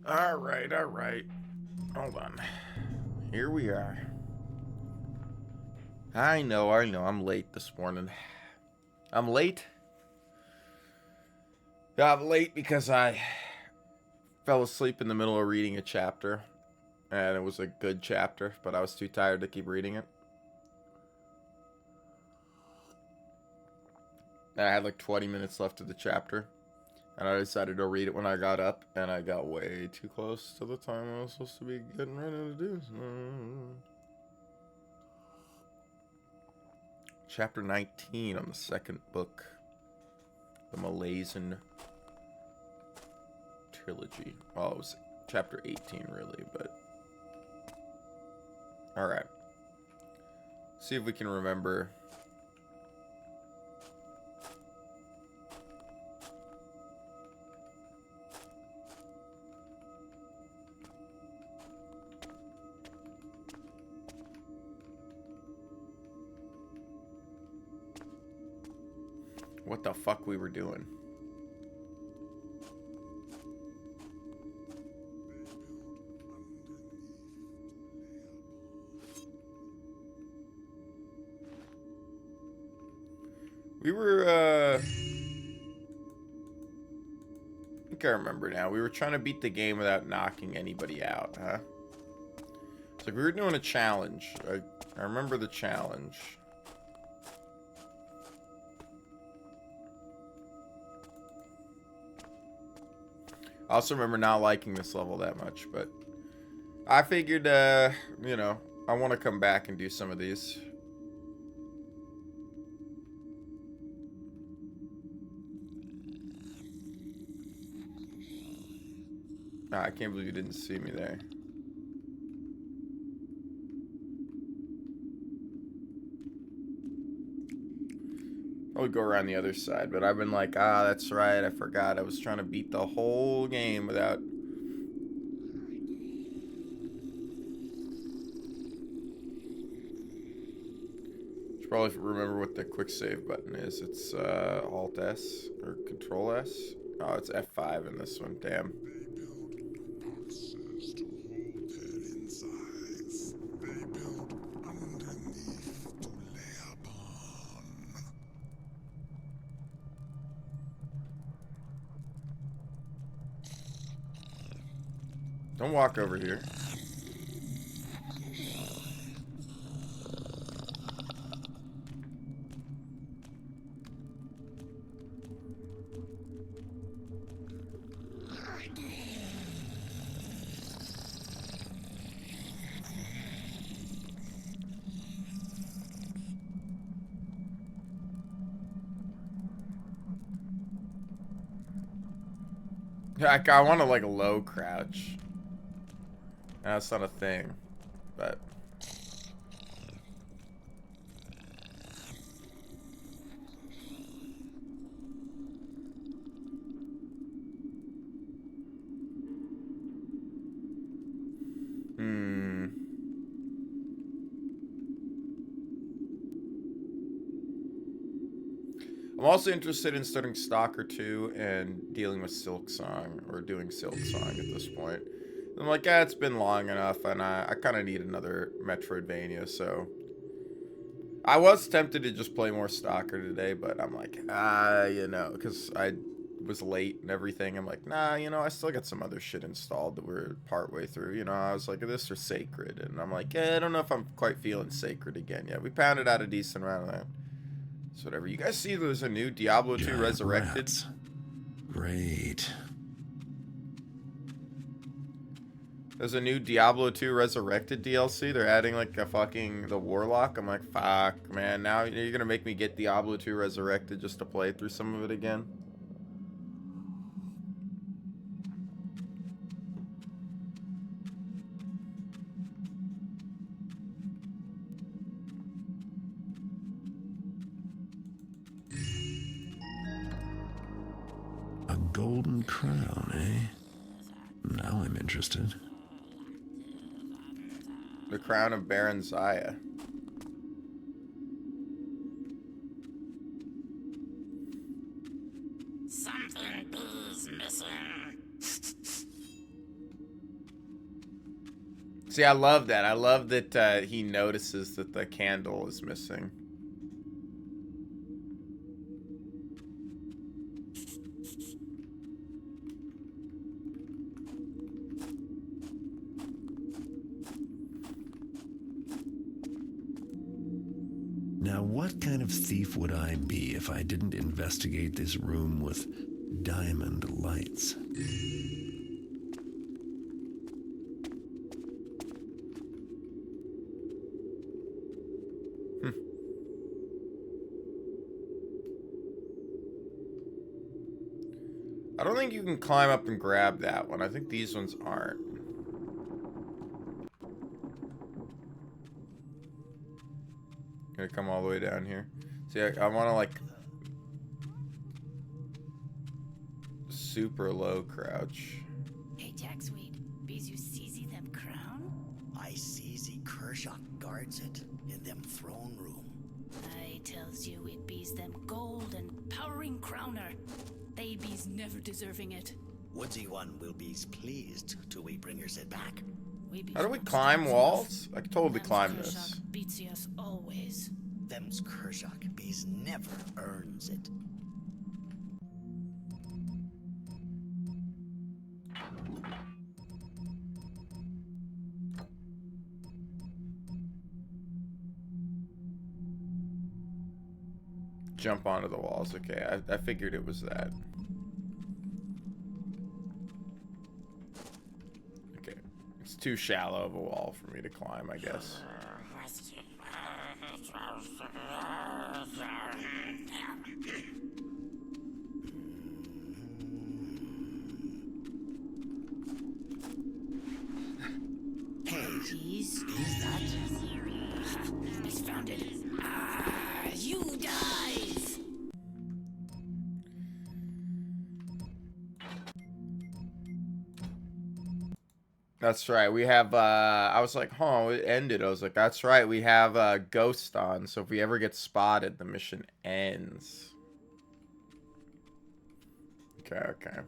Alright, alright. Hold on. Here we are. I know. I'm late this morning. I'm late. I'm late because I fell asleep in the middle of reading a chapter. And it was a good chapter, but I was too tired to keep reading it. And I had like 20 minutes left of the chapter. And I decided to read it when I got up, and I got way too close to the time I was supposed to be getting ready to do so. Chapter 19 on the second book, the Malaysian trilogy. Well, it was chapter 18 really, but alright. See if we can remember. What the fuck we were doing. We were, I think I remember now. We were trying to beat the game without knocking anybody out, huh? It's like we were doing a challenge. I remember the challenge. I also remember not liking this level that much, but I figured, you know, I want to come back and do some of these. Ah, I can't believe you didn't see me there. I would go around the other side, but I've been like, that's right, I forgot. I was trying to beat the whole game without... Should probably remember what the quick save button is. It's Alt S or Control S. Oh, it's F5 in this one. Damn. Don't walk over here. I want to like a low crouch. That's not a thing, but I'm also interested in starting Stalker 2 and dealing with Silk Song, or doing Silk Song at this point. I'm like, it's been long enough, and I kind of need another Metroidvania, so... I was tempted to just play more Stalker today, but I'm like, you know, because I was late and everything. I'm like, nah, you know, I still got some other shit installed that we're partway through. You know, I was like, this or Sacred, and I'm like, I don't know if I'm quite feeling Sacred again yet. We pounded out a decent round of that. So whatever. You guys see there's a new Diablo 2 Resurrected? Rats. Great. There's a new Diablo 2 Resurrected DLC. They're adding like a fucking the Warlock. I'm like, fuck, man. Now you're gonna make me get Diablo 2 Resurrected just to play through some of it again. A golden crown, eh? Now I'm interested. The Crown of Baron Zaya. Something B's missing. See, I love that. I love that he notices that the candle is missing. Now, what kind of thief would I be if I didn't investigate this room with diamond lights? I don't think you can climb up and grab that one. I think these ones aren't. Gonna come all the way down here. See, I want to like super low crouch. Hey, Jack Sweet, bees you seize them crown? I seize Kershaw guards it in them throne room. I tells you it bees them gold and powering crowner. They bees never deserving it. Woodsy one will be pleased till we bring her it back. How do we climb walls? I can totally climb this. Beats us always. Them's Kershaw bees never earns it. Jump onto the walls. Okay, I figured it was that. Okay, it's too shallow of a wall for me to climb, I guess. Bees? Is that? Bees found it. You dies! That's right. We have, I was like, huh, it ended. I was like, that's right. We have Ghost on. So if we ever get spotted, the mission ends. Okay, okay.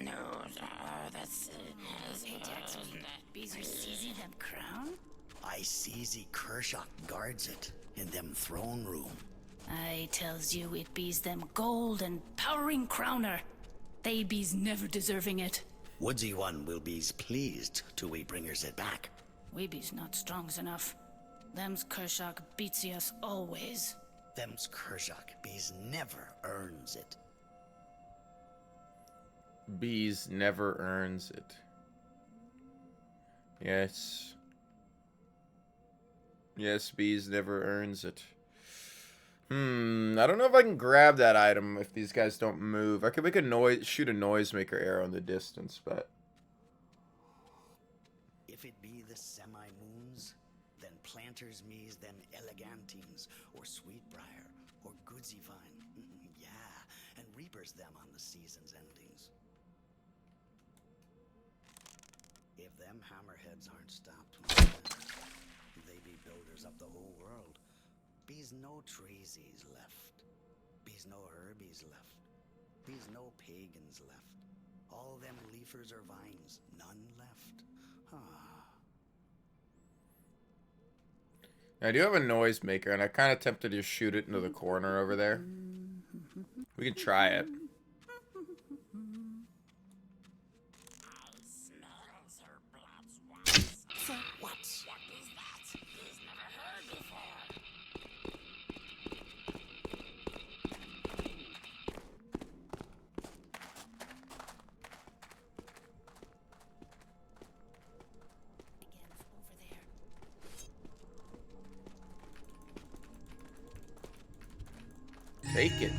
No, that's... Hey, Jack Sweet, bees you seize them crown? I seize Kershaw guards it in them throne room. I tells you it bees them gold and powering crowner. They bees never deserving it. Woodsy one will be pleased till we bring her it back. We bees not strongs enough. Them's Kershaw beats us always. Them's Kershaw bees never earns it. Bees never earns it. Yes. Yes, bees never earns it. I don't know if I can grab that item if these guys don't move. I could make a noise, shoot a noisemaker arrow in the distance, but... If it be the semi-moons, then planters me's them elegantines, or sweetbriar, or goodsy vine. Yeah, and reapers them on the season's endings. If them hammerheads aren't stopped, they be builders up the whole world. Be's no treesies left. Be's no herbies left. Be's no pagans left. All them leafers or vines, none left. I do have a noisemaker, and I kind of tempted to shoot it into the corner over there. We can try it. Take it.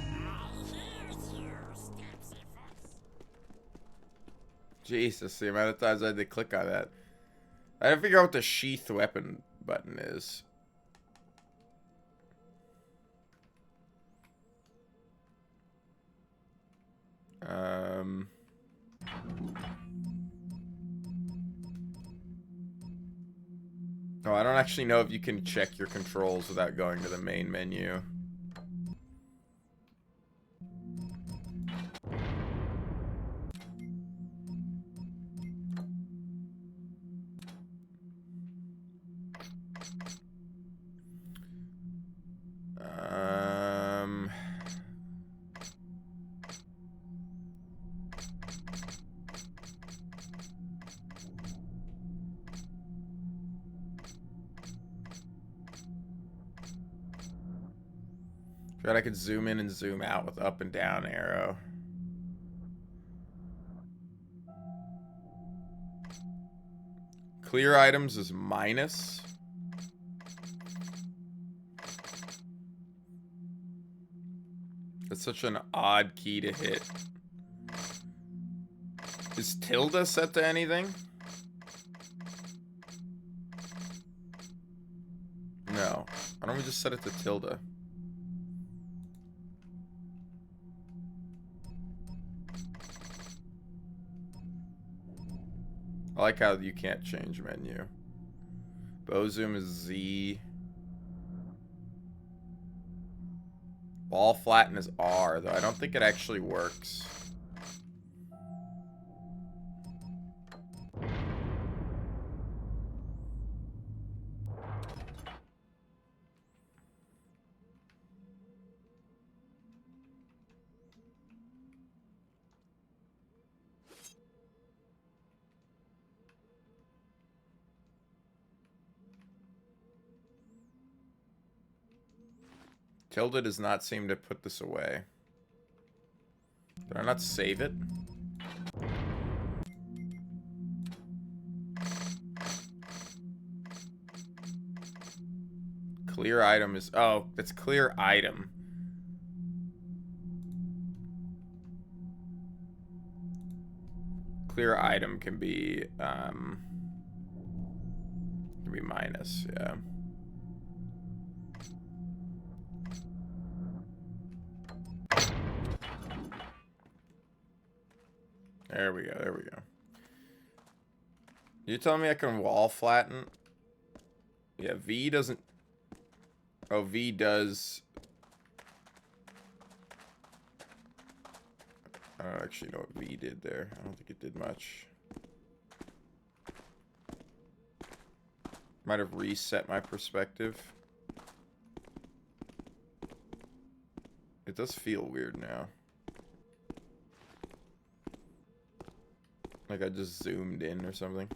Jesus, the amount of times I had to click on that. I had to figure out what the sheath weapon button is. Oh, I don't actually know if you can check your controls without going to the main menu. God, I could zoom in and zoom out with up and down arrow. Clear items is minus. That's such an odd key to hit. Is tilde set to anything? No. Why don't we just set it to tilde? I like how you can't change menu. Bow zoom is Z. Wall flatten is R, though I don't think it actually works. Tilde does not seem to put this away. Did I not save it? Clear item is... Oh, it's clear item. Clear item can be minus, yeah. There we go, there we go. You telling me I can wall flatten? Yeah, V doesn't... Oh, V does... I don't actually know what V did there. I don't think it did much. Might have reset my perspective. It does feel weird now. Like I just zoomed in or something.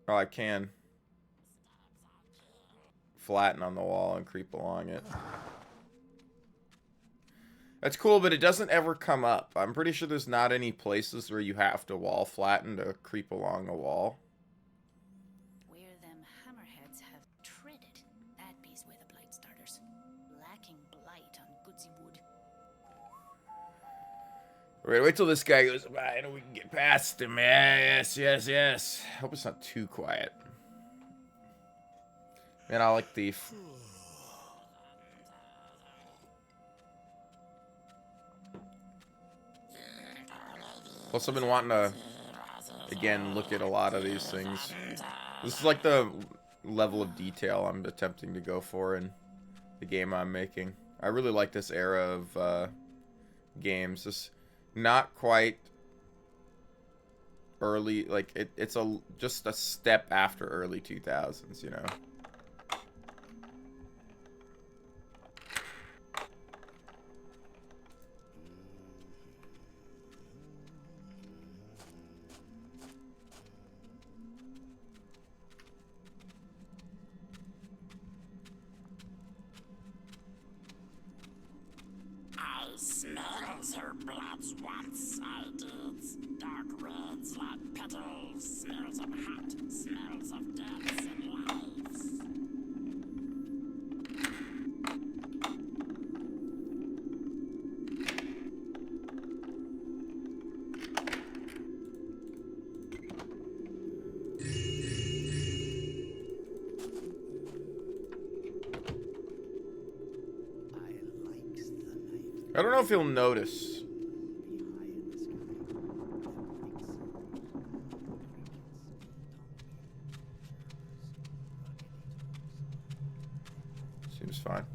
Oh, I can flatten on the wall and creep along it. That's cool, but it doesn't ever come up. I'm pretty sure there's not any places where you have to wall flatten to creep along a wall. Where them hammerheads have treaded, that be's where the blight starters. Lacking blight on goodsy wood. We're gonna wait till this guy goes by and we can get past him. Yes, yes, yes. Hope it's not too quiet. Man, I like the... Plus, I've been wanting to, again, look at a lot of these things. This is like the level of detail I'm attempting to go for in the game I'm making. I really like this era of games. This not quite early, like it's just a step after early 2000s, you know. Smells her bloods once I did. Dark reds like petals. Smells of hot. Smells of deaths and lives. I don't know if you'll notice. Seems fine.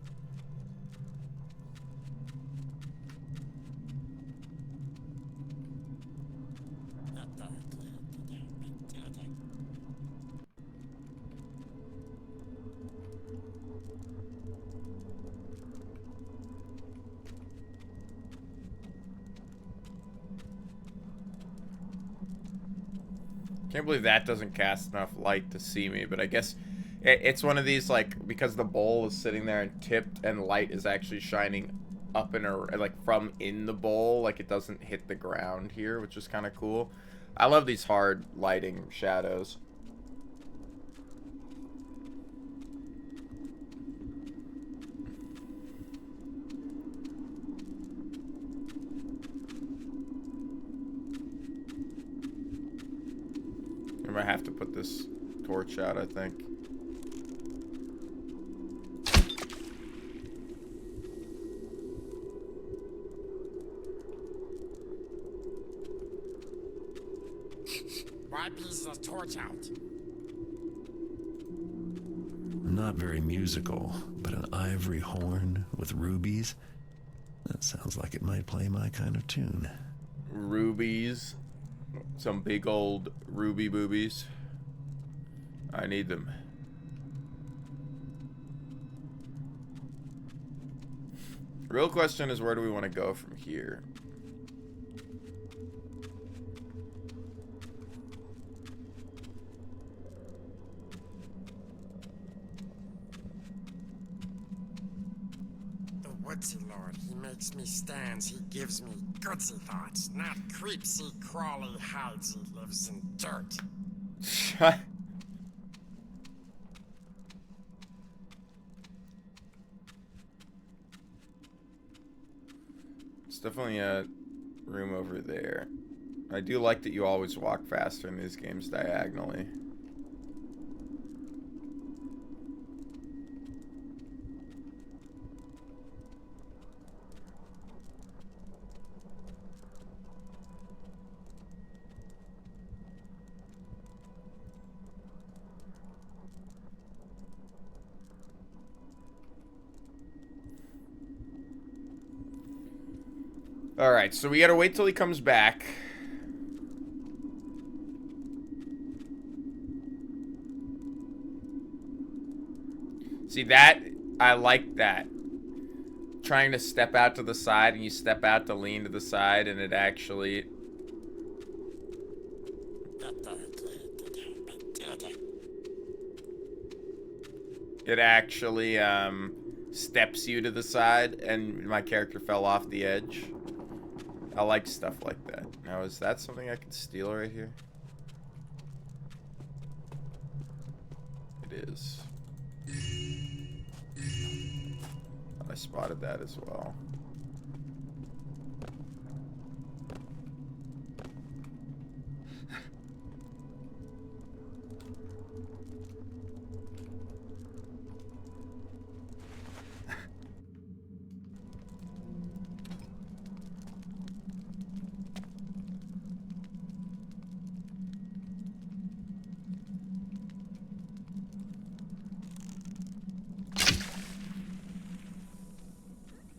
Can't believe that doesn't cast enough light to see me, but I guess it's one of these, like, because the bowl is sitting there and tipped and light is actually shining up and like from in the bowl, like it doesn't hit the ground here, which is kind of cool. I love these hard lighting shadows. I might have to put this torch out, I think. Why piece the torch out? Not very musical, but an ivory horn with rubies? That sounds like it might play my kind of tune. Rubies. Some big old ruby boobies. I need them. Real question is, where do we want to go from here? The woodsy lord, he makes me stands, he gives me goodsy thoughts, not creepsy, crawly hides, he lives in dirt. Shut. It's definitely a room over there. I do like that you always walk faster in these games diagonally. Alright, so we gotta wait till he comes back. See that? I like that. Trying to step out to the side and you step out to lean to the side and it actually... It actually, steps you to the side and my character fell off the edge. I like stuff like that. Now, is that something I can steal right here? It is. I spotted that as well.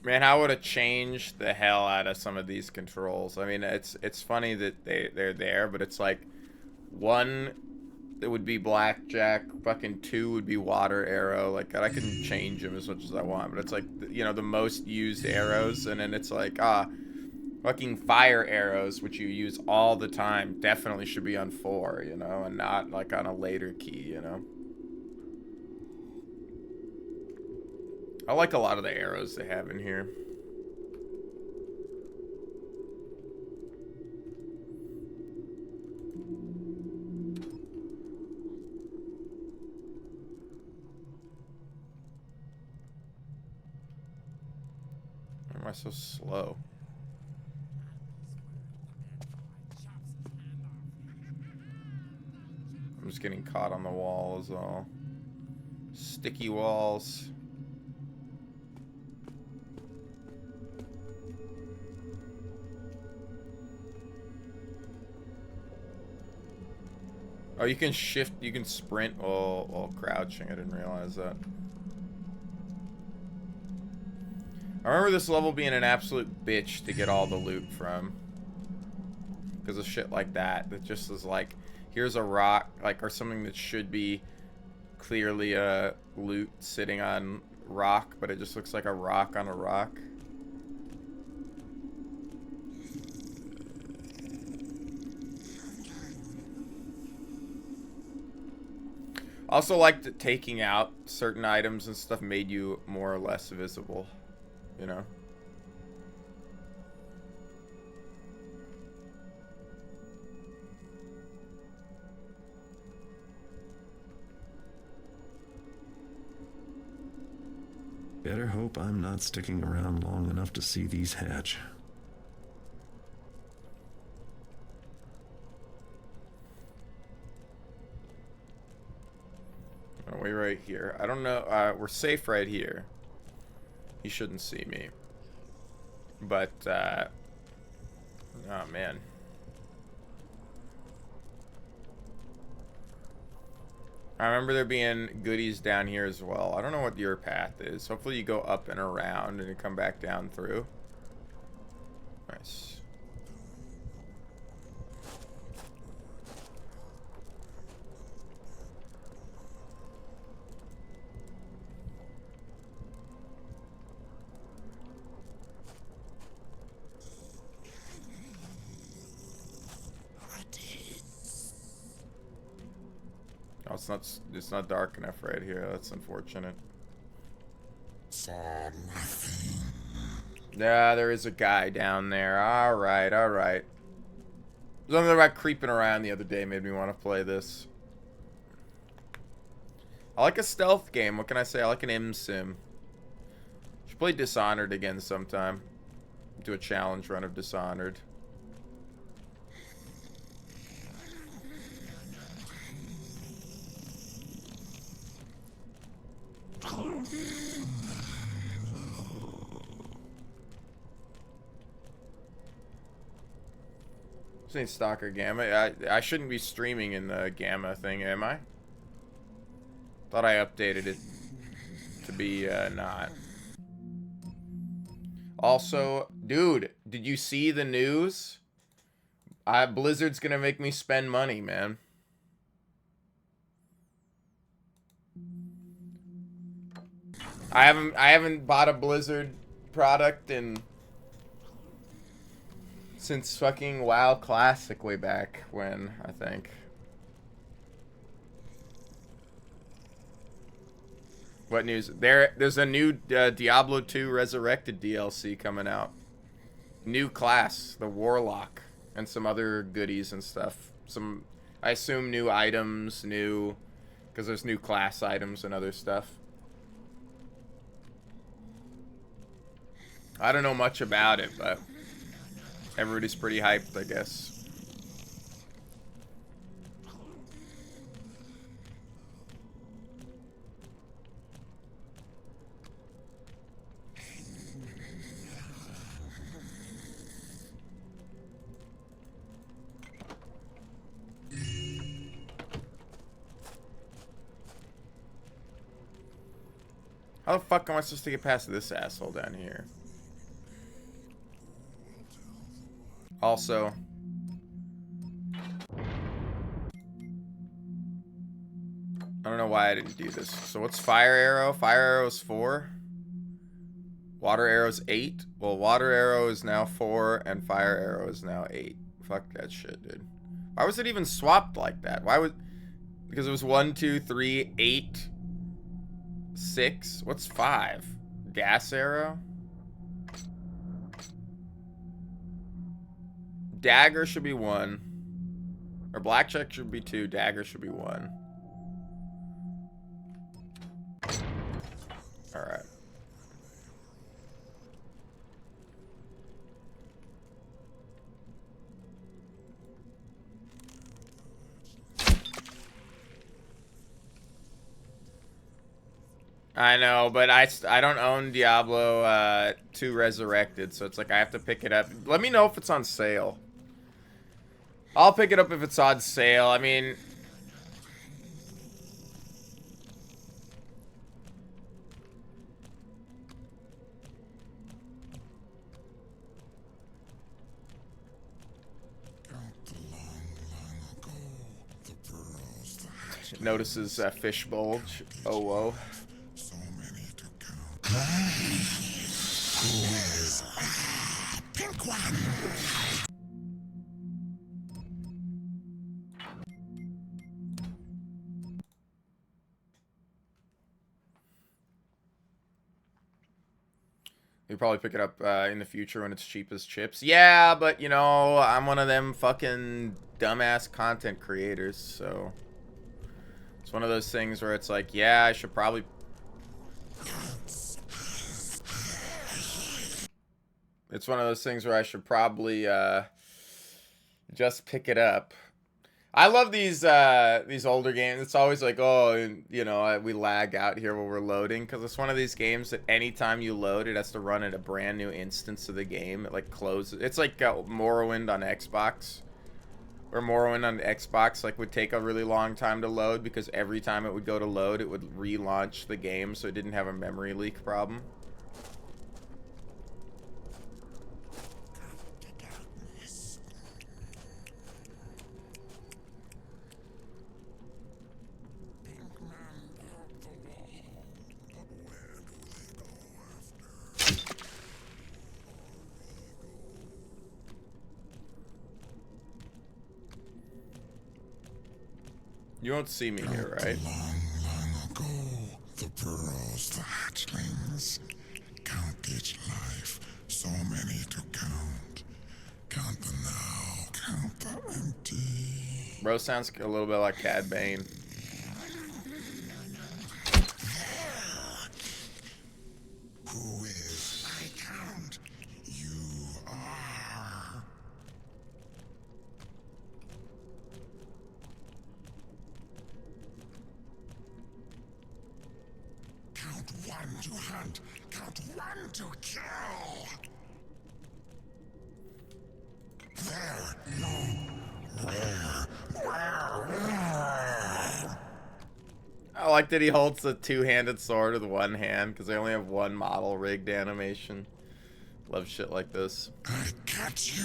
Man, I would have changed the hell out of some of these controls. I mean, it's funny that they're there, but it's like, one, it would be blackjack, fucking two would be water arrow. Like, I can change them as much as I want, but it's like, you know, the most used arrows, and then it's like, fucking fire arrows, which you use all the time, definitely should be on 4, you know, and not like on a later key, you know. I like a lot of the arrows they have in here. Why am I so slow? I'm just getting caught on the wall is all. Sticky walls. Oh, you can shift, you can sprint while crouching. I didn't realize that. I remember this level being an absolute bitch to get all the loot from. Because of shit like that. That just is like, here's a rock, like, or something that should be clearly a loot sitting on rock, but it just looks like a rock on a rock. Also liked that taking out certain items and stuff made you more or less visible, you know? Better hope I'm not sticking around long enough to see these hatch. Are we right here? I don't know. We're safe right here. He shouldn't see me. But, oh man. I remember there being goodies down here as well. I don't know what your path is. Hopefully you go up and around and you come back down through. Nice. Oh, it's not dark enough right here. That's unfortunate. Yeah, there is a guy down there. Alright, alright. Something about creeping around the other day made me want to play this. I like a stealth game. What can I say? I like an M-Sim. Should play Dishonored again sometime. Do a challenge run of Dishonored. This ain't Stalker Gamma. I shouldn't be streaming in the Gamma thing, am I? Thought I updated it to be not. Also, dude, did you see the news? Blizzard's gonna make me spend money, man. I haven't bought a Blizzard product since fucking WoW Classic way back when, I think. What news? There's a new Diablo 2 Resurrected DLC coming out. New class, the Warlock, and some other goodies and stuff. I assume new items, because there's new class items and other stuff. I don't know much about it, but everybody's pretty hyped, I guess. How the fuck am I supposed to get past this asshole down here? Also, I don't know why I didn't do this. So what's Fire Arrow? Fire Arrow's 4. Water Arrow's 8. Well, Water Arrow is now 4, and Fire Arrow is now 8. Fuck that shit, dude. Why was it even swapped like that? Because it was 1, 2, 3, 8, 6. What's 5? Gas Arrow? Dagger should be 1. Or Blackjack should be 2. Dagger should be 1. Alright. I know, but I don't own Diablo 2 Resurrected, so it's like I have to pick it up. Let me know if it's on sale. I'll pick it up if it's on sale. I mean, notices fish bulge. Oh, whoa. So many to count. Where's pink one? You probably pick it up in the future when it's cheap as chips. Yeah, but you know, I'm one of them fucking dumbass content creators, so it's one of those things where it's like, yeah, I should probably. It's one of those things where I should probably just pick it up. I love these older games. It's always like, oh, you know, we lag out here while we're loading, because it's one of these games that anytime you load, it has to run at a brand new instance of the game. It like closes. It's like Morrowind on Xbox, where Morrowind on Xbox like would take a really long time to load because every time it would go to load, it would relaunch the game, so it didn't have a memory leak problem. You won't see me here, right? Long, long ago, the burrows, the hatchlings. Count each life, so many to count. Count the now, count the empty. Bro sounds a little bit like Cad Bane. Who is I count? You are. Count one to hunt, count one to kill. There, no, where? I like that he holds the two-handed sword with one hand because they only have one model rigged animation. Love shit like this. I got you,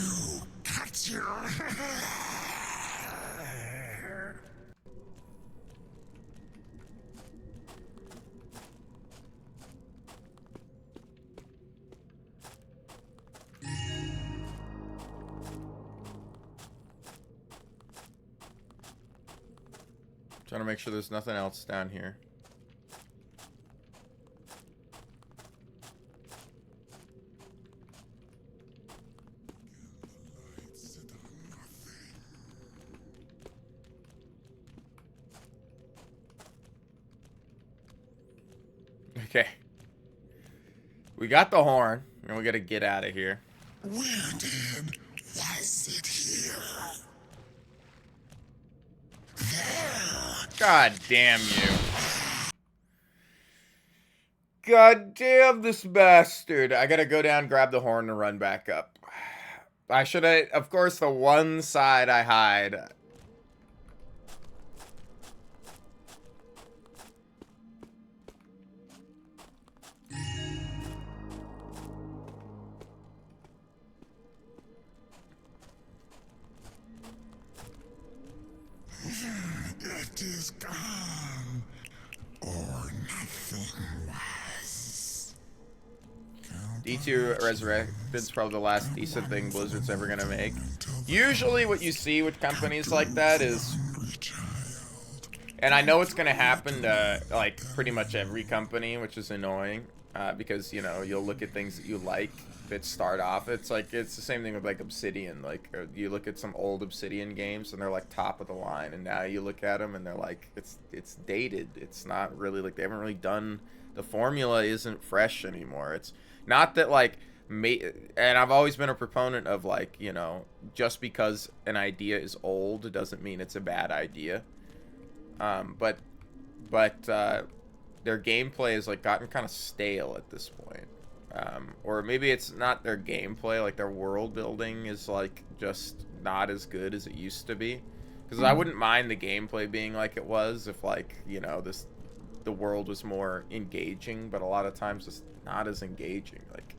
got you. Trying to make sure there's nothing else down here. Okay. We got the horn, and we gotta get out of here. Where did was it here? God damn you. God damn this bastard. I gotta go down, grab the horn, and run back up. I should have, of course, the one side I hide. It is gone, or nothing was. D2 Resurrected's probably the last decent thing Blizzard's ever gonna make. Usually what you see with companies like that is, and I know it's gonna happen to like pretty much every company, which is annoying, because you know, you'll look at things that you like that start off, it's like, it's the same thing with like Obsidian. Like you look at some old Obsidian games and they're like top of the line, and now you look at them and they're like, it's dated. It's not really like, they haven't really done, the formula isn't fresh anymore. It's not that like, and I've always been a proponent of like, you know, just because an idea is old, it doesn't mean it's a bad idea. But their gameplay has like gotten kind of stale at this point. Or maybe it's not their gameplay, like their world building is like just not as good as it used to be. Because I wouldn't mind the gameplay being like it was if like, you know, the world was more engaging, but a lot of times it's not as engaging. Like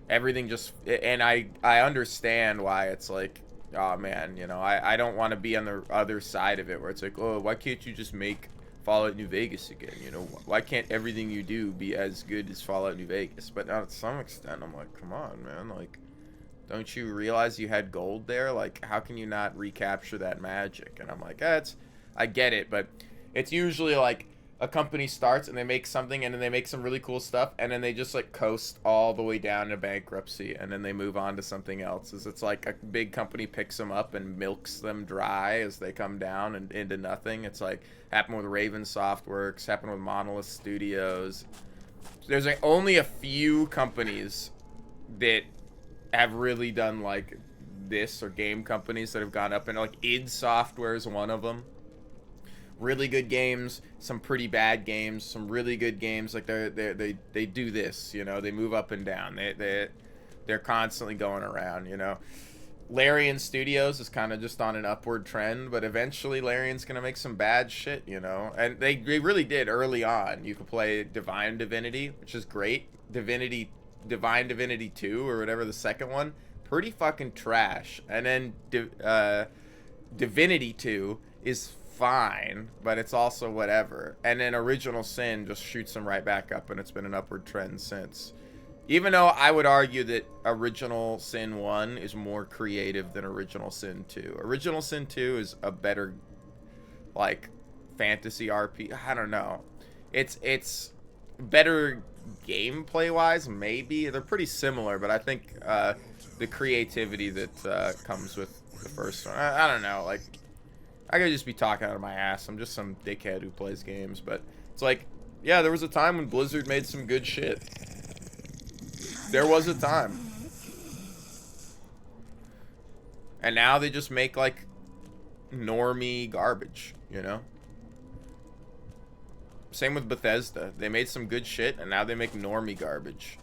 everything just, and I understand why it's like, oh man, you know, I don't want to be on the other side of it where it's like, oh, why can't you just make Fallout New Vegas again? You know, why can't everything you do be as good as Fallout New Vegas? But now to some extent, I'm like, come on, man. Like, don't you realize you had gold there? Like, how can you not recapture that magic? And I'm like, I get it, but it's usually like a company starts and they make something and then they make some really cool stuff and then they just like coast all the way down to bankruptcy and then they move on to something else. Is it's like a big company picks them up and milks them dry as they come down and into nothing. It's like happened with Raven Softworks, happened with Monolith Studios. There's like only a few companies that have really done like this, or game companies that have gone up, and like id Software is one of them. Really good games, some pretty bad games, some really good games. Like they do this, you know, they move up and down. They're constantly going around, you know. Larian Studios is kind of just on an upward trend, but eventually Larian's gonna make some bad shit, you know. And they really did early on. You could play Divine Divinity, which is great. Divine Divinity 2 or whatever, the second one, pretty fucking trash. And then Divinity 2 is fine, but it's also whatever. And then Original Sin just shoots them right back up, and it's been an upward trend since. Even though I would argue that Original Sin 1 is more creative than Original Sin 2. Original Sin 2 is a better, like, fantasy RP. I don't know. It's better gameplay-wise, maybe. They're pretty similar, but I think the creativity that comes with the first one. I don't know. Like, I could just be talking out of my ass. I'm just some dickhead who plays games, but it's like, yeah, there was a time when Blizzard made some good shit. There was a time. And now they just make, like, normie garbage, you know? Same with Bethesda. They made some good shit, and now they make normie garbage.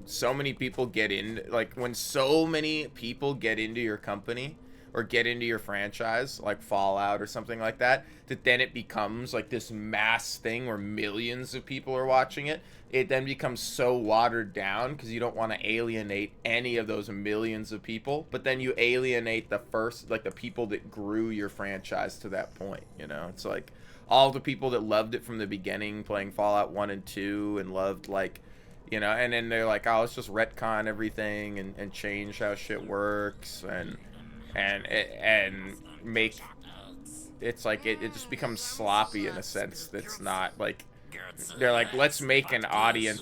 So many people get in, like, when so many people get into your company or get into your franchise, like Fallout or something like that, that then it becomes like this mass thing where millions of people are watching it. It then becomes so watered down because you don't want to alienate any of those millions of people, but then you alienate the first, like, the people that grew your franchise to that point, you know? It's like all the people that loved it from the beginning, playing Fallout 1 and 2, and loved, like, you know, and then they're like, oh, let's just retcon everything and change how shit works and make, it's like it just becomes sloppy in a sense that's not like, they're like, let's make an audience,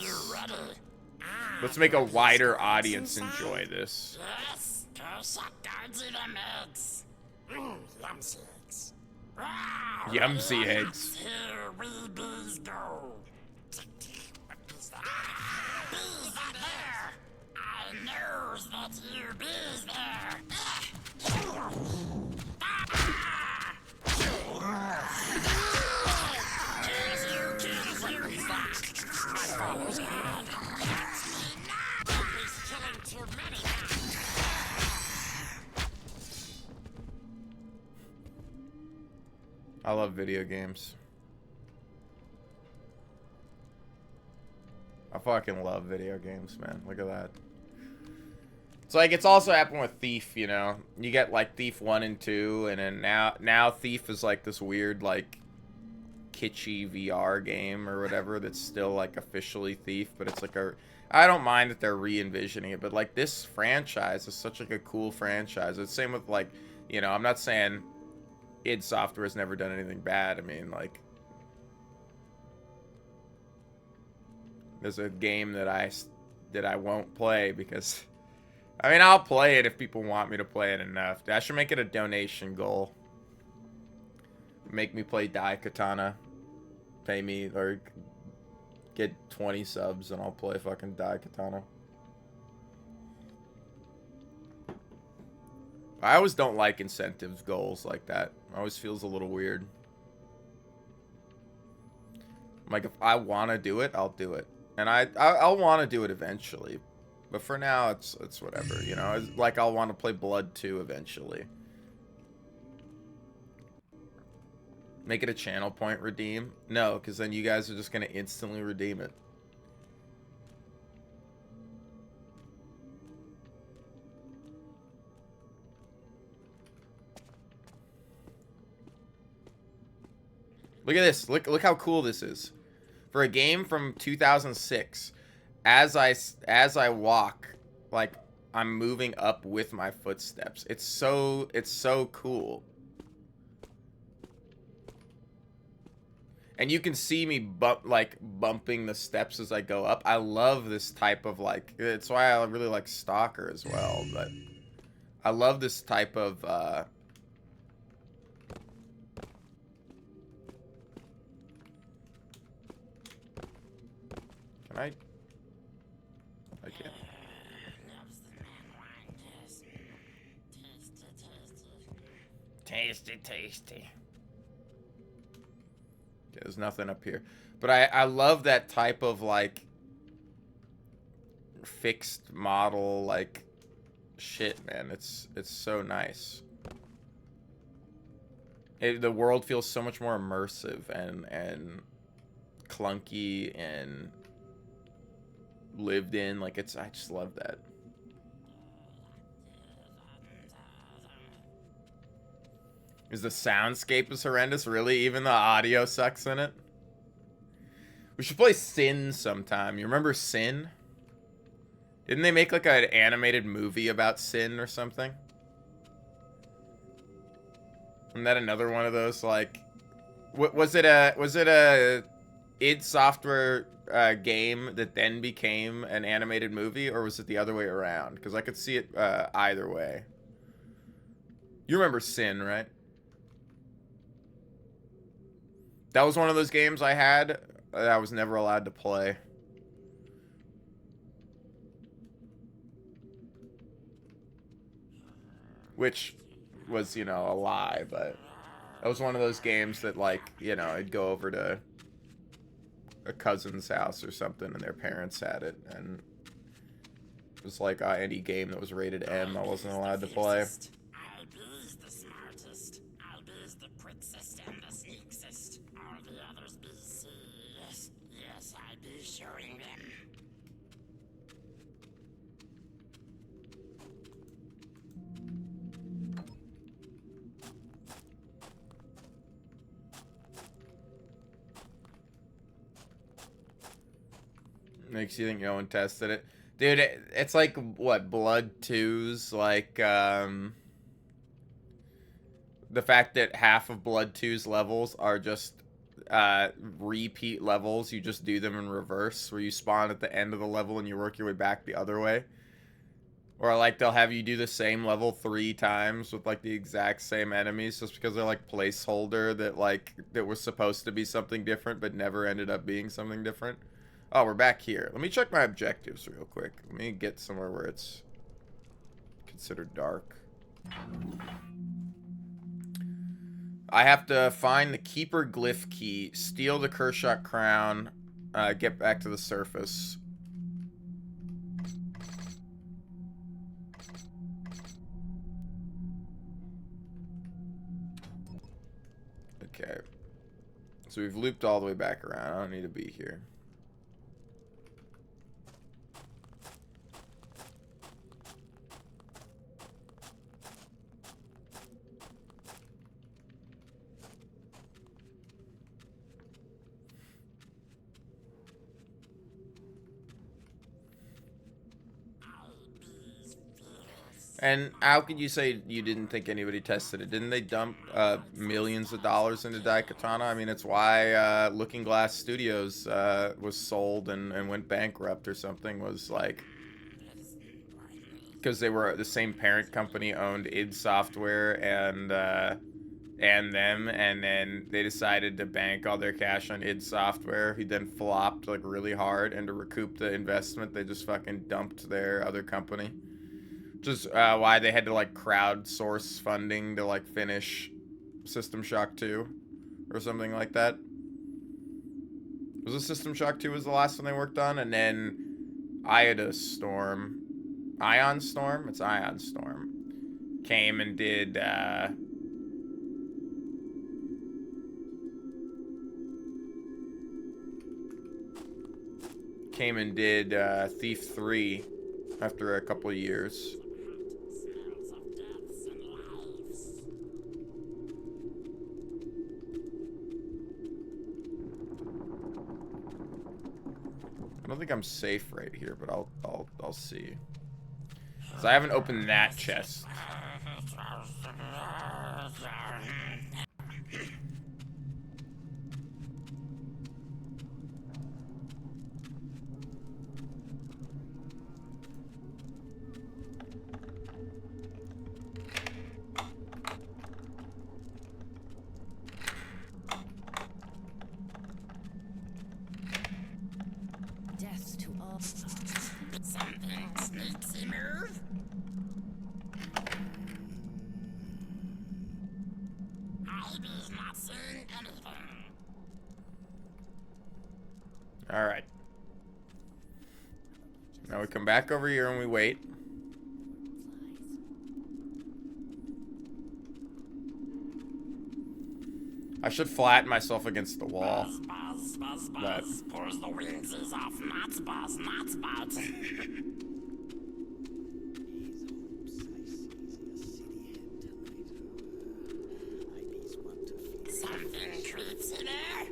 let's make a wider audience enjoy this. Yes, go suck guards in the mix. Yumsy eggs. Yumsy eggs. Here we bees go. Bees are there. I knows that you bees there. I love video games. I fucking love video games, man. Look at that. It's like, it's also happened with Thief, you know? You get, like, Thief 1 and 2, and then now Thief is, like, this weird, like, kitschy VR game or whatever that's still, like, officially Thief, but it's like a... I don't mind that they're re-envisioning it, but, like, this franchise is such, like, a cool franchise. It's the same with, like, you know, I'm not saying id Software has never done anything bad. I mean, like, there's a game that I won't play because, I mean, I'll play it if people want me to play it enough. I should make it a donation goal. Make me play Daikatana. Pay me, or get 20 subs and I'll play fucking Daikatana. I always don't like incentives goals like that. It always feels a little weird. Like, if I want to do it, I'll do it. And I'll want to do it eventually. But for now, it's whatever, you know? It's like, I'll want to play Blood 2 eventually. Make it a channel point redeem? No, because then you guys are just going to instantly redeem it. Look at this. Look how cool this is. For a game from 2006, as I walk, like, I'm moving up with my footsteps. It's so cool. And you can see me bumping the steps as I go up. I love this type of like, it's why I really like Stalker as well, but I love this type of can I can't. Tasty, tasty. Okay, there's nothing up here. But I love that type of, like, fixed model, like, shit, man. It's so nice. The world feels so much more immersive and clunky and lived in. Like, I just love that. Is the soundscape is horrendous? Really? Even the audio sucks in it? We should play Sin sometime. You remember Sin? Didn't they make like an animated movie about Sin or something? Isn't that another one of those like was it a id Software game that then became an animated movie, or was it the other way around? Because I could see it either way. You remember Sin, right? That was one of those games I had that I was never allowed to play. Which was, you know, a lie, but that was one of those games that, like, you know, I'd go over to a cousin's house or something and their parents had it, and it was like any game that was rated M I wasn't allowed to play. I'll be the smartest. I'll be the quickest and the sneaksest. All the others be serious. Yes, I'll be showing them. Makes you think no one tested it. Dude, it's like, what, Blood 2's, like, the fact that half of Blood 2's levels are just, repeat levels. You just do them in reverse, where you spawn at the end of the level and you work your way back the other way. Or, like, they'll have you do the same level 3 times with, like, the exact same enemies, just because they're, like, placeholder that, like, that was supposed to be something different, but never ended up being something different. Oh, we're back here. Let me check my objectives real quick. Let me get somewhere where it's considered dark. I have to find the Keeper Glyph Key, steal the Kershak Crown, get back to the surface. Okay. So we've looped all the way back around. I don't need to be here. And how could you say you didn't think anybody tested it? Didn't they dump millions of dollars into Daikatana? I mean, it's why Looking Glass Studios was sold and went bankrupt or something. Was like because they were the same parent company owned id Software and them, and then they decided to bank all their cash on id Software, who then flopped like really hard, and to recoup the investment, they just fucking dumped their other company. Just why they had to like crowdsource funding to like finish System Shock 2 or something like that. Was it System Shock 2 was the last one they worked on? And then Ion Storm. It's Ion Storm. Came and did Thief 3 after a couple of years. I don't think I'm safe right here, but I'll see. So I haven't opened that chest. come back over here and we wait. I should flatten myself against the wall. But Pulls the wingsies off nuts, buzz, nuts, buzz. Something creeps in there.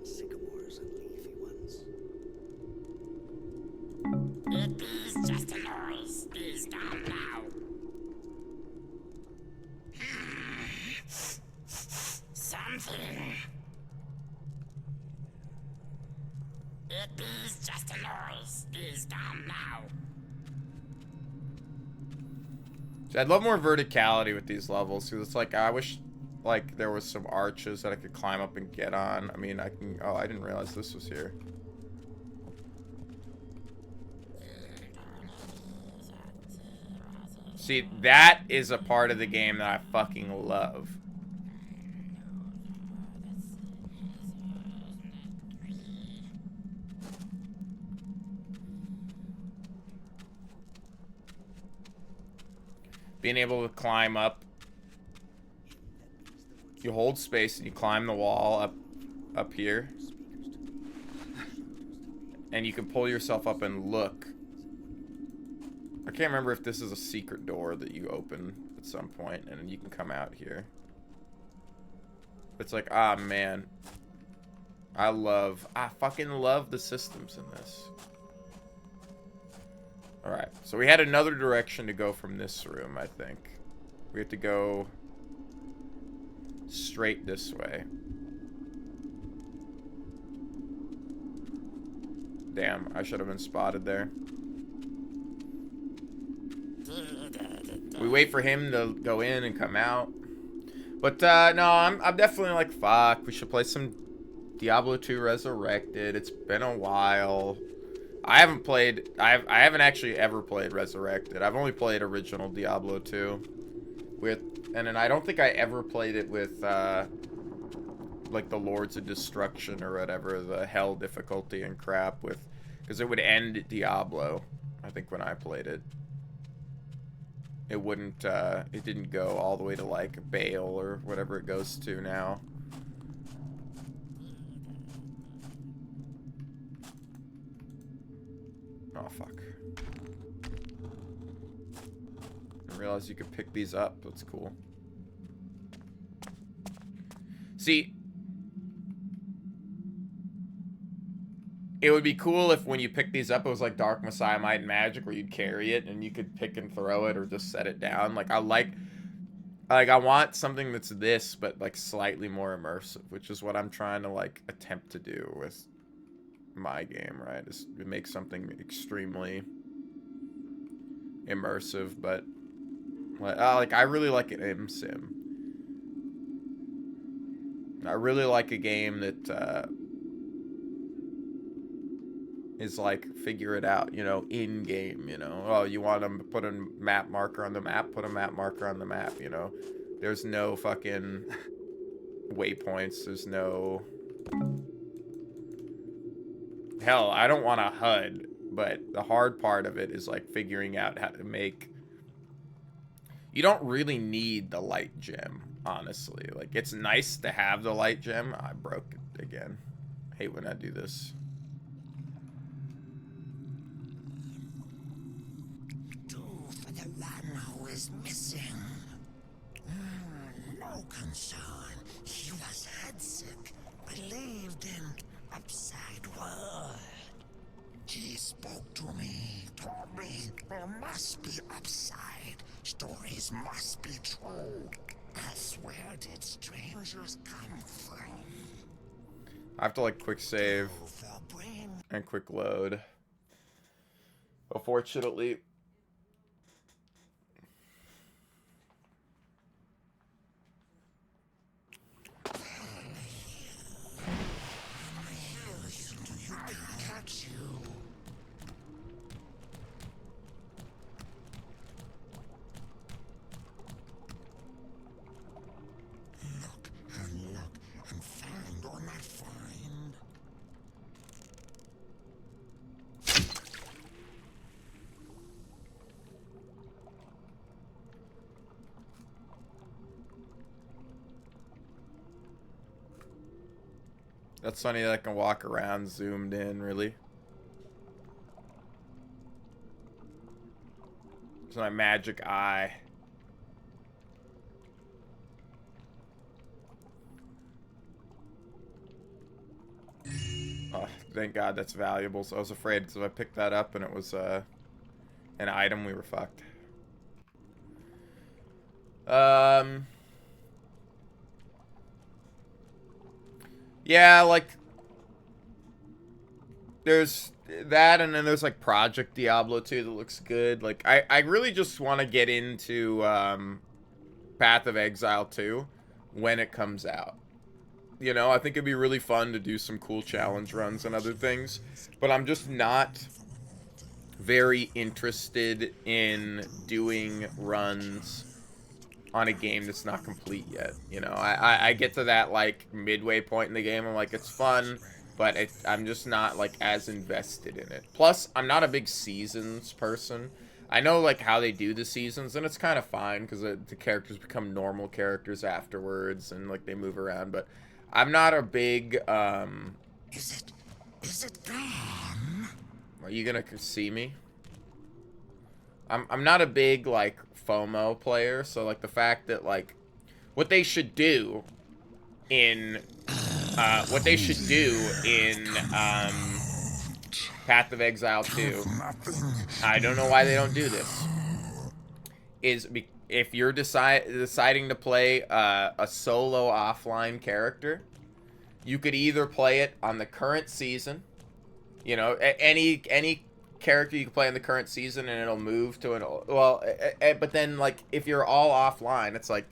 Sycamores and leafy ones. It is just a noise. He's down now. Something. It is just a noise. He's down now. I'd love more verticality with these levels, because it's like, I wish like there was some arches that I could climb up and get on. I mean, I can, oh, I didn't realize this was here. See, that is a part of the game that I fucking love. Being able to climb up. You hold space and you climb the wall up here. And you can pull yourself up and look. I can't remember if this is a secret door that you open at some point and then you can come out here. It's like, ah, man. I fucking love the systems in this. Alright, so we had another direction to go from this room, I think. We have to go straight this way. Damn, I should have been spotted there. We wait for him to go in and come out. But, no, I'm definitely like, fuck, we should play some Diablo 2 Resurrected. It's been a while. I haven't actually ever played Resurrected. I've only played original Diablo 2 and then I don't think I ever played it with like the Lords of Destruction or whatever, the hell difficulty and crap with, because it would end Diablo. I think when I played it, it wouldn't it didn't go all the way to like Baal or whatever it goes to now. Oh, fuck. I didn't realize you could pick these up. That's cool. See, it would be cool if when you pick these up, it was like Dark Messiah Might and Magic, where you'd carry it and you could pick and throw it or just set it down. Like, I want something that's this, but like slightly more immersive, which is what I'm trying to like attempt to do with my game, right? Is to make something extremely immersive, but like I really like an M-Sim. I really like a game that is like figure it out, you know, in game, you know. Oh, you want to put a map marker on the map, put a map marker on the map, you know. There's no fucking waypoints, there's no, hell, I don't want a HUD, but the hard part of it is like figuring out how to make, you don't really need the light gem, honestly. Like, it's nice to have the light gem. I broke it again. I hate when I do this. For the one who is missing. No concern. He was headsick. Believed in upside world. He spoke to me, told me there must be upside. Stories must be true. Else where did strangers come from? I have to like quick save and quick load. Unfortunately. That's funny that I can walk around zoomed in, really. It's my magic eye. Oh, thank God that's valuable. So I was afraid because if I picked that up and it was an item, we were fucked. Yeah, like there's that, and then there's like Project Diablo 2 that looks good. Like I really just want to get into Path of Exile 2 when it comes out. You know, I think it'd be really fun to do some cool challenge runs and other things, but I'm just not very interested in doing runs on a game that's not complete yet. You know, I get to that like midway point in the game, I'm like, it's fun, but I'm just not like as invested in it. Plus, I'm not a big seasons person. I know like how they do the seasons, and it's kind of fine because the characters become normal characters afterwards, and like they move around. But I'm not a big. Is it gone? Are you gonna see me? I'm not a big like FOMO player, so like the fact that like what they should do in Path of Exile 2, I don't know why they don't do this, is if you're deciding to play a solo offline character, you could either play it on the current season, you know, any character you can play in the current season and it'll move to an, well, but then like if you're all offline, it's like,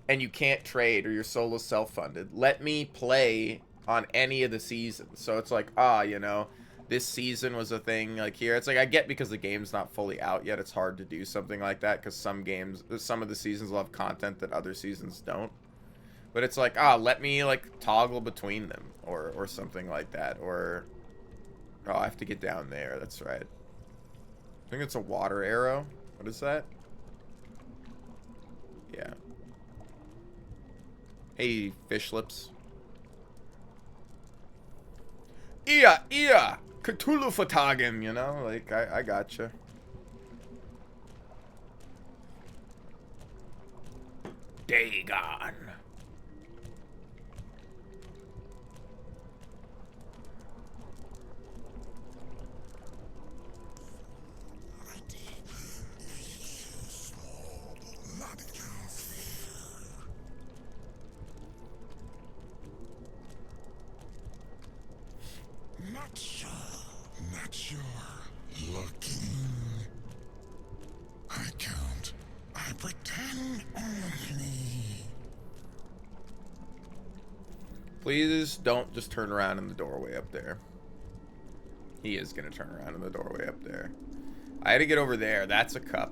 and you can't trade or you're solo self-funded, let me play on any of the seasons. So it's like, you know, this season was a thing like here. It's like, I get because the game's not fully out yet, it's hard to do something like that because some of the seasons will have content that other seasons don't. But it's like, let me like toggle between them or something like that. Or I have to get down there. That's right. I think it's a water arrow. What is that? Yeah. Hey, fish lips. Ia! Cthulhu Fatagen, you know? Like, I gotcha. Dagon. Not sure. Looking. I count. I pretend only. Please don't just turn around in the doorway up there. He is gonna turn around in the doorway up there. I had to get over there. That's a cup.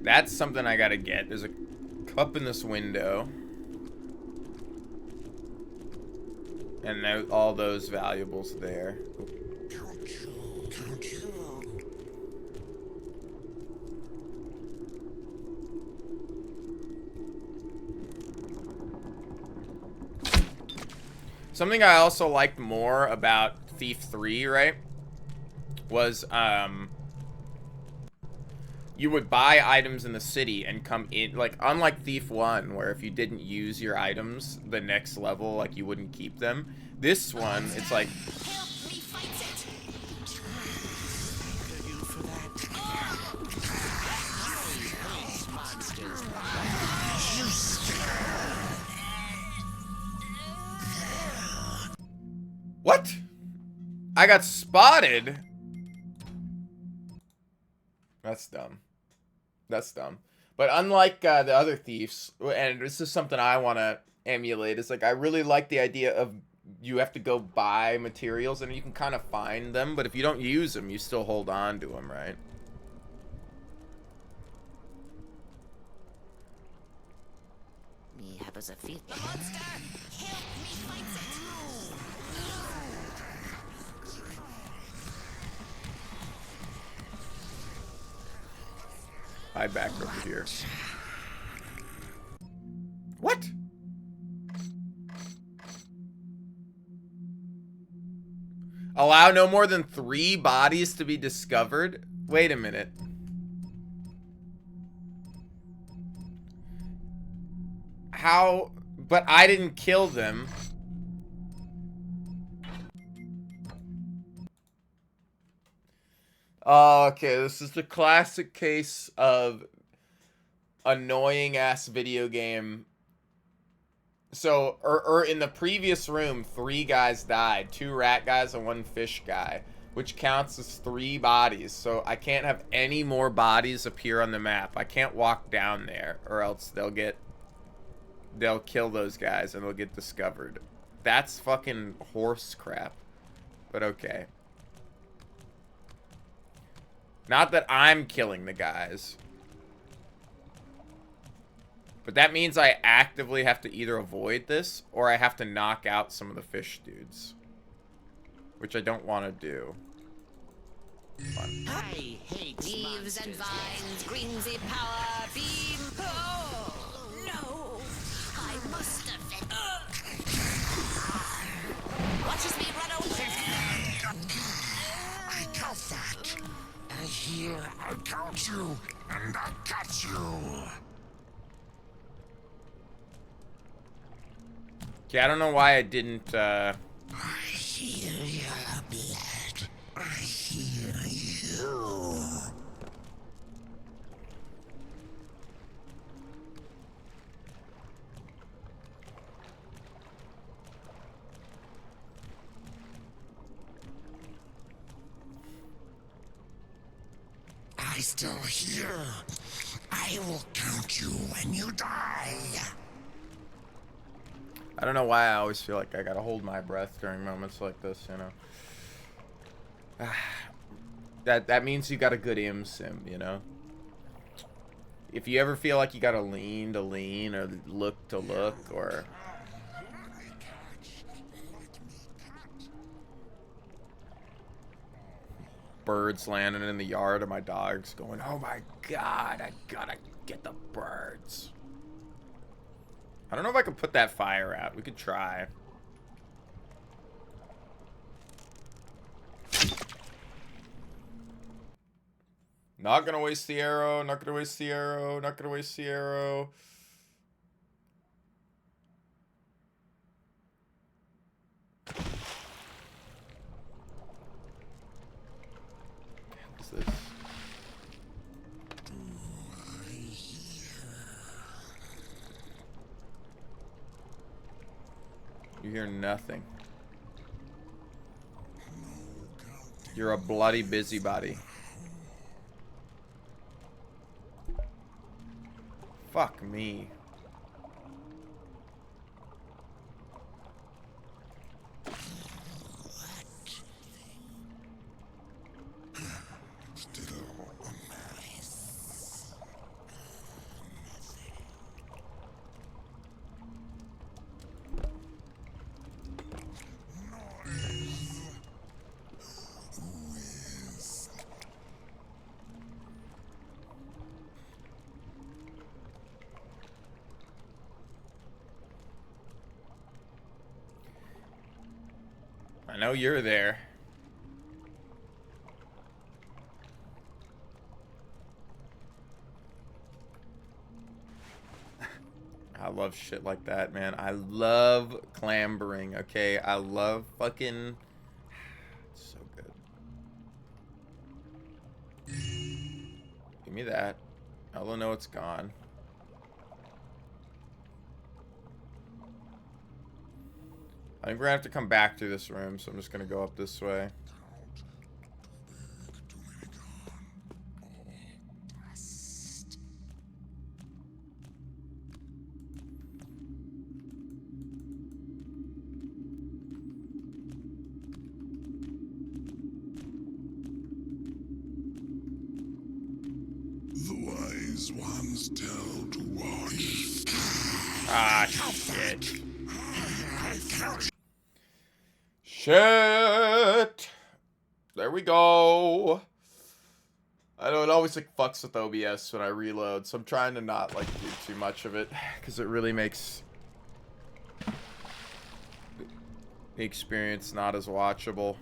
That's something I gotta get. There's a cup in this window. And all those valuables there. Count you. Something I also liked more about Thief 3, right? Was, you would buy items in the city and come in, like, unlike Thief 1, where if you didn't use your items the next level, like, you wouldn't keep them. This one, it's like... Help me fight it! What? I got spotted? That's dumb. That's dumb. But unlike the other thieves, and this is something I want to emulate, is like I really like the idea of you have to go buy materials and you can kind of find them, but if you don't use them, you still hold on to them, right? Me happens a feet. The monster! Help me fight it! hide back over here. What? Allow no more than 3 bodies to be discovered? Wait a minute. How? But I didn't kill them. Oh, okay, this is the classic case of annoying ass video game. So, or in the previous room, 3 guys died. 2 rat guys and 1 fish guy, which counts as 3 bodies. So I can't have any more bodies appear on the map. I can't walk down there, or else they'll kill those guys and they'll get discovered. That's fucking horse crap. But okay. Not that I'm killing the guys. But that means I actively have to either avoid this, or I have to knock out some of the fish dudes. Which I don't want to do. Fun. I hate Leaves and monsters. vines, greensy power beam. Oh, no. I must have been. Watches me run away. I got that. I hear, I count you, and I got you. Okay, I don't know why I didn't, I hear your blood. I hear you. I still hear. I will count you when you die. I don't know why I always feel like I gotta hold my breath during moments like this, you know. That means you got a good sim, you know. If you ever feel like you gotta lean to lean, or look to look, or... birds landing in the yard, and my dog's going, oh my god, I gotta get the birds. I don't know if I can put that fire out. We could try. Not gonna waste the arrow, not gonna waste the arrow, not gonna waste the arrow. What's this? You hear nothing. You're a bloody busybody. Fuck me. I know you're there. I love shit like that, man. I love clambering, okay? I love fucking... It's so good. Give me that. I'll know it's gone. I think we're gonna have to come back to this room, so I'm just gonna go up this way. The wise ones tell to watch. Ah, shit. Shit. There we go. I know it always like fucks with OBS when I reload, so I'm trying to not like do too much of it because it really makes the experience not as watchable.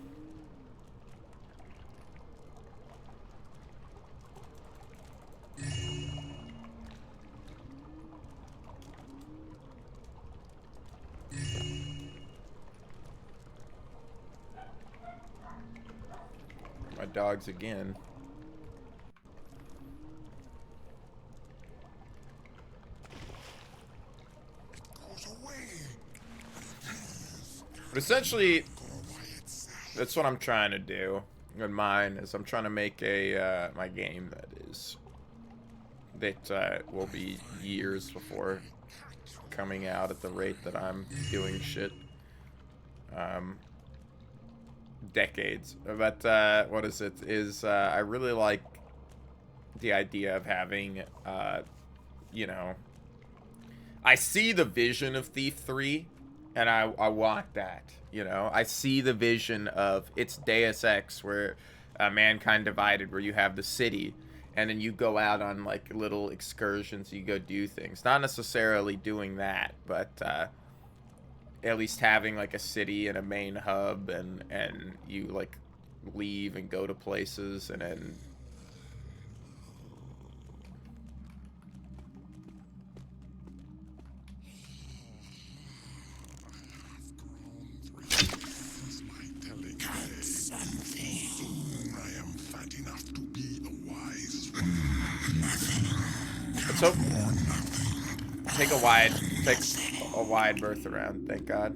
My dogs again. But essentially, that's what I'm trying to do. And mine is I'm trying to make a my game that will be years before coming out at the rate that I'm doing shit. Decades. But what is it? I really like the idea of having you know, I see the vision of Thief 3, and I want that, you know? I see the vision of, it's Deus Ex, where Mankind Divided, where you have the city, and then you go out on, like, little excursions, you go do things. Not necessarily doing that, but at least having, like, a city and a main hub, and you, like, leave and go to places, and then... Let's hope. Take a wide berth around, thank God.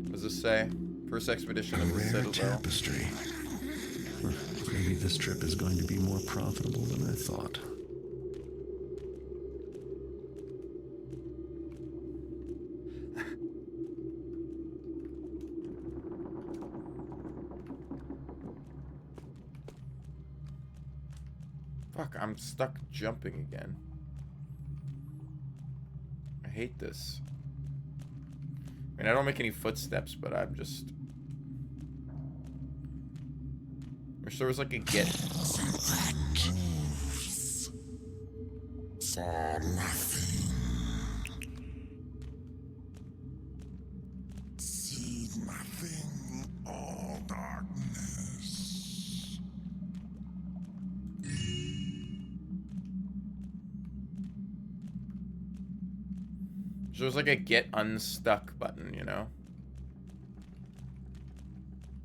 What does this say? First expedition of the Rare Citadel. tapestry. Maybe this trip is going to be more profitable than I thought. Fuck, I'm stuck jumping again. I hate this. I mean, I don't make any footsteps, but I'm just... I wish there was like a get. For nothing. See nothing, all darkness. There's like a get unstuck button, you know?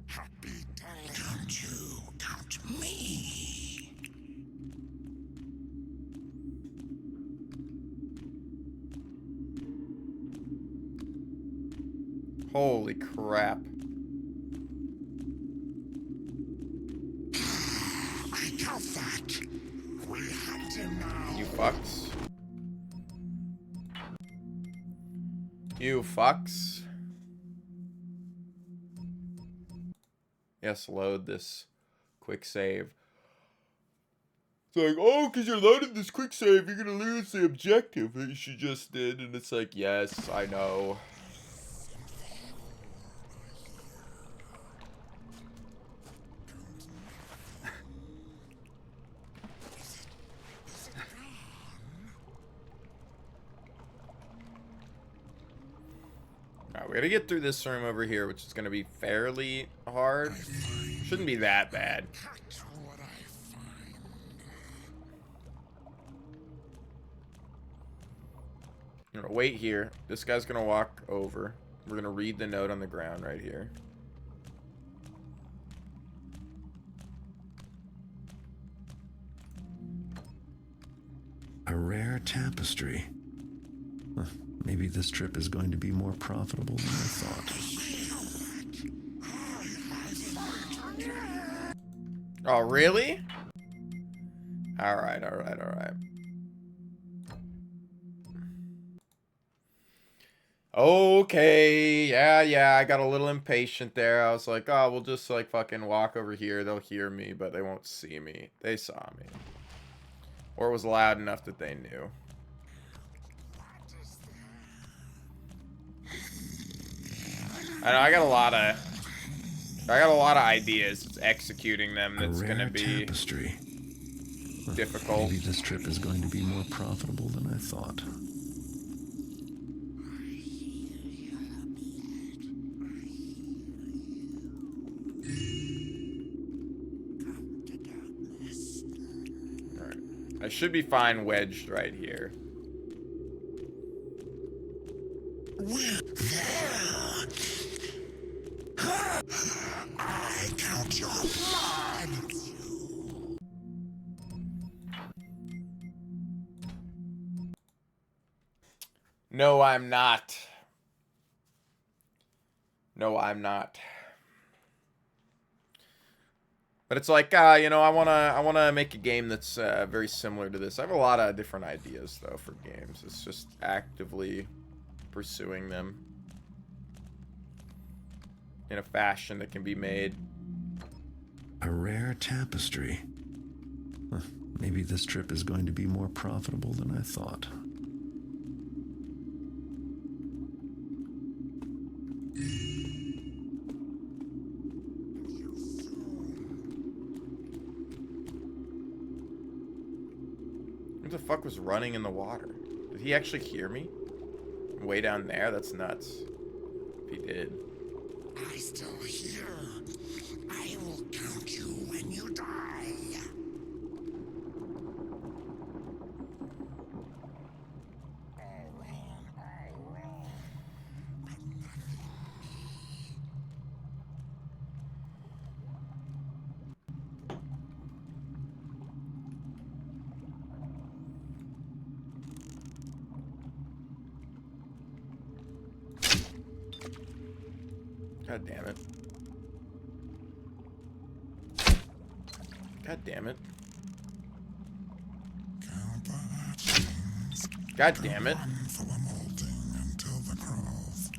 Happy day. Count you, count me. Holy crap. I count that. We have him now. You fucks. You fucks. Yes, load this quick save. It's like, oh, because you're loading this quick save, you're gonna lose the objective that you just did. And it's like, yes, I know. Alright, we gotta get through this room over here, which is gonna be fairly hard. Shouldn't be that bad. What I find. I'm gonna wait here. This guy's gonna walk over. We're gonna read the note on the ground right here. A rare tapestry. Huh, maybe this trip is going to be more profitable than I thought. Oh, really? Alright, alright, alright. Okay, yeah, I got a little impatient there. I was like, oh, we'll just, like, fucking walk over here. They'll hear me, but they won't see me. They saw me. Or it was loud enough that they knew. I know, I got a lot of I got a lot of ideas. It's executing them A that's rare gonna be tapestry. difficult. Maybe this trip is going to be more profitable than I thought. Alright. I should be fine wedged right here. I count your blood. No, I'm not. No, I'm not. But it's like, you know, I wanna make a game that's very similar to this. I have a lot of different ideas though for games. It's just actively pursuing them in a fashion that can be made. A rare tapestry. Maybe this trip is going to be more profitable than I thought. What the fuck was running in the water? Did he actually hear me? Way down there? That's nuts. If he did. I still hear. I will count you when you die. All wrong, all wrong. But nothing. God damn it. God damn it. Count the hatchlings. God damn it. One for the molting until the crows.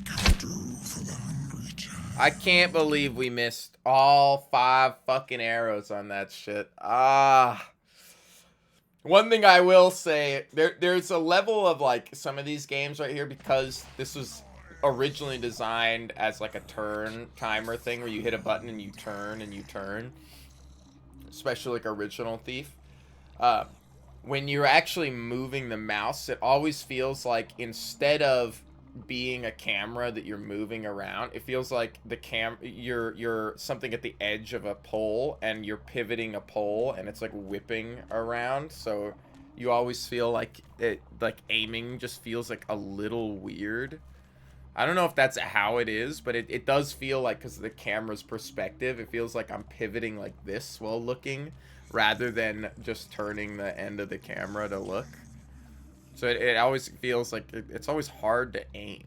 Count two for the hungry child. I can't believe we missed all 5 fucking arrows on that shit. Ah. One thing I will say, there's a level of like some of these games right here, because this was originally designed as like a turn timer thing where you hit a button and you turn and you turn. Especially like Original Thief. When you're actually moving the mouse, it always feels like instead of being a camera that you're moving around, it feels like the you're something at the edge of a pole and you're pivoting a pole and it's like whipping around. So you always feel like it, like aiming just feels like a little weird. I don't know if that's how it is, but it does feel like, because of the camera's perspective, it feels like I'm pivoting like this while looking, rather than just turning the end of the camera to look. So it always feels like it's always hard to aim.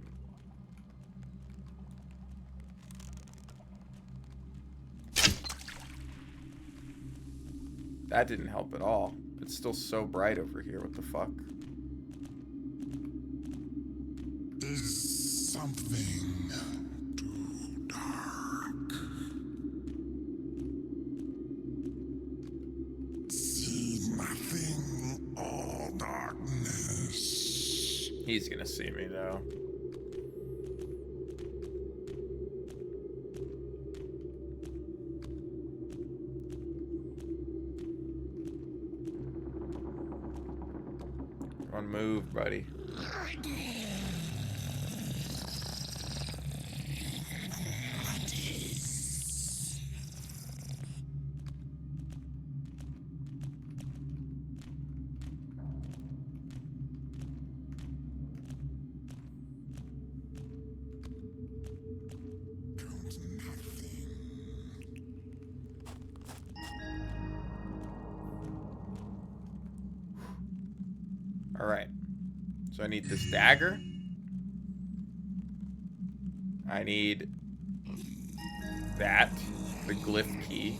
That didn't help at all. It's still so bright over here. What the fuck? Is something too dark? See nothing, all darkness. He's gonna see me though. Come on, move, buddy. Count nothing. All right. So I need this dagger. I need that, the glyph key.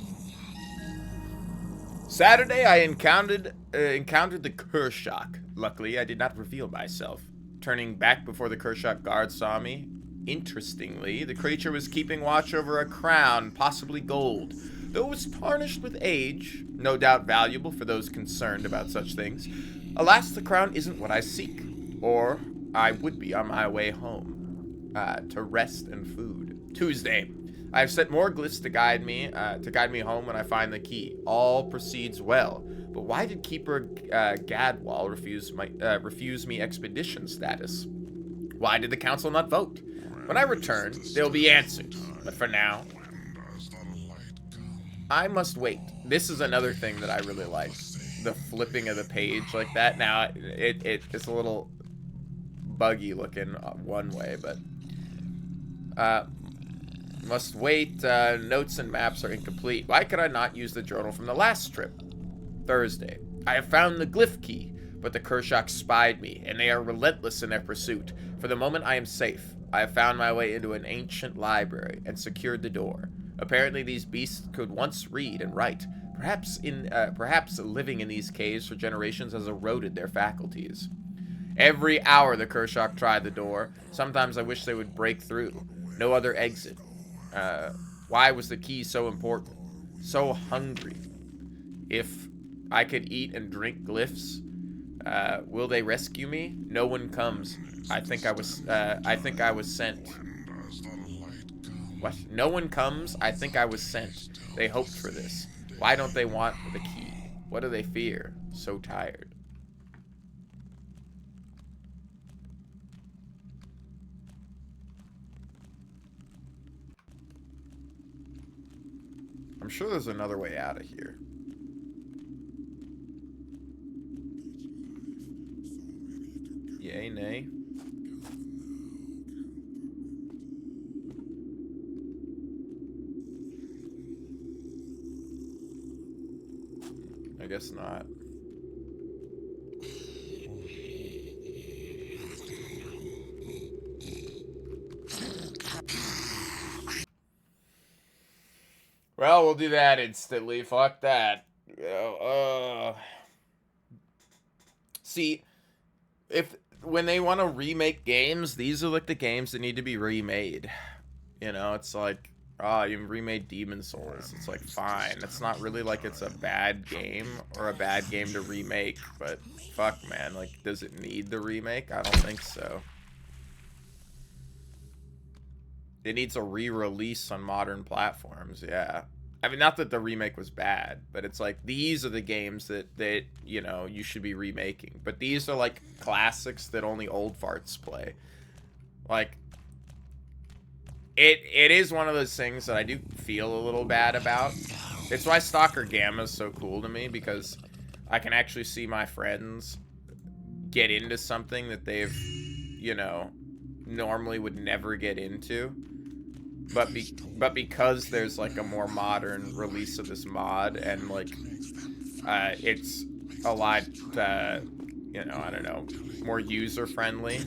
Saturday, I encountered the Kershak. Luckily, I did not reveal myself. Turning back before the Kershak guard saw me. Interestingly, the creature was keeping watch over a crown, possibly gold. Though it was tarnished with age, no doubt valuable for those concerned about such things. Alas, the crown isn't what I seek, or I would be on my way home to rest and food. Tuesday. I have set more glyphs to guide me home when I find the key. All proceeds well. But why did Keeper Gadwall refuse me expedition status? Why did the council not vote? When I return, they'll be answered. But for now, I must wait. This is another thing that I really like. The flipping of the page like that. Now, it's a little buggy looking one way, but must wait. Notes and maps are incomplete. Why could I not use the journal from the last trip? Thursday. I have found the glyph key, but the Kershak spied me, and they are relentless in their pursuit. For the moment, I am safe. I have found my way into an ancient library and secured the door. Apparently, these beasts could once read and write. Perhaps living in these caves for generations has eroded their faculties. Every hour the Kershak tried the door. Sometimes I wish they would break through. No other exit. Why was the key so important? So hungry. If I could eat and drink glyphs, will they rescue me? No one comes. I think I was sent. What? No one comes? I think I was sent. They hoped for this. Why don't they want the key? What do they fear? So tired. I'm sure there's another way out of here. Yay, nay. I guess not. Well, we'll do that instantly. Fuck that. See, when they want to remake games, these are like the games that need to be remade. You know, it's like, you remade Demon Souls. It's like, fine. It's not really like it's a bad game or a bad game to remake, but fuck, man. Like, does it need the remake? I don't think so. It needs a re-release on modern platforms, yeah. I mean, not that the remake was bad, but it's like, these are the games that you know, you should be remaking. But these are like classics that only old farts play. Like, it is one of those things that I do feel a little bad about. It's why Stalker Gamma is so cool to me, because I can actually see my friends get into something that they've, you know, normally would never get into. But because there's like a more modern release of this mod, and like it's a lot you know, I don't know, more user friendly,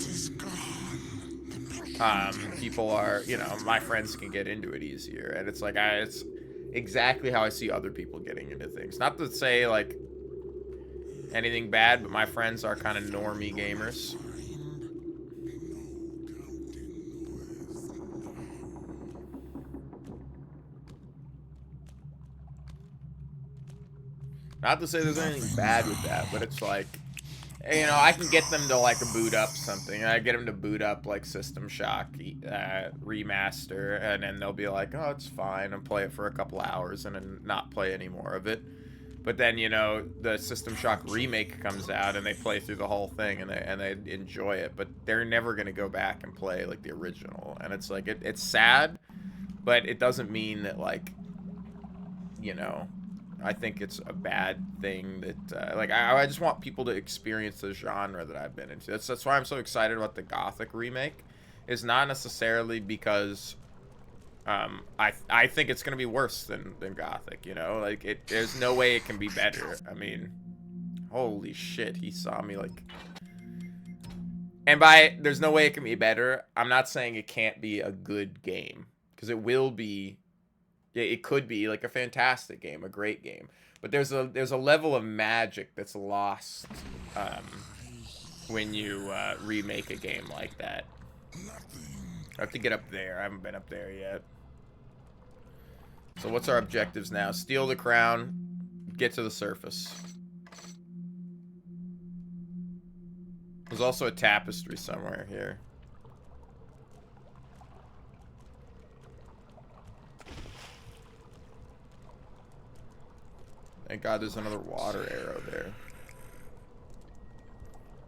people are, you know, my friends can get into it easier, and it's like it's exactly how I see other people getting into things. Not to say like anything bad, but my friends are kind of normie gamers. Not to say there's anything bad with that, but it's like, you know, I can get them to like boot up something. I get them to boot up like System Shock remaster, and then they'll be like, oh, it's fine, and play it for a couple hours and then not play any more of it. But then, you know, the System Shock remake comes out and they play through the whole thing and they enjoy it, but they're never gonna go back and play like the original. And it's like, it's sad, but it doesn't mean that, like, you know, I think it's a bad thing that, like, I just want people to experience the genre that I've been into. That's why I'm so excited about the Gothic remake. It's not necessarily because, I think it's gonna be worse than Gothic, you know? Like, there's no way it can be better. I mean, holy shit, he saw me, like... And by, there's no way it can be better, I'm not saying it can't be a good game. Because it will be... It could be like a fantastic game, a great game, but there's a level of magic that's lost when you remake a game like that. I have to get up there. I haven't been up there yet. So what's our objectives now? Steal the crown, get to the surface. There's also a tapestry somewhere here. Thank God there's another water arrow there.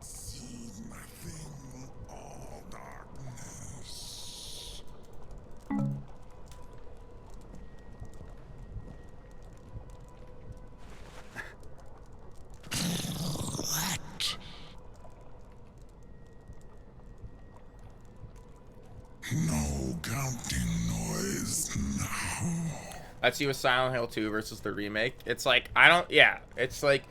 See nothing, all darkness. What? No counting noise now. That's you with Silent Hill 2 versus the remake. It's like, I don't, yeah. It's like,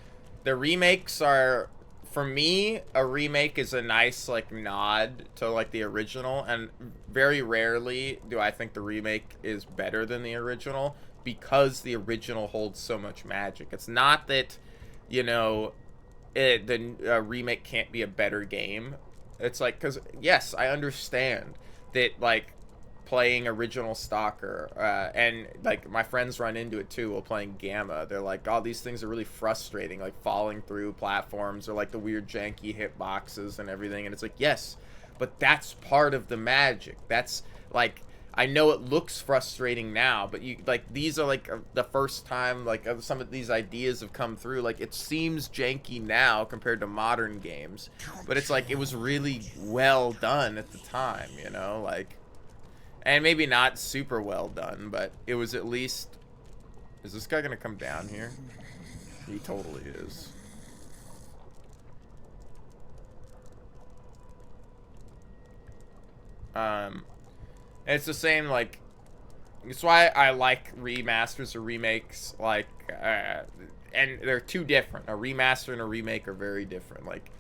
the remakes are, for me, a remake is a nice, like, nod to, like, the original. And very rarely do I think the remake is better than the original, because the original holds so much magic. It's not that, you know, the remake can't be a better game. It's like, because, yes, I understand that, like, playing original Stalker, and like my friends run into it too while playing Gamma. They're like, oh, these things are really frustrating, like falling through platforms or like the weird janky hitboxes and everything. And it's like, yes, but that's part of the magic. That's like, I know it looks frustrating now, but you like, these are like the first time like some of these ideas have come through. Like, it seems janky now compared to modern games, but it's like, it was really well done at the time, you know, like. And maybe not super well done, but it was at least... Is this guy gonna come down here? He totally is. It's the same, like... It's why I like remasters or remakes, like... and they're two different. A remaster and a remake are very different. Like,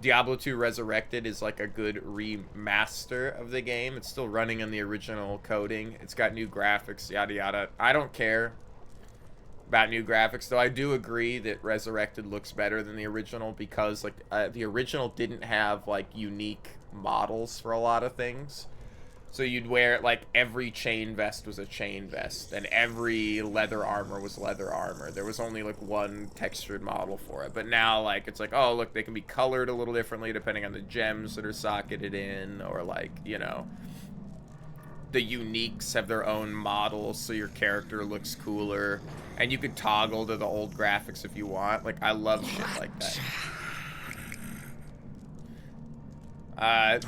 Diablo 2 Resurrected is like a good remaster of the game. It's still running in the original coding. It's got new graphics, yada yada. I don't care about new graphics, though I do agree that Resurrected looks better than the original, because like the original didn't have like unique models for a lot of things. So you'd wear, like, every chain vest was a chain vest, and every leather armor was leather armor. There was only, like, one textured model for it. But now, like, it's like, oh, look, they can be colored a little differently depending on the gems that are socketed in, or, like, you know, the uniques have their own models, so your character looks cooler. And you could toggle to the old graphics if you want. Like, I love shit like that.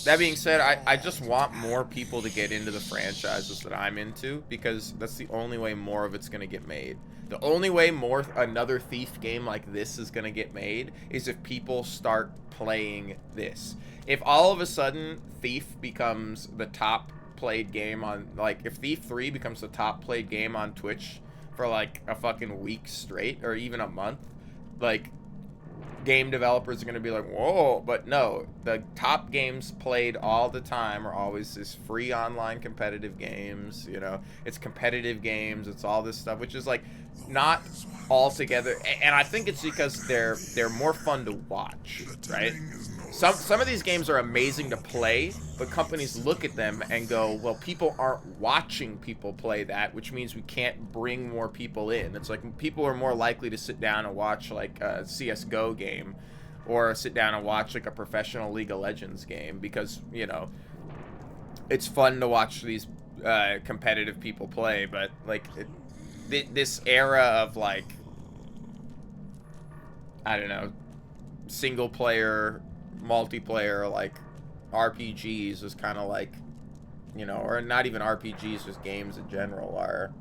That being said, I just want more people to get into the franchises that I'm into, because that's the only way more of it's going to get made. The only way another Thief game like this is going to get made is if people start playing this. If all of a sudden Thief becomes the top played game on, like, if Thief 3 becomes the top played game on Twitch for like a fucking week straight, or even a month, like, game developers are going to be like, whoa, but no, the top games played all the time are always this free online competitive games, you know, it's competitive games, it's all this stuff, which is like not all together, and I think it's because they're more fun to watch, right? Some of these games are amazing to play, but companies look at them and go, well, people aren't watching people play that, which means we can't bring more people in. It's like people are more likely to sit down and watch like a CSGO game, or sit down and watch like a professional League of Legends game, because, you know, it's fun to watch these competitive people play. But like this era of like, I don't know, single player, multiplayer, like RPGs is kind of like, you know, or not even RPGs, just games in general are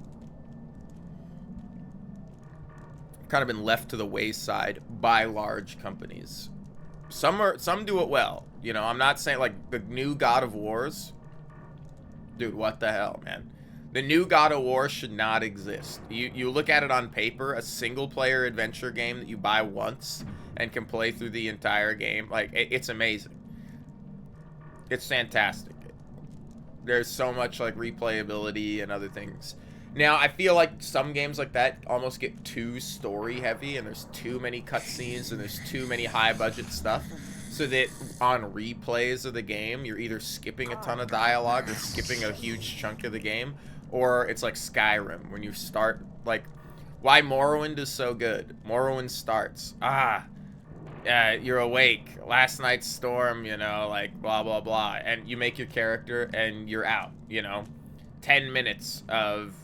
kind of been left to the wayside by large companies. Some do it well, you know. I'm not saying like the new God of Wars, dude, what the hell, man. The new God of War should not exist. You look at it on paper, a single player adventure game that you buy once and can play through the entire game, like it's amazing. It's fantastic. There's so much like replayability and other things. Now, I feel like some games like that almost get too story heavy, and there's too many cutscenes, and there's too many high budget stuff, so that on replays of the game, you're either skipping a ton of dialogue or skipping a huge chunk of the game, or it's like Skyrim, when you start, like, why Morrowind is so good. Morrowind starts, you're awake, last night's storm, you know, like, blah, blah, blah, and you make your character, and you're out, you know, 10 minutes of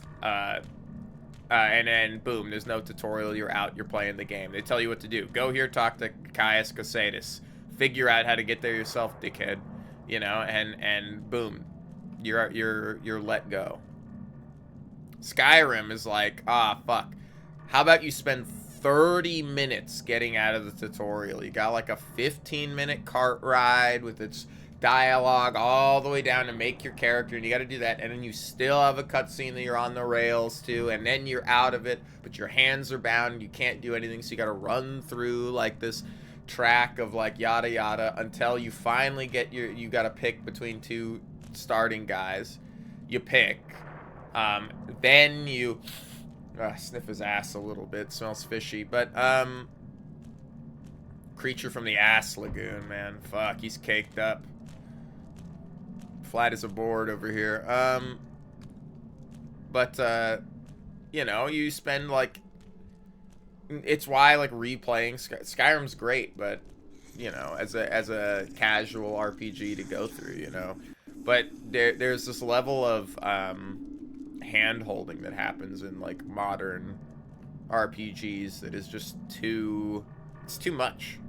And then, boom, there's no tutorial. You're out. You're playing the game. They tell you what to do. Go here, talk to Caius Casadus. Figure out how to get there yourself, dickhead. You know, and boom, you're let go. Skyrim is like, fuck. How about you spend 30 minutes getting out of the tutorial? You got like a 15-minute cart ride with its dialogue all the way down to make your character, and you got to do that, and then you still have a cutscene that you're on the rails to, and then you're out of it, but your hands are bound and you can't do anything, so you got to run through like this track of like yada yada until you finally get you got to pick between two starting guys. You pick, then you sniff his ass a little bit, smells fishy, but creature from the ass lagoon, man, fuck, he's caked up. Flat as a board over here. You know, you spend like, it's why like replaying Skyrim's great, but you know, as a casual RPG to go through, you know, but there's this level of hand holding that happens in like modern RPGs that is just it's too much.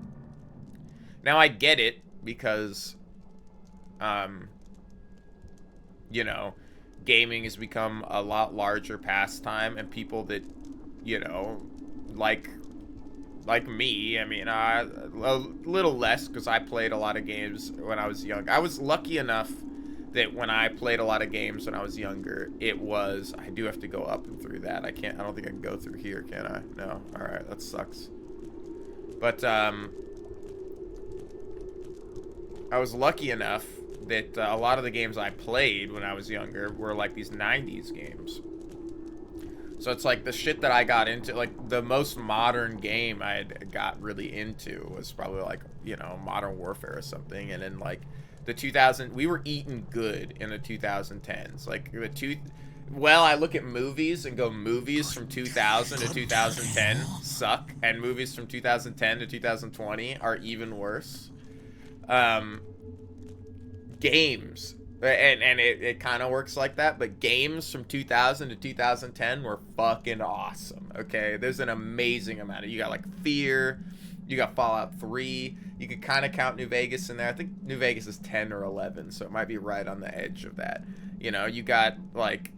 Now I get it because you know, gaming has become a lot larger pastime, and people that, you know, like me, I mean, a little less, because I played a lot of games when I was young. I was lucky enough that when I played a lot of games when I was younger, I do have to go up and through that. I don't think I can go through here, can I? No. Alright, that sucks. But, I was lucky enough that a lot of the games I played when I was younger were like these 90s games. So it's like the shit that I got into, like the most modern game I got really into was probably like, you know, Modern Warfare or something. And then like we were eating good in the 2010s. Like I look at movies and go, movies from 2000 to 2010 suck, and movies from 2010 to 2020 are even worse. Games, and it kind of works like that, but games from 2000 to 2010 were fucking awesome. Okay, there's an amazing amount of, you got like Fear, you got Fallout 3, you could kind of count New Vegas in there. I think New Vegas is 10 or 11, so it might be right on the edge of that. You know, you got like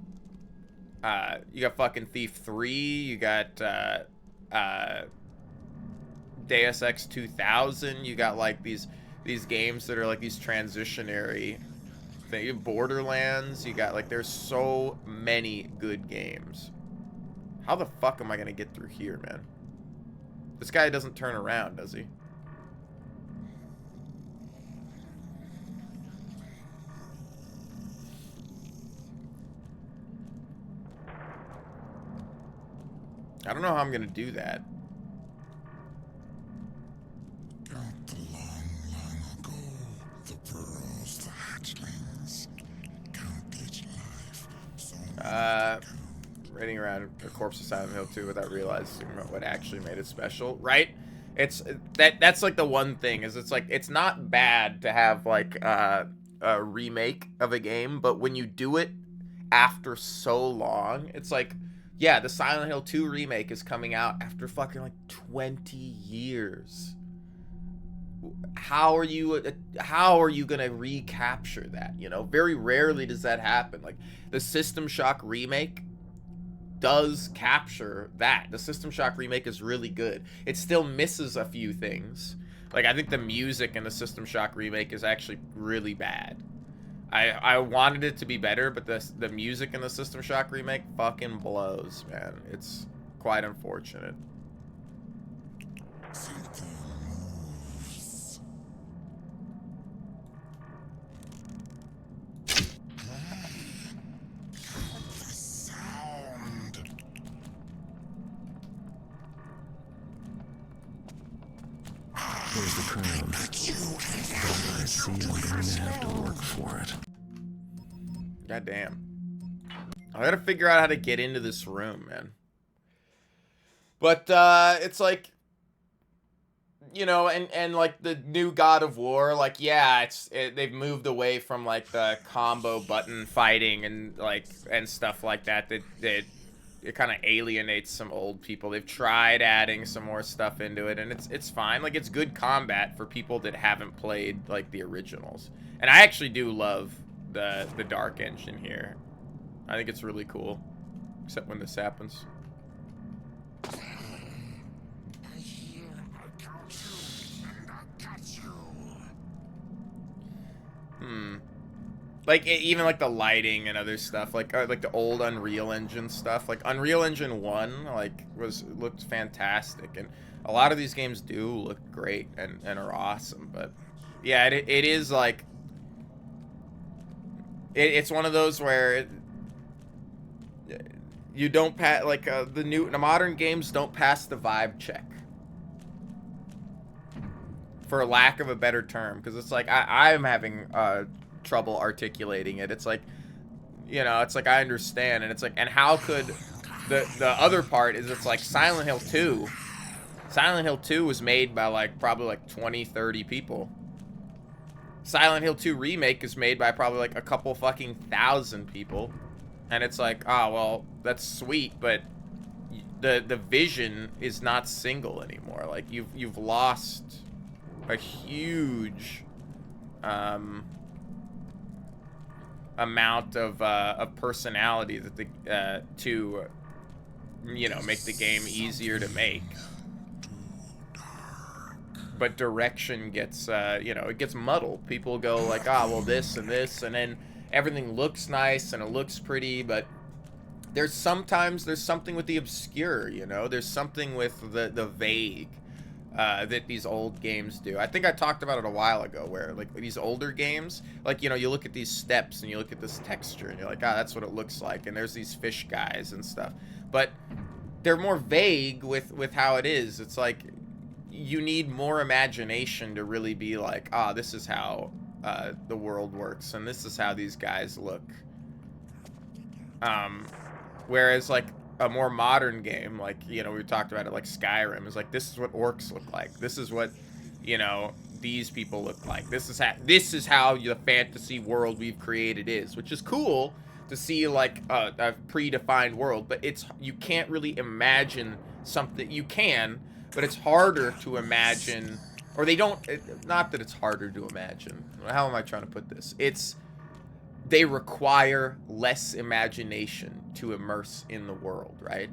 you got fucking Thief 3, you got Deus Ex 2000, you got like these games that are like these transitionary things. Borderlands, you got like, there's so many good games. How the fuck am I gonna get through here, man? This guy doesn't turn around, does he? I don't know how I'm gonna do that. Count the long, long ago, the pearls, the hatchlings. Count each life, so Running around a corpse of Silent Hill 2 without realizing what actually made it special, right? That's like the one thing, is it's like, it's not bad to have like a remake of a game, but when you do it after so long, it's like, yeah, the Silent Hill 2 remake is coming out after fucking like 20 years. How are you gonna recapture that? You know, very rarely does that happen. Like the System Shock remake does capture that. The System Shock remake is really good. It still misses a few things. Like I think the music in the System Shock remake is actually really bad. I wanted it to be better, but the music in the System Shock remake fucking blows, man. It's quite unfortunate. something moves. The sound. There's the crown. That you But I see I'm going to have to work for it. God damn. I gotta figure out how to get into this room, man. But, it's like, you know, and like the new God of War, like, yeah, they've moved away from like the combo button fighting and like, and stuff like that it kind of alienates some old people. They've tried adding some more stuff into it, and it's fine. Like, it's good combat for people that haven't played like the originals. And I actually do love the dark engine here. I think it's really cool, except when this happens. I hear I count you, and I got you. Like, even like the lighting and other stuff, like the old Unreal Engine stuff, like Unreal Engine 1, like looked fantastic, and a lot of these games do look great and are awesome. But yeah, it is like it's one of those where you don't pass, like the modern games don't pass the vibe check, for lack of a better term, because it's like I'm having trouble articulating it. It's like, you know, it's like I understand, and it's like, and how could the other part is, it's like Silent Hill 2. Silent Hill 2 was made by like probably like 20-30 people. Silent Hill 2 remake is made by probably like a couple fucking thousand people, and it's like, oh well, that's sweet, but the vision is not single anymore. Like, you've lost a huge amount of personality that to, you know, make the game easier to make. But direction gets you know, it gets muddled. People go like, ah, well, this and this, and then everything looks nice and it looks pretty, but there's something with the obscure, you know, there's something with the vague that these old games do. I think I talked about it a while ago, where like these older games, like, you know, you look at these steps and you look at this texture and you're like, ah, that's what it looks like, and there's these fish guys and stuff, but they're more vague with how it is. It's like you need more imagination to really be like, ah, this is how the world works, and this is how these guys look. Whereas like a more modern game, like, you know, we talked about it, like Skyrim, is like, this is what orcs look like. This is what, you know, these people look like. This is how the fantasy world we've created is, which is cool to see, like a predefined world, but you can't really imagine something. You can, but it's harder to imagine, or they don't, not that it's harder to imagine. How am I trying to put this? They require less imagination to immerse in the world, right?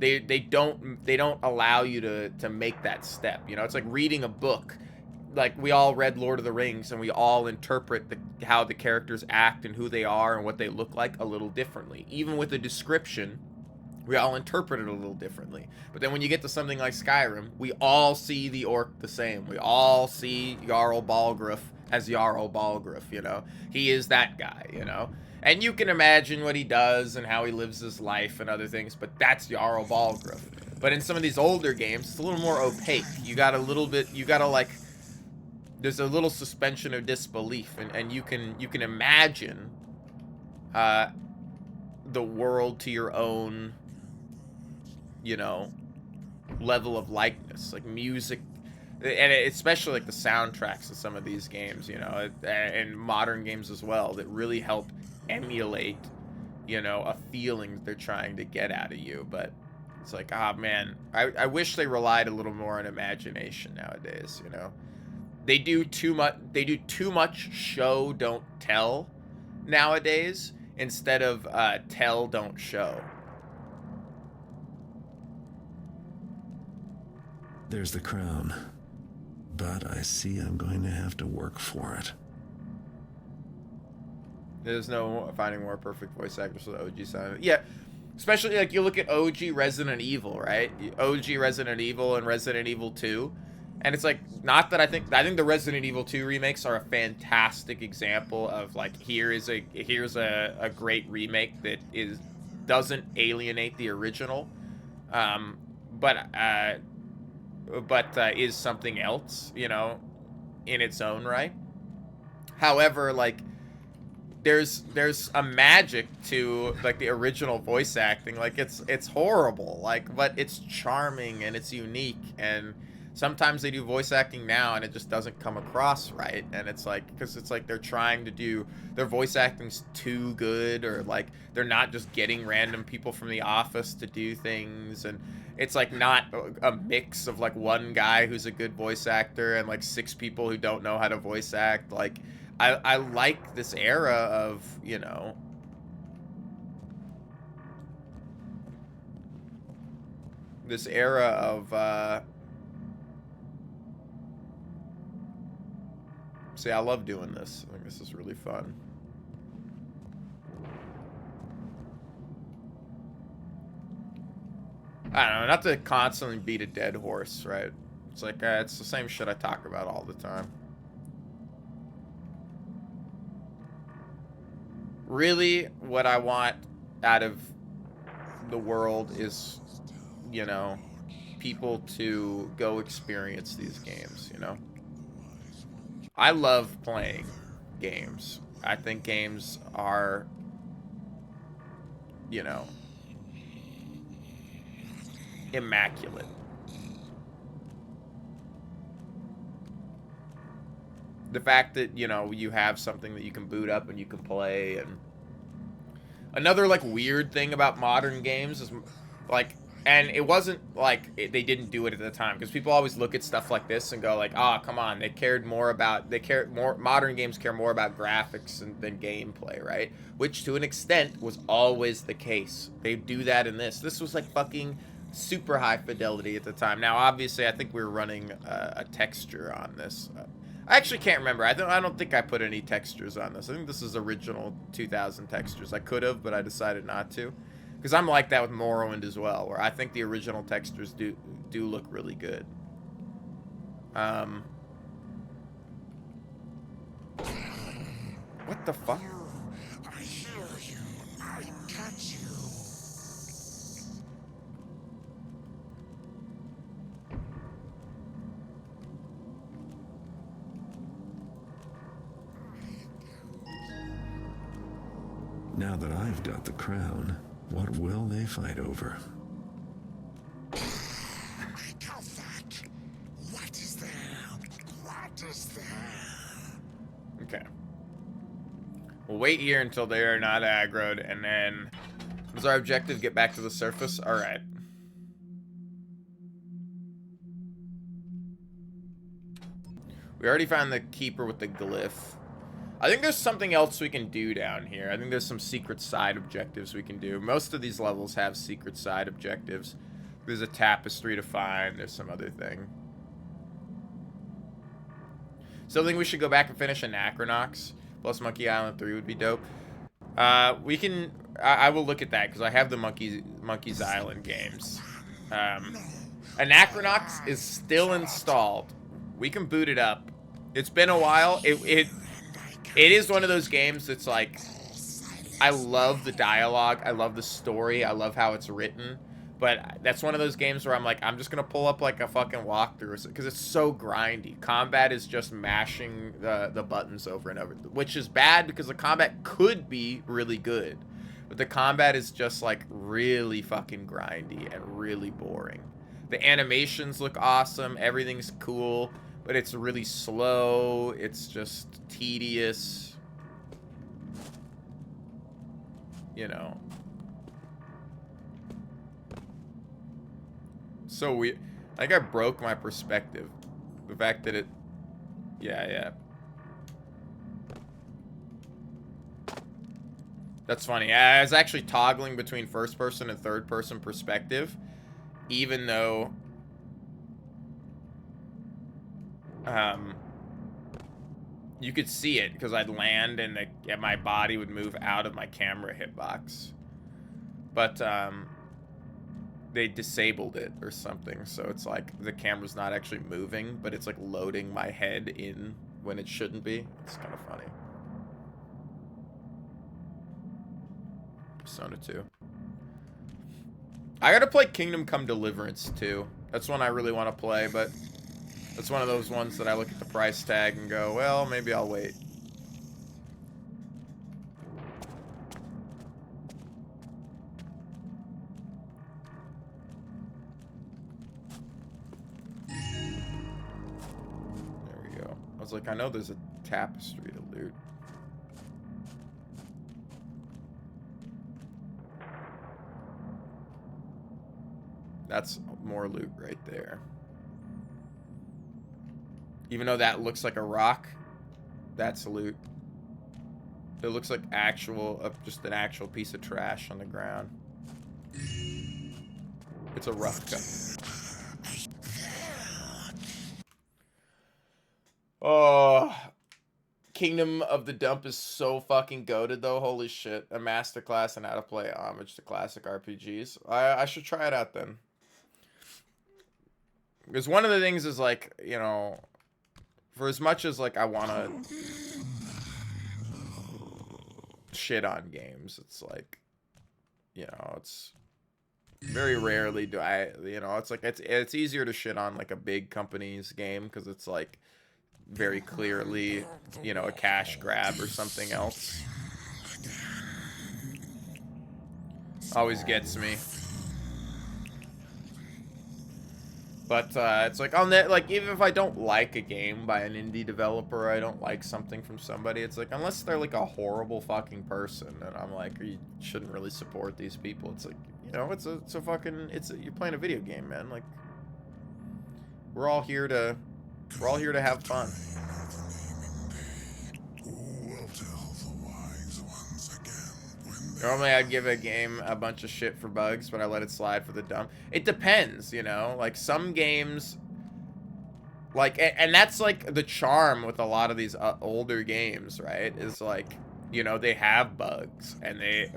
They don't allow you to make that step. You know, it's like reading a book. Like, we all read Lord of the Rings, and we all interpret how the characters act and who they are and what they look like a little differently. Even with a description, we all interpret it a little differently. But then when you get to something like Skyrim, we all see the orc the same. We all see Jarl Balgruuf as Jarl Balgruuf, you know? He is that guy, you know? And you can imagine what he does and how he lives his life and other things, but that's Jarl Balgruuf. But in some of these older games, it's a little more opaque. You gotta like, there's a little suspension of disbelief, and you can imagine the world to your own, you know, level of likeness, like music, and especially like the soundtracks of some of these games, you know, and modern games as well, that really help emulate, you know, a feeling that they're trying to get out of you. But it's like, ah, man, I wish they relied a little more on imagination nowadays, you know. They do too much show, don't tell nowadays, instead of tell, don't show. There's the crown, but I see I'm going to have to work for it. There's no finding more perfect voice actors for the OG sound. Yeah, especially like you look at OG Resident Evil, right? OG Resident Evil and Resident Evil 2. And it's like, not that I think the Resident Evil 2 remakes are a fantastic example of like, here's a great remake that doesn't alienate the original, but is something else, you know, in its own right. However, like, there's a magic to like the original voice acting. Like, it's horrible, like, but it's charming and it's unique, and sometimes they do voice acting now and it just doesn't come across right. And it's like, because it's like they're trying to do, their voice acting's too good, or like they're not just getting random people from The Office to do things. And it's like not a mix of like one guy who's a good voice actor and like 6 people who don't know how to voice act. Like, I like this era of, you know, this era of, see, I love doing this. I think this is really fun. I don't know, not to constantly beat a dead horse, right? It's like, it's the same shit I talk about all the time. Really, what I want out of the world is, you know, people to go experience these games, you know? I love playing games. I think games are, you know, immaculate. The fact that, you know, you have something that you can boot up and you can play. And another like weird thing about modern games is like, and it wasn't like they didn't do it at the time, because people always look at stuff like this and go like, oh, come on, modern games care more about graphics than gameplay, right? Which to an extent was always the case. They do that in this. This was like fucking super high fidelity at the time. Now, obviously, I think we were running a texture on this. I actually can't remember. I don't think I put any textures on this. I think this is original 2000 textures. I could have, but I decided not to. Because I'm like that with Morrowind as well, where I think the original textures do look really good. What the fuck? I hear you. I catch you. Now that I've got the crown, what will they fight over? I got that. What is there? What is there? Okay. We'll wait here until they are not aggroed, and then... Is our objective get back to the surface? Alright. We already found the keeper with the glyph. I think there's something else we can do down here. I think there's some secret side objectives we can do. Most of these levels have secret side objectives. There's a tapestry to find. There's some other thing. Still think we should go back and finish Anachronox. Plus Monkey Island 3 would be dope. We can... I will look at that, because I have the Monkey's Island games. Anachronox is still installed. We can boot it up. It's been a while. It is one of those games that's like, I love the dialogue, I love the story, I love how it's written, but that's one of those games where I'm like, I'm just gonna pull up like a fucking walkthrough, because it's so grindy. Combat is just mashing the buttons over and over, which is bad because the combat could be really good, but the combat is just like really fucking grindy and really boring. The animations look awesome, everything's cool, but it's really slow, it's just tedious. You know. So I think I broke my perspective. The fact that it... Yeah. That's funny. I was actually toggling between first person and third person perspective, even though... you could see it because I'd land and my body would move out of my camera hitbox. But they disabled it or something, so it's like the camera's not actually moving, but it's like loading my head in when it shouldn't be. It's kind of funny. Persona 2. I gotta play Kingdom Come Deliverance too. That's one I really want to play, but it's one of those ones that I look at the price tag and go, well, maybe I'll wait. like, I know there's a tapestry to loot. That's more loot right there. Even though that looks like a rock, that's loot. It looks like just an actual piece of trash on the ground. It's a rough cut. Oh, Kingdom of the Dump is so fucking goated though. Holy shit. A masterclass in how to play homage to classic RPGs. I should try it out then. Because one of the things is like, you know, for as much as like I want to shit on games, it's like, you know, it's very rarely do I, you know, it's like it's easier to shit on like a big company's game because it's like very clearly, you know, a cash grab or something else. Always gets me. But it's like like even if I don't like a game by an indie developer, I don't like something from somebody, it's like unless they're like a horrible fucking person, and I'm like, you shouldn't really support these people. It's like, you know, you're playing a video game, man. Like we're all here to have fun. Normally I'd give a game a bunch of shit for bugs, but I let it slide for the dump. It depends, you know? Like, some games... Like, and that's, like, the charm with a lot of these older games, right? Is, like, you know, they have bugs,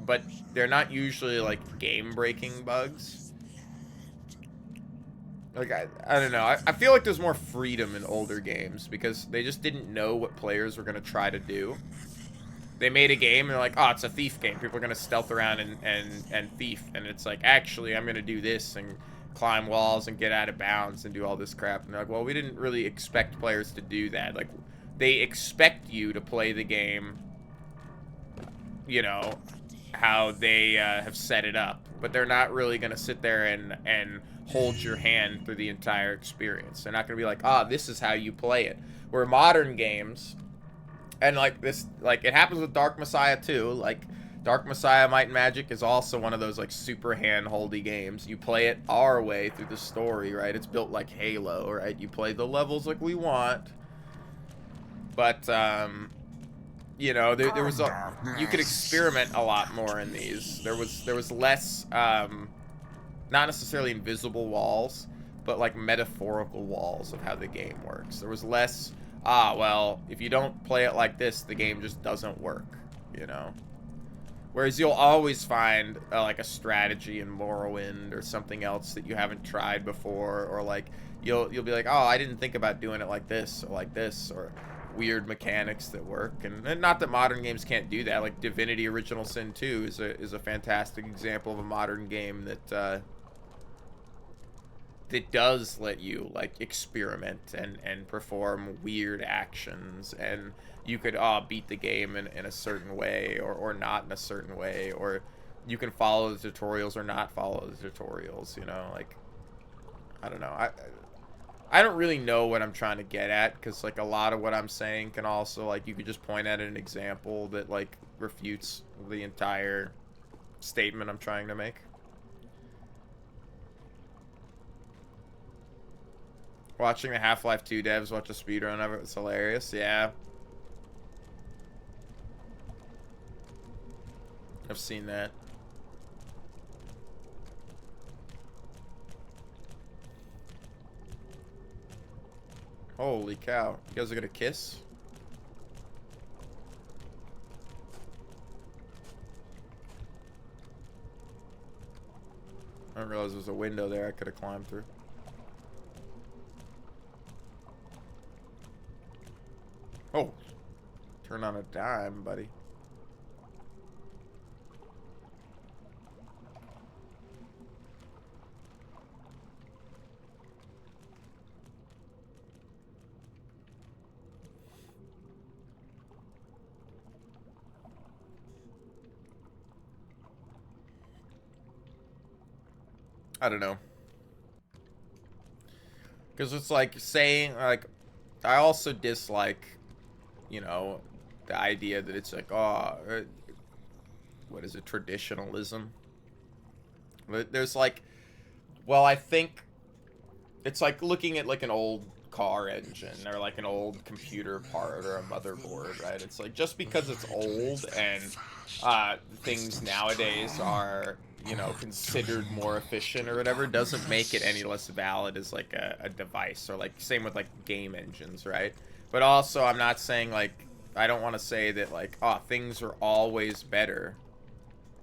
but they're not usually, like, game-breaking bugs. Like, I don't know. I feel like there's more freedom in older games, because they just didn't know what players were going to try to do. They made a game and they're like, oh, it's a thief game. People are going to stealth around and thief. And it's like, actually, I'm going to do this and climb walls and get out of bounds and do all this crap. And they're like, well, we didn't really expect players to do that. Like, they expect you to play the game, you know, how they have set it up. But they're not really going to sit there and hold your hand through the entire experience. They're not going to be like, ah, this is how you play it. Where modern games... And, like, this, like, it happens with Dark Messiah, too. Like, Dark Messiah Might and Magic is also one of those, like, super hand-holdy games. You play it our way through the story, right? It's built like Halo, right? You play the levels like we want. But, you know, there was you could experiment a lot more in these. There was less, not necessarily invisible walls, but, like, metaphorical walls of how the game works. There was less... well, if you don't play it like this, the game just doesn't work, you know? Whereas you'll always find, like, a strategy in Morrowind or something else that you haven't tried before, or, like, you'll be like, oh, I didn't think about doing it like this, or weird mechanics that work. And not that modern games can't do that. Like, Divinity Original Sin 2 is a fantastic example of a modern game that does let you, like, experiment and perform weird actions, and you could beat the game in a certain way or not in a certain way, or you can follow the tutorials or not follow the tutorials, you know? Like, I don't know. I don't really know what I'm trying to get at, because, like, a lot of what I'm saying can also, like, you could just point at an example that, like, refutes the entire statement I'm trying to make. Watching the Half-Life 2 devs watch a speedrun of it was hilarious. Yeah. I've seen that. Holy cow. You guys are gonna kiss? I didn't realize there was a window there I could have climbed through. Oh, turn on a dime, buddy. I don't know. Because it's like saying, like, I also dislike you know, the idea that it's like, what is it, traditionalism? But there's like, well, I think it's like looking at like an old car engine or like an old computer part or a motherboard, right? It's like just because it's old and things nowadays are, you know, considered more efficient or whatever, doesn't make it any less valid as like a device. Or like same with like game engines, right? But also I'm not saying like, I don't want to say that like, oh, things are always better,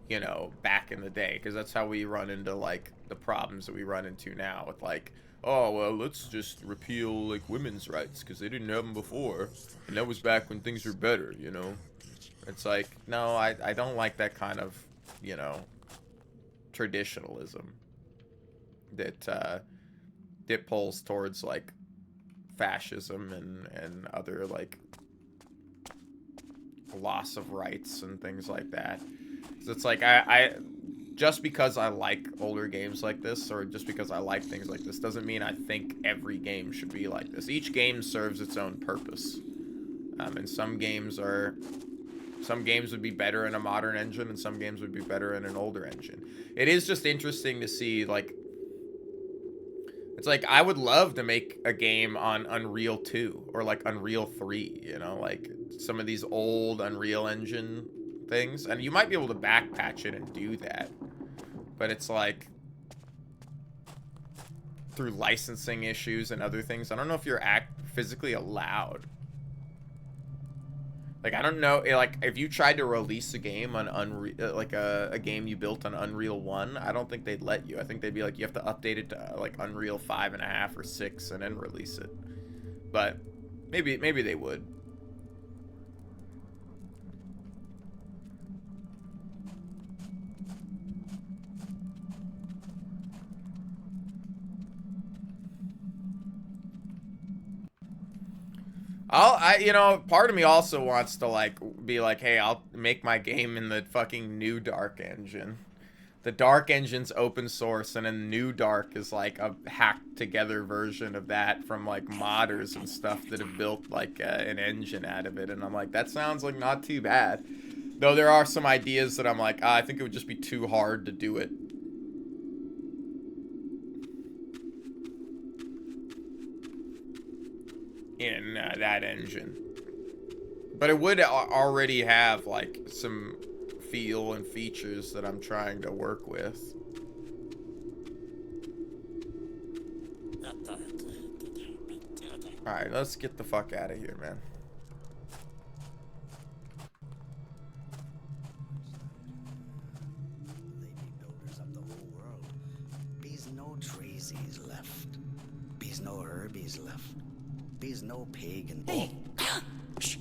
you know, back in the day, because that's how we run into like the problems that we run into now with like, oh, well, let's just repeal like women's rights because they didn't have them before, and that was back when things were better, you know. It's like, no, I don't like that kind of, you know, traditionalism that that pulls towards like fascism and other like loss of rights and things like that. So it's like I just because I like older games like this, or just because I like things like this, doesn't mean I think every game should be like this. Each game serves its own purpose, and some games would be better in a modern engine, and some games would be better in an older engine. It is just interesting to see, like, it's like I would love to make a game on Unreal 2 or like Unreal 3, you know, like some of these old Unreal Engine things, and you might be able to backpatch it and do that, but it's like through licensing issues and other things, I don't know if you're physically allowed. Like, I don't know, like, if you tried to release a game on Unreal, like a game you built on Unreal 1, I don't think they'd let you. I think they'd be like, you have to update it to, like, Unreal 5.5 or 6 and then release it. But maybe they would. You know, part of me also wants to, like, be like, hey, I'll make my game in the fucking new Dark engine. The Dark engine's open source, and then New Dark is, like, a hacked together version of that from, like, modders and stuff that have built, like, an engine out of it. And I'm like, that sounds like not too bad. Though there are some ideas that I'm like, I think it would just be too hard to do it. In that engine, but it would already have like some feel and features that I'm trying to work with. All right, let's get the fuck out of here, man. They be builders of the whole world. Be's no treesies left. Be's no herbies left. Be's no pagan. Hey! Shh!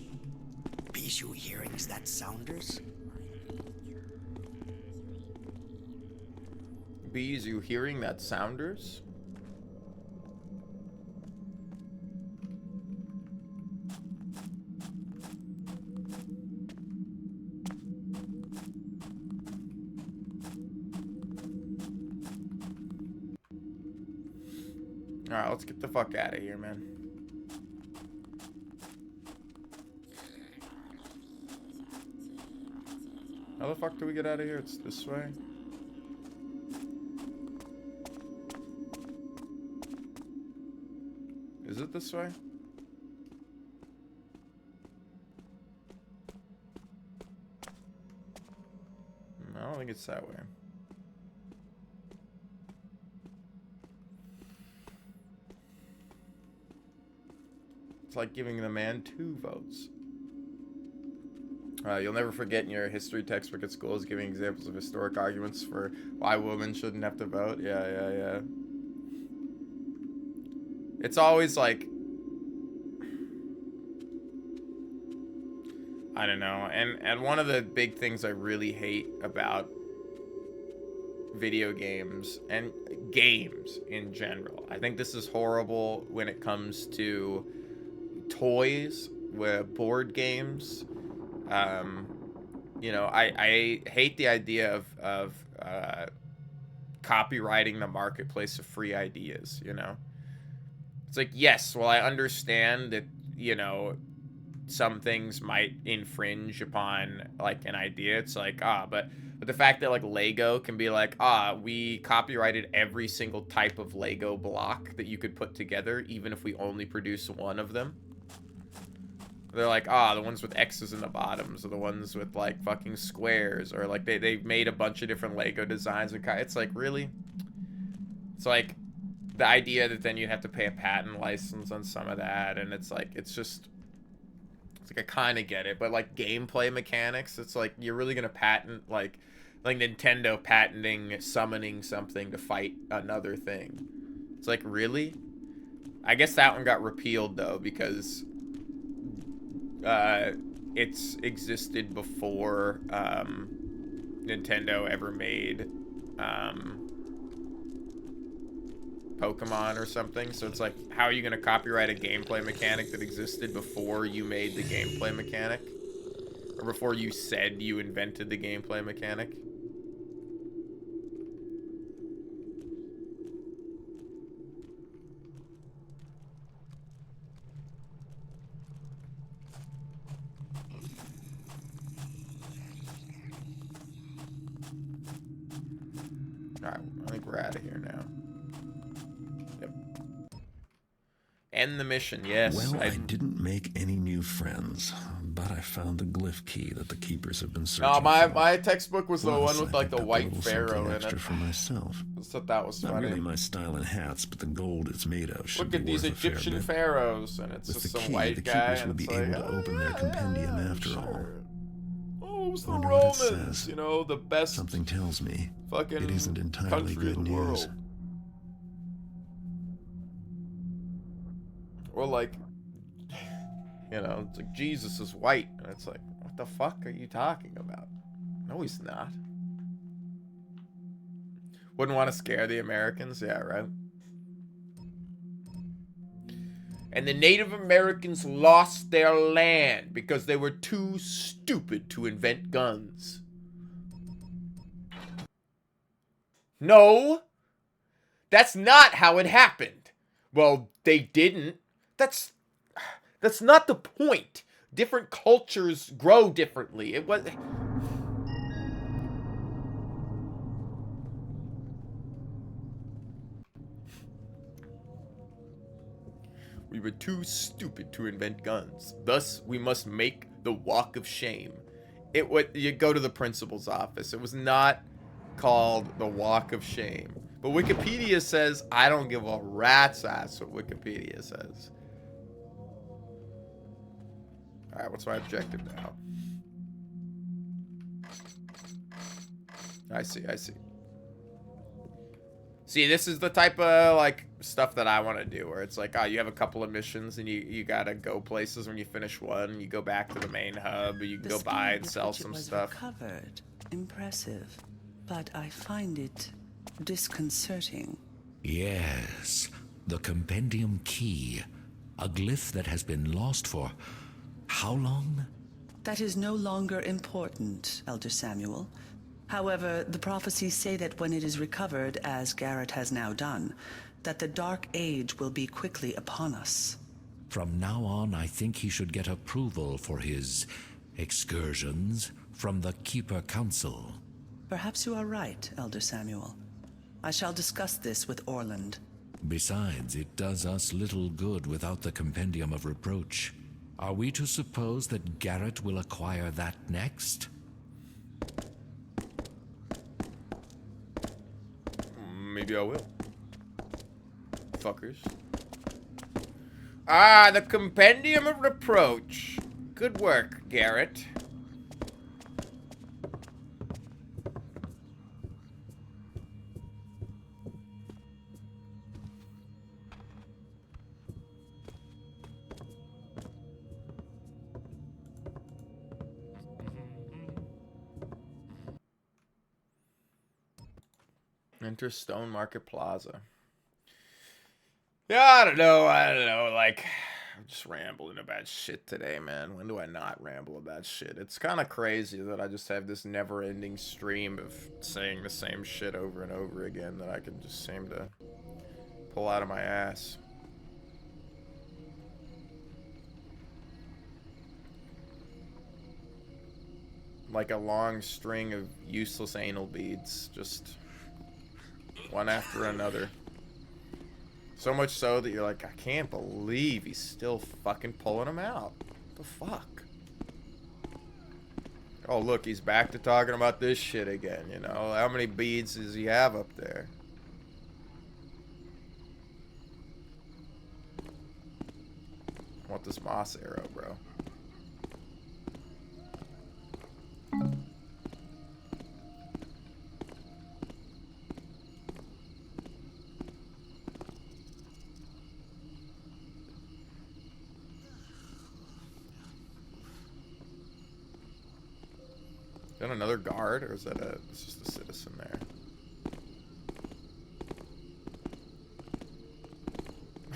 Be's you hearings that sounders? Bees, you hearing that sounders? Alright, let's get the fuck out of here, man. How the fuck do we get out of here? It's this way. Is it this way? No, I don't think it's that way. It's like giving the man 2 votes. You'll never forget in your history textbook at school is giving examples of historic arguments for why women shouldn't have to vote. Yeah. It's always like, I don't know. And one of the big things I really hate about video games and games in general, I think this is horrible when it comes to toys, with board games. You know, I hate the idea of copyrighting the marketplace of free ideas, you know? It's like, yes, well, I understand that, you know, some things might infringe upon like an idea. It's like, but the fact that like Lego can be like, we copyrighted every single type of Lego block that you could put together, even if we only produce one of them. They're like, the ones with X's in the bottoms, or the ones with like fucking squares, or like they've made a bunch of different Lego designs. It's like, really? It's like the idea that then you have to pay a patent license on some of that, and it's like, it's like I kind of get it, but like gameplay mechanics, it's like you're really gonna patent like Nintendo patenting summoning something to fight another thing. It's like, really? I guess that one got repealed though, because it's existed before Nintendo ever made Pokemon or something. So it's like, how are you gonna copyright a gameplay mechanic that existed before you made the gameplay mechanic? Or before you said you invented the gameplay mechanic? Alright, I think we're out of here now. Yep. End the mission, yes. Well, I didn't make any new friends, but I found the glyph key that the keepers have been searching No, for. my textbook was the Plus, one with I like the picked up a white little pharaoh something in extra it. for myself. I just thought that was Not funny. really my style in hats, but the gold it's made of should Look be at these worth a fair Egyptian bit. pharaohs, and it's With just the some key, white the guy, keepers and will be it's able like, to open their compendium after all. Oh, it was the Wonder what it Romans, says. you know, the best Something tells me fucking it isn't entirely country good in the news. world. Or like, you know, it's like Jesus is white, and it's like, what the fuck are you talking about? No, he's not. Wouldn't want to scare the Americans, yeah, right? And the Native Americans lost their land because they were too stupid to invent guns. No, that's not how it happened. Well, they didn't. That's not the point. Different cultures grow differently. It was... We were too stupid to invent guns. Thus, we must make the walk of shame. It would, you go to the principal's office. It was not called the walk of shame. But Wikipedia says, I don't give a rat's ass what Wikipedia says. Alright, what's my objective now? I see. See, this is the type of, like, stuff that I want to do, where it's like, you have a couple of missions, and you gotta go places. When you finish one, you go back to the main hub, you can go buy and sell some stuff. Recovered. Impressive. But I find it disconcerting. Yes, the compendium key. A glyph that has been lost for how long? That is no longer important, Elder Samuel. However, the prophecies say that when it is recovered, as Garrett has now done, that the Dark Age will be quickly upon us. From now on, I think he should get approval for his excursions from the Keeper Council. Perhaps you are right, Elder Samuel. I shall discuss this with Orland. Besides, it does us little good without the Compendium of Reproach. Are we to suppose that Garrett will acquire that next? Maybe I will. Fuckers. Ah, the Compendium of Reproach. Good work, Garrett. Enter Stone Market Plaza. Yeah, I don't know. Like, I'm just rambling about shit today, man. When do I not ramble about shit? It's kind of crazy that I just have this never-ending stream of saying the same shit over and over again that I can just seem to pull out of my ass. like a long string of useless anal beads, just one after another. So much so that you're like, I can't believe he's still fucking pulling them out. What the fuck? Oh, look, he's back to talking about this shit again, you know? How many beads does he have up there? I want this moss arrow, bro. Is that another guard, or is that it's just a citizen there?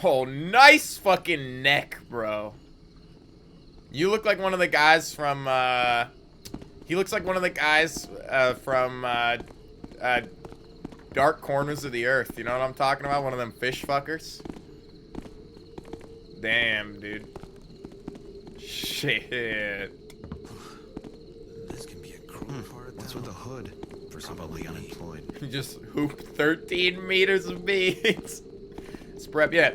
Oh, nice fucking neck, bro. You look like one of the guys from, he looks like one of the guys, from, Dark Corners of the Earth. You know what I'm talking about? One of them fish fuckers. Damn, dude. Shit. This can be a cruel part. What's with the hood? For somebody unemployed. You just hooped 13 meters of beads. Sprep, yeah.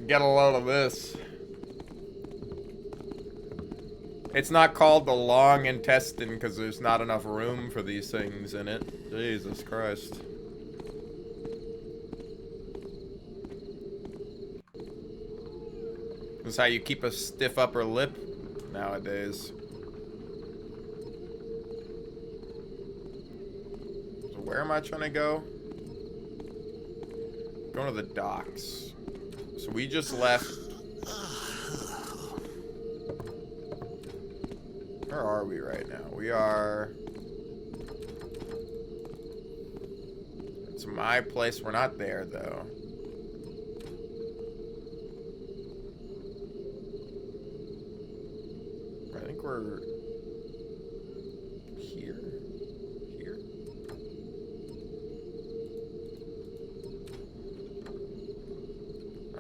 Get a load of this. It's not called the long intestine because there's not enough room for these things in it. Jesus Christ. This is how you keep a stiff upper lip nowadays. So where am I trying to go? Going to the docks. So we just left. Where are we right now? We are... It's my place. We're not there, though. I think we're... Here? Here?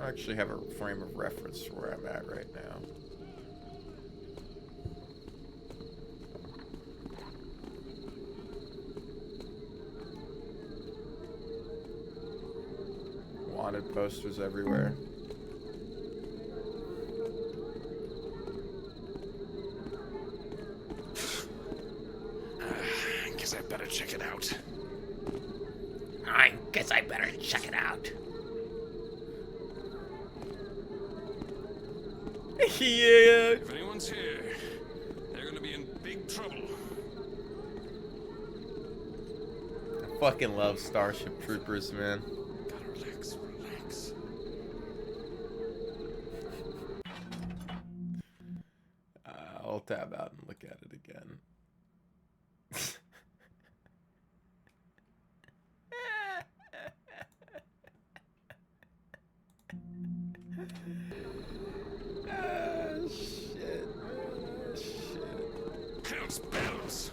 I actually have a frame of reference for where I'm at right now. Wanted posters everywhere. Guess I better check it out. I guess I better check it out. Yeah. If anyone's here, they're gonna be in big trouble. I fucking love Starship Troopers, man. Gotta relax, relax. I'll tab out and look at it again. Hell's bells.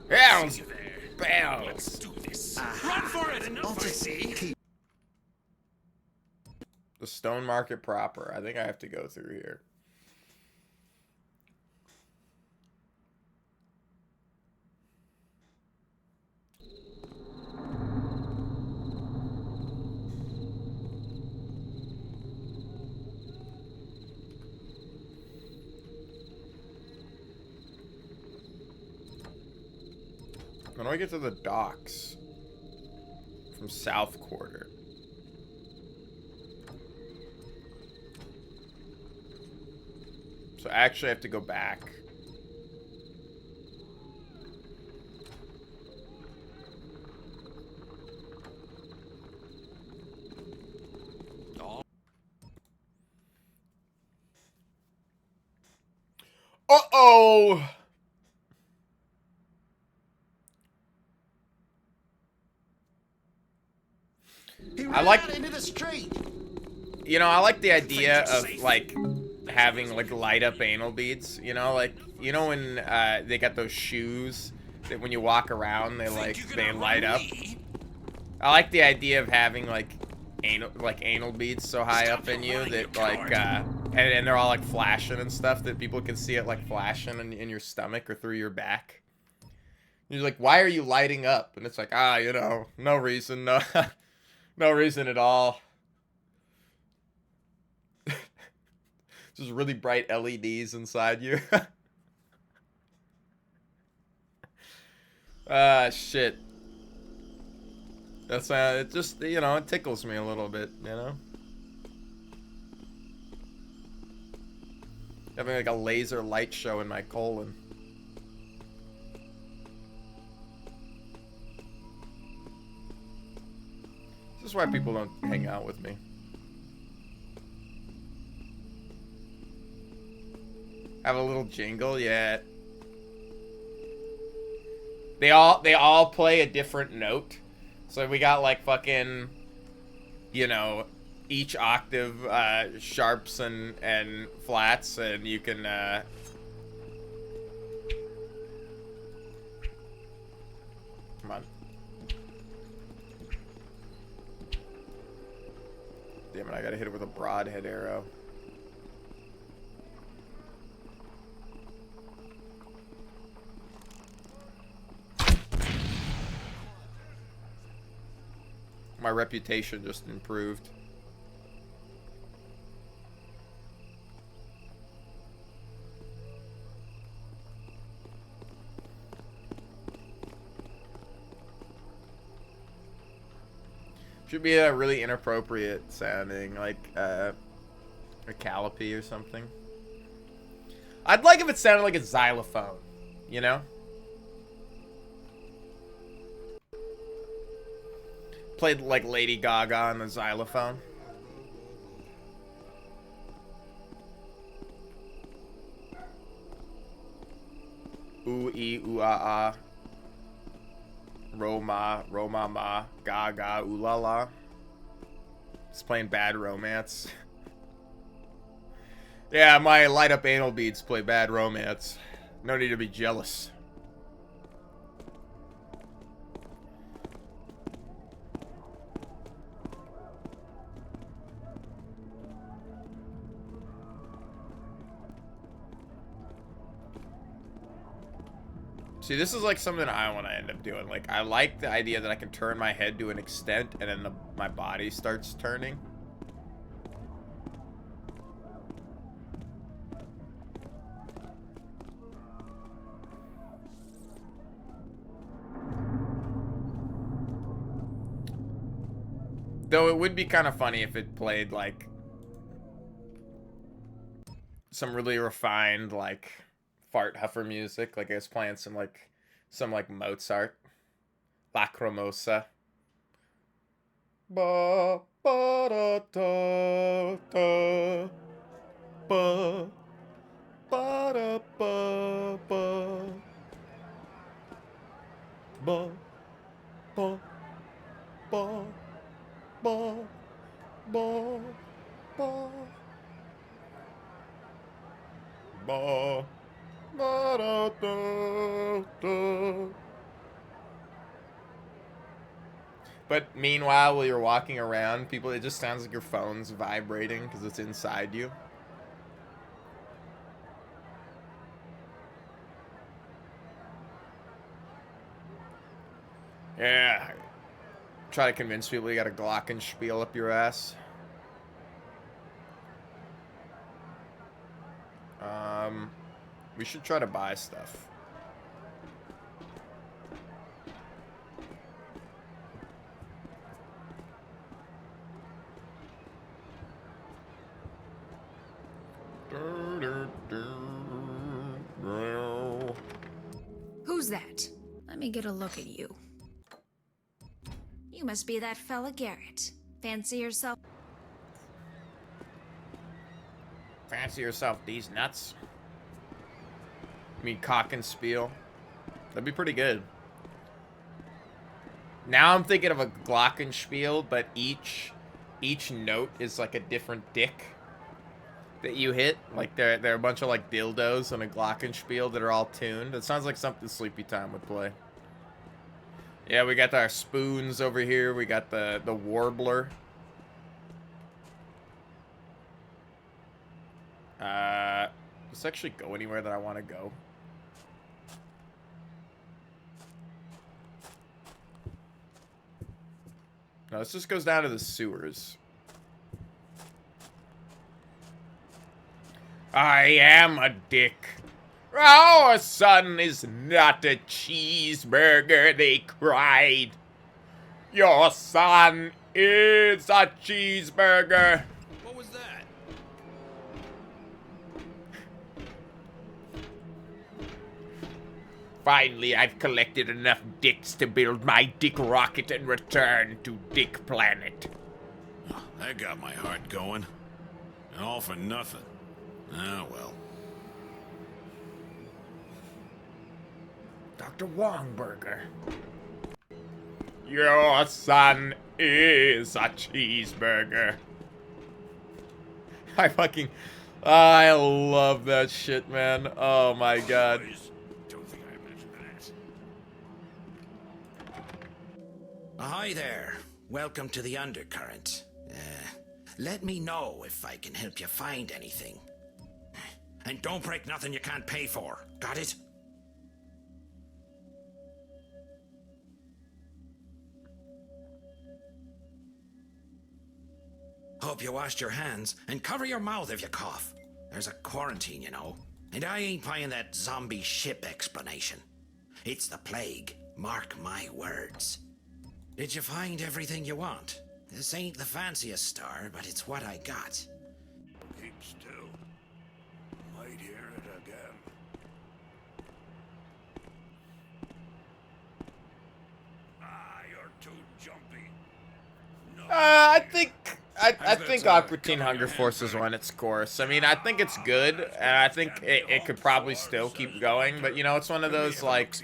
Hell's See you there. bells. Let's do this. Run for it. Enough I see. The Stone Market proper. I think I have to go through here. When do I get to the docks? From South Quarter. So actually I have to go back. Uh-oh! I like into the street. You know, I like the idea of like having like light up anal beads, you know, like you know when they got those shoes that when you walk around they light up. I like the idea of having like anal beads so high up in you that like and they're all like flashing and stuff that people can see it like flashing in your stomach or through your back. You're like, why are you lighting up? And it's like, you know, no reason, no, no reason at all. Just really bright LEDs inside you. Shit. That's it just, you know, it tickles me a little bit, you know? Having like a laser light show in my colon. This is why people don't hang out with me. Have a little jingle, yeah. They all play a different note. So we got like fucking, you know, each octave sharps and flats, and you can come on. Damn it, I gotta hit it with a broadhead arrow. My reputation just improved. Should be a really inappropriate sounding, like a calliope or something. I'd like if it sounded like a xylophone, you know? Played like Lady Gaga on the xylophone. Ooh ee ooh ah ah. Roma, Roma ma, Gaga, ooh la la. Just playing Bad Romance. Yeah, my light up anal beads play Bad Romance. No need to be jealous. See, this is like something I want to end up doing. Like, I like the idea that I can turn my head to an extent and then my body starts turning. Though it would be kind of funny if it played, like, some really refined, like, fart huffer music. Like, I was playing some Mozart. Lacrimosa. Ba, ba, da, da, da. Ba, ba, da, ba, ba. Ba, ba, ba. Ba, ba, ba, ba, ba, da, da, da. But meanwhile, while you're walking around, it just sounds like your phone's vibrating because it's inside you. Yeah. Try to convince people you got a glockenspiel up your ass. We should try to buy stuff. Who's that? Let me get a look at you. You must be that fella Garrett. Fancy yourself? Fancy yourself these nuts? I mean, cock and spiel. That'd be pretty good. Now I'm thinking of a glockenspiel, but each note is like a different dick that you hit. Like they're a bunch of like dildos and a glockenspiel that are all tuned. It sounds like something Sleepy Time would play. Yeah, we got our spoons over here. We got the warbler. Does this actually go anywhere that I want to go? No, this just goes down to the sewers. I am a dick. Our son is not a cheeseburger, they cried. Your son is a cheeseburger. What was that? Finally, I've collected enough dicks to build my dick rocket and return to Dick Planet. Oh, that got my heart going. And all for nothing. Ah, well. Dr. Wongburger. Your son is a cheeseburger. I love that shit, man. Oh my god. Don't think I mentioned that. Hi there. Welcome to the Undercurrent. Let me know if I can help you find anything. And don't break nothing you can't pay for. Got it? Hope you washed your hands and cover your mouth if you cough. There's a quarantine, you know. And I ain't buying that zombie ship explanation. It's the plague. Mark my words. Did you find everything you want? This ain't the fanciest star, but it's what I got. Keep still. Might hear it again. Ah, you're too jumpy. No. I think Aqua Teen Hunger Force has run its course. I mean, I think it's good, and I think it could probably still keep going, but you know, it's one of those, like,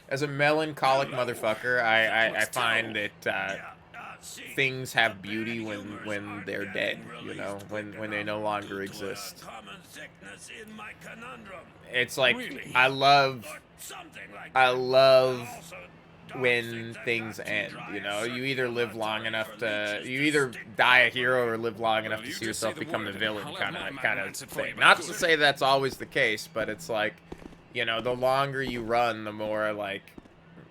as a melancholic motherfucker, I find that things have beauty when they're dead, you know, when they no longer exist. It's like, I love when things end, you know. You either live long enough to, you either die a hero or live long enough to see yourself become the villain kind of thing. Not to say that's always the case, but it's like, you know, the longer you run, the more, like,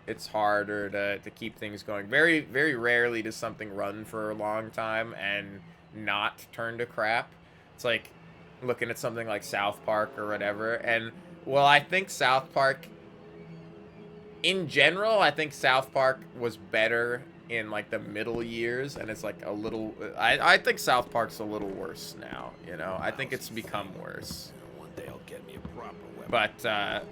it's harder to keep things going. Very, very rarely does something run for a long time and not turn to crap. It's like looking at something like South Park or whatever, and, well, I think South Park, in general, I think South Park was better in, like, the middle years, and it's, like, a little... I think South Park's a little worse now, you know? I think it's become worse. One day I'll get me a proper weapon. But,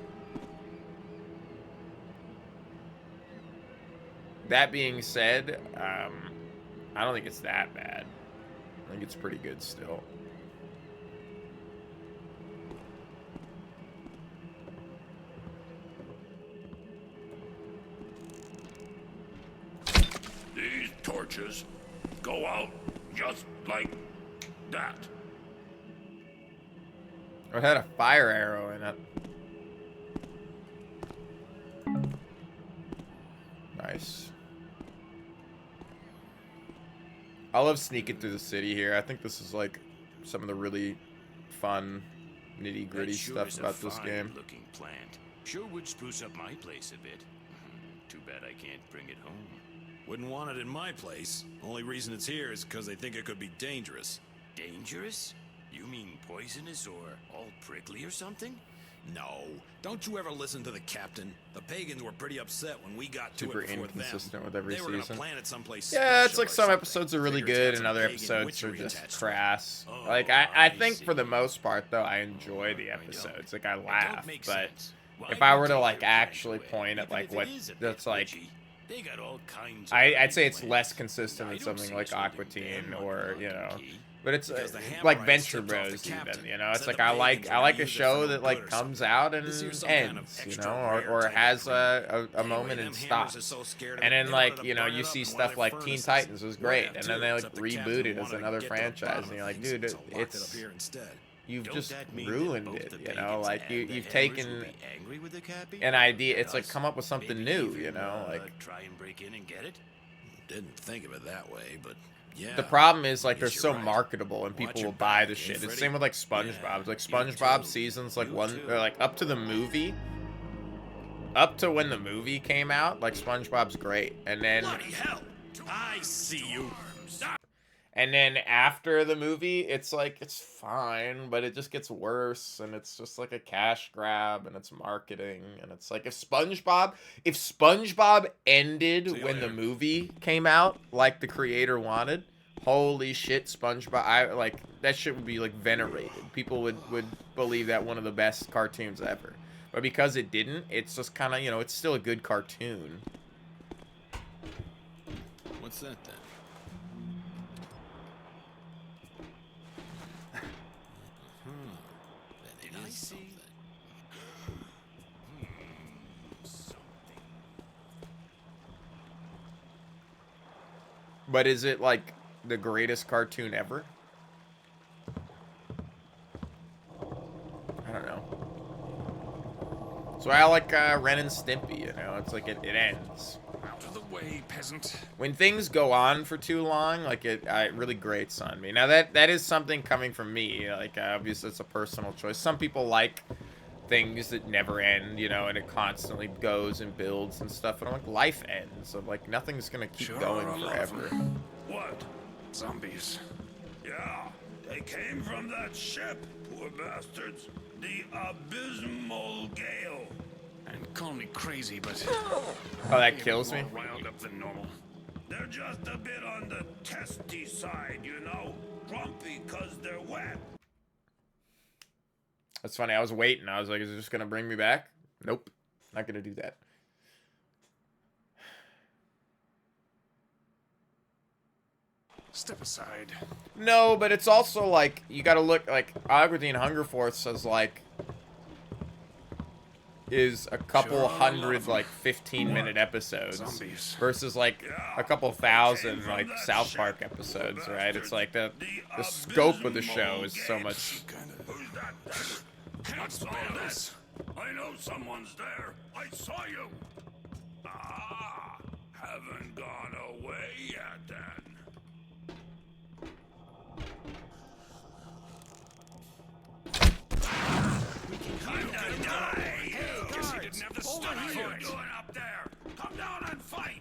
that being said, I don't think it's that bad. I think it's pretty good still. These torches go out just like that. It had a fire arrow in it. Nice. I love sneaking through the city here. I think this is like some of the really fun, nitty-gritty stuff about this game. Looking plant. Sure would spruce up my place a bit. Too bad I can't bring it home. Wouldn't want it in my place. Only reason it's here is because they think it could be dangerous. Dangerous? You mean poisonous or all prickly or something? No. Don't you ever listen to the captain? The pagans were pretty upset when we got to Super it before inconsistent them. with every They were gonna season. plant it someplace Yeah, it's special like or some something. episodes are really Figure it's good got and some other pagan episodes are witchery just attached to it. crass. Oh, Like, I think see. for the most part, though, I enjoy the I don't. episodes. Like, I It don't laugh, make but sense. Why if I would were to, take like, your plant actually away, point at, even like, if it what is a bit that's, like... witchy? They got all kinds of I'd say other it's less plants. consistent I than don't something see like us holding Aqua Teen them or, under you lock know... and key. But it's Because the like Hammerites Venture tipped off the Bros, even, captain, you know? It's said like the I pagans were like gonna a use it show for that, no like, good or comes something. out and This here's some kind of ends, you extra know? rare Or type has of a Anyway, moment and them hammers are stops. so scared of And it, then, they like, wanted to you know, burn you it up see in one stuff of like their Teen furnaces. Titans was We'd great, have and too, then they, like, except the captain rebooted as wanted to another get to the franchise, bottom and of you're like, things, dude, so locked it up it's... here instead. You've Don't just that mean ruined that both it, the you know? pagans Like, and you've the Hammers taken will be angry with the Cappy? an idea, it's like, Us? come up with something Maybe new, even, you know? Like, try and break in and get it? Didn't think of it that way, but Yeah. The problem is, like, they're Guess so you're right. marketable and Watch people your will buy back, the eh, shit. It's the Freddy? same with, like, SpongeBob. Yeah, Like, you SpongeBob too. seasons, like, You one, too. or, like, up to the movie. Up to when the movie came out, like, SpongeBob's great. And then... Bloody hell! I see you. And then after the movie, it's like, it's fine, but it just gets worse, and it's just like a cash grab, and it's marketing, and it's like, if SpongeBob ended when the movie came out, like the creator wanted, holy shit, SpongeBob, like, that shit would be, like, venerated. People would believe that one of the best cartoons ever. But because it didn't, it's just kind of, you know, it's still a good cartoon. What's that then? Did I see? But is it, like, the greatest cartoon ever? I don't know. So I like Ren and Stimpy, you know? It's like, it ends. Out of the way, peasant. When things go on for too long, like, it really grates on me. Now, that is something coming from me. Like, obviously, it's a personal choice. Some people like things that never end, you know, and it constantly goes and builds and stuff. And I'm like, life ends. So, like, nothing's gonna keep going forever. What? Zombies. Yeah, they came from that ship, poor bastards. The Abysmal Gale. And call me crazy, but... Oh, that kills me? More riled up than normal. They're just a bit on the testy side, you know? Grumpy 'cause they're wet. That's funny. I was waiting. I was like, is it just gonna bring me back? Nope. Not gonna do that. Step aside. No, but it's also like, you gotta look, like, Agradine Hunger Force says, like, is a couple hundred, like, 15-minute episodes Zombies. versus, like, a couple thousand, like, South Park episodes, right? It's like the scope of the show is so much... What's the bells? I know someone's there. I saw you. Ah, haven't gone away yet then. Guess he didn't have the stomach What are for you it. doing up there? Come down and fight.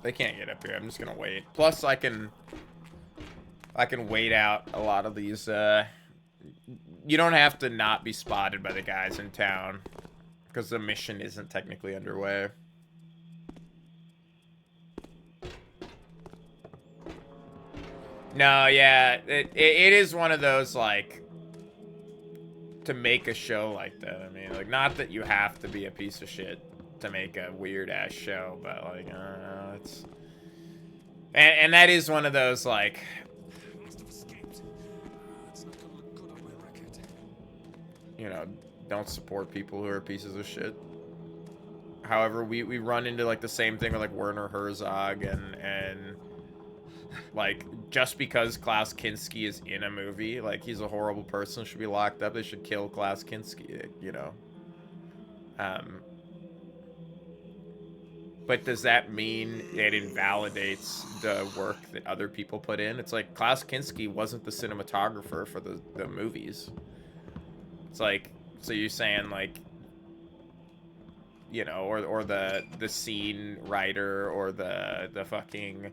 They can't get up here. I'm just gonna wait. Plus, I can wait out a lot of these, you don't have to not be spotted by the guys in town, because the mission isn't technically underway. No, yeah, it is one of those, like, to make a show like that. I mean, like, not that you have to be a piece of shit to make a weird-ass show, but, like, it's... And that is one of those, like... Must have escaped. It's not gonna look good on my record. You know, don't support people who are pieces of shit. However, we run into, like, the same thing with, like, Werner Herzog and like, just because Klaus Kinski is in a movie, like, he's a horrible person, should be locked up, they should kill Klaus Kinski, you know? But does that mean it invalidates the work that other people put in? It's like, Klaus Kinski wasn't the cinematographer for the movies. It's like, so you're saying, like, you know, or the scene writer, or the fucking,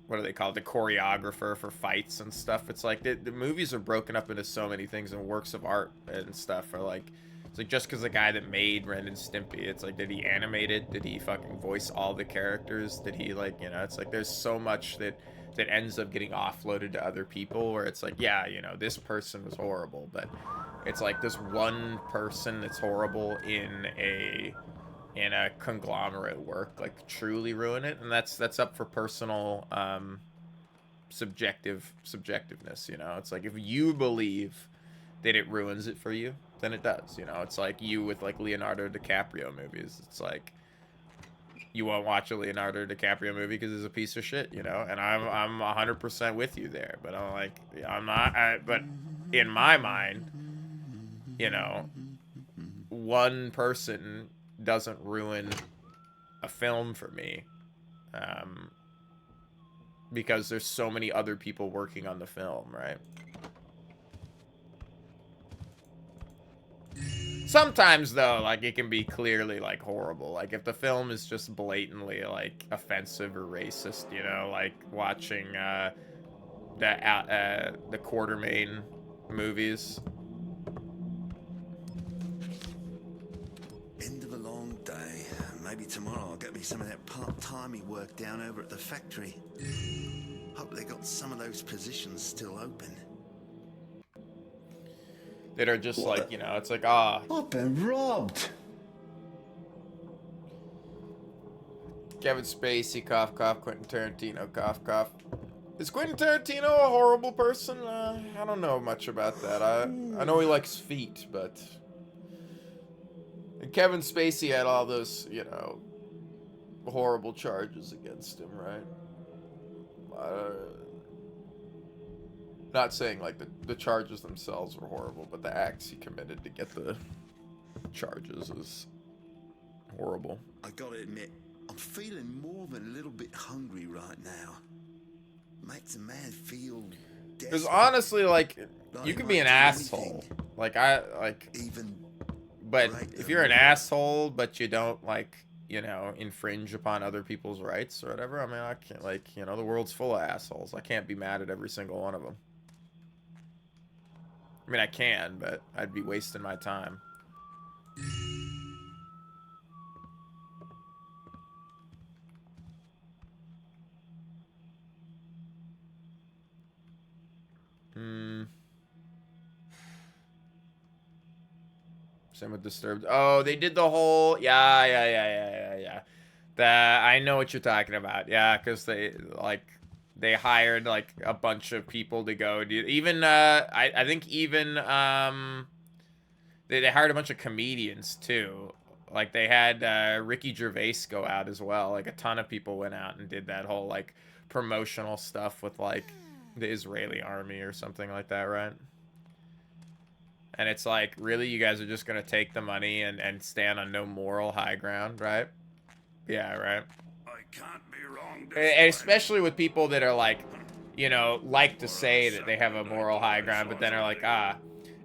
what do they call it? The choreographer for fights and stuff. It's like, the movies are broken up into so many things, and works of art and stuff are like, it's like, just because the guy that made Ren and Stimpy, it's like, did he animate it? Did he fucking voice all the characters? Did he, like, you know, it's like, there's so much that ends up getting offloaded to other people, where it's like, yeah, you know, this person was horrible, but it's like, this one person that's horrible in a conglomerate work, like, truly ruin it, and that's up for personal subjectiveness, you know? It's like, if you believe that it ruins it for you, then it does, you know? It's like you with, like, Leonardo DiCaprio movies. It's like, you won't watch a Leonardo DiCaprio movie because he's a piece of shit, you know? And I'm 100% with you there, but I'm like, I'm not, but in my mind, you know, one person doesn't ruin a film for me. Because there's so many other people working on the film, right? Sometimes, though, like, it can be clearly, like, horrible. Like, if the film is just blatantly, like, offensive or racist, you know? Like, watching, the Quartermain movies. End of a long day. Maybe tomorrow I'll get me some of that part-timey work down over at the factory. Hope they got some of those positions still open. That are just like, you know, it's like, ah. I've been robbed. Kevin Spacey, cough, cough. Quentin Tarantino, cough, cough. Is Quentin Tarantino a horrible person? I don't know much about that. I know he likes feet, but... And Kevin Spacey had all those, you know, horrible charges against him, right? Not saying, like, the charges themselves were horrible, but the acts he committed to get the charges is horrible. I gotta admit, I'm feeling more than a little bit hungry right now. Makes a man feel Because desperate. honestly, like, Like you he can be might an do asshole. anything. But if you're an asshole, but you don't, like, you know, infringe upon other people's rights or whatever, I mean, I can't, like, you know, the world's full of assholes. I can't be mad at every single one of them. I mean, I can, but I'd be wasting my time. Same with Disturbed. Oh, they did the whole... Yeah. I know what you're talking about. Yeah, because they, like... They hired, like, a bunch of people to go do... Even, I think even, They hired a bunch of comedians, too. Like, they had, Ricky Gervais go out as well. Like, a ton of people went out and did that whole, like, promotional stuff with, like, the Israeli army or something like that, right? And it's like, really? You guys are just gonna take the money and stand on no moral high ground, right? Yeah, right? I can't be wrong. And especially with people that are like, you know, like to say that they have a moral high ground, but then are like, ah.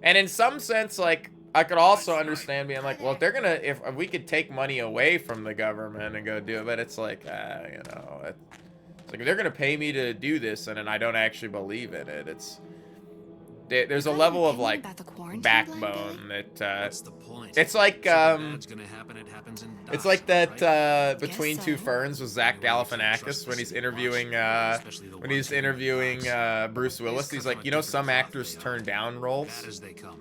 And in some sense, like, I could also understand being like, well, if they're gonna, if we could take money away from the government and go do it, but it's like, you know, it's like, if they're gonna pay me to do this and then I don't actually believe in it, there's a level of, like, backbone that, That's the point. it's like, Bad's gonna happen, it happens in it's dots, like that, right? Between Guess Two so. Ferns with Zach Galifianakis Trust when the he's city interviewing, especially the ones in the box. Bruce Willis. These He's cut like, from a you know, different some cloth, actors they are. turn down roles. Bad as they come.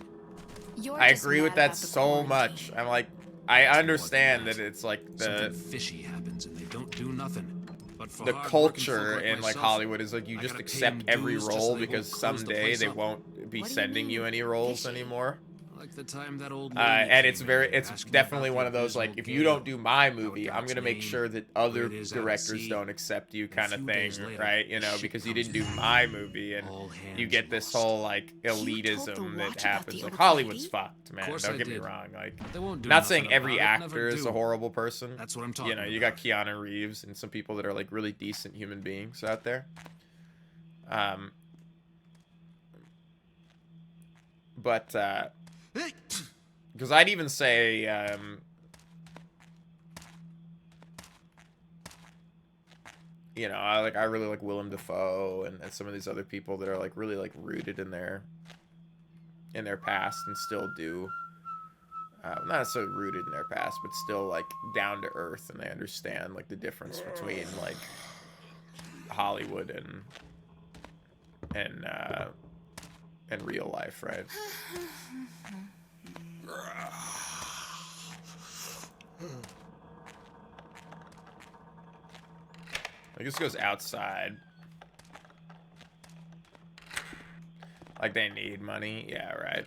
You're I just agree with mad that about the so much. quarantine. I'm like, I It's more understand than that it's like Something fishy happens and they don't do nothing. But for the hard-working culture folk in, like, myself, Hollywood is like, you I just gotta pay accept them every dues just role so they because won't close the someday place they up. won't be What do you sending you mean? any roles Fishy? anymore. Like the time that old And lady it's came very, in it's asking definitely about one the of those, like, abysmal if you don't gale, do my how it movie, got I'm its gonna make name, sure that where other it is out at directors sea. don't accept you, And a kind of few thing, days later, right? You know, shit because you comes didn't do back. my movie, and All hands you get this lost. whole, like, You told the elitism that watch about happens. the Like, old Hollywood's lady? fucked, man. Course Don't I get me did. wrong. Like, They won't do not nothing saying every about it, actor never is a do. horrible person. That's what I'm You talking know, you got about. Keanu Reeves and some people that are, like, really decent human beings out there. But, because I'd even say, you know, I really like Willem Dafoe and some of these other people that are, like, really, like, rooted in their past and still do. Not necessarily rooted in their past, but still, like, down to earth, and they understand, like, the difference between, like, Hollywood and real life, right? I guess it goes outside. Like, they need money? Yeah, right.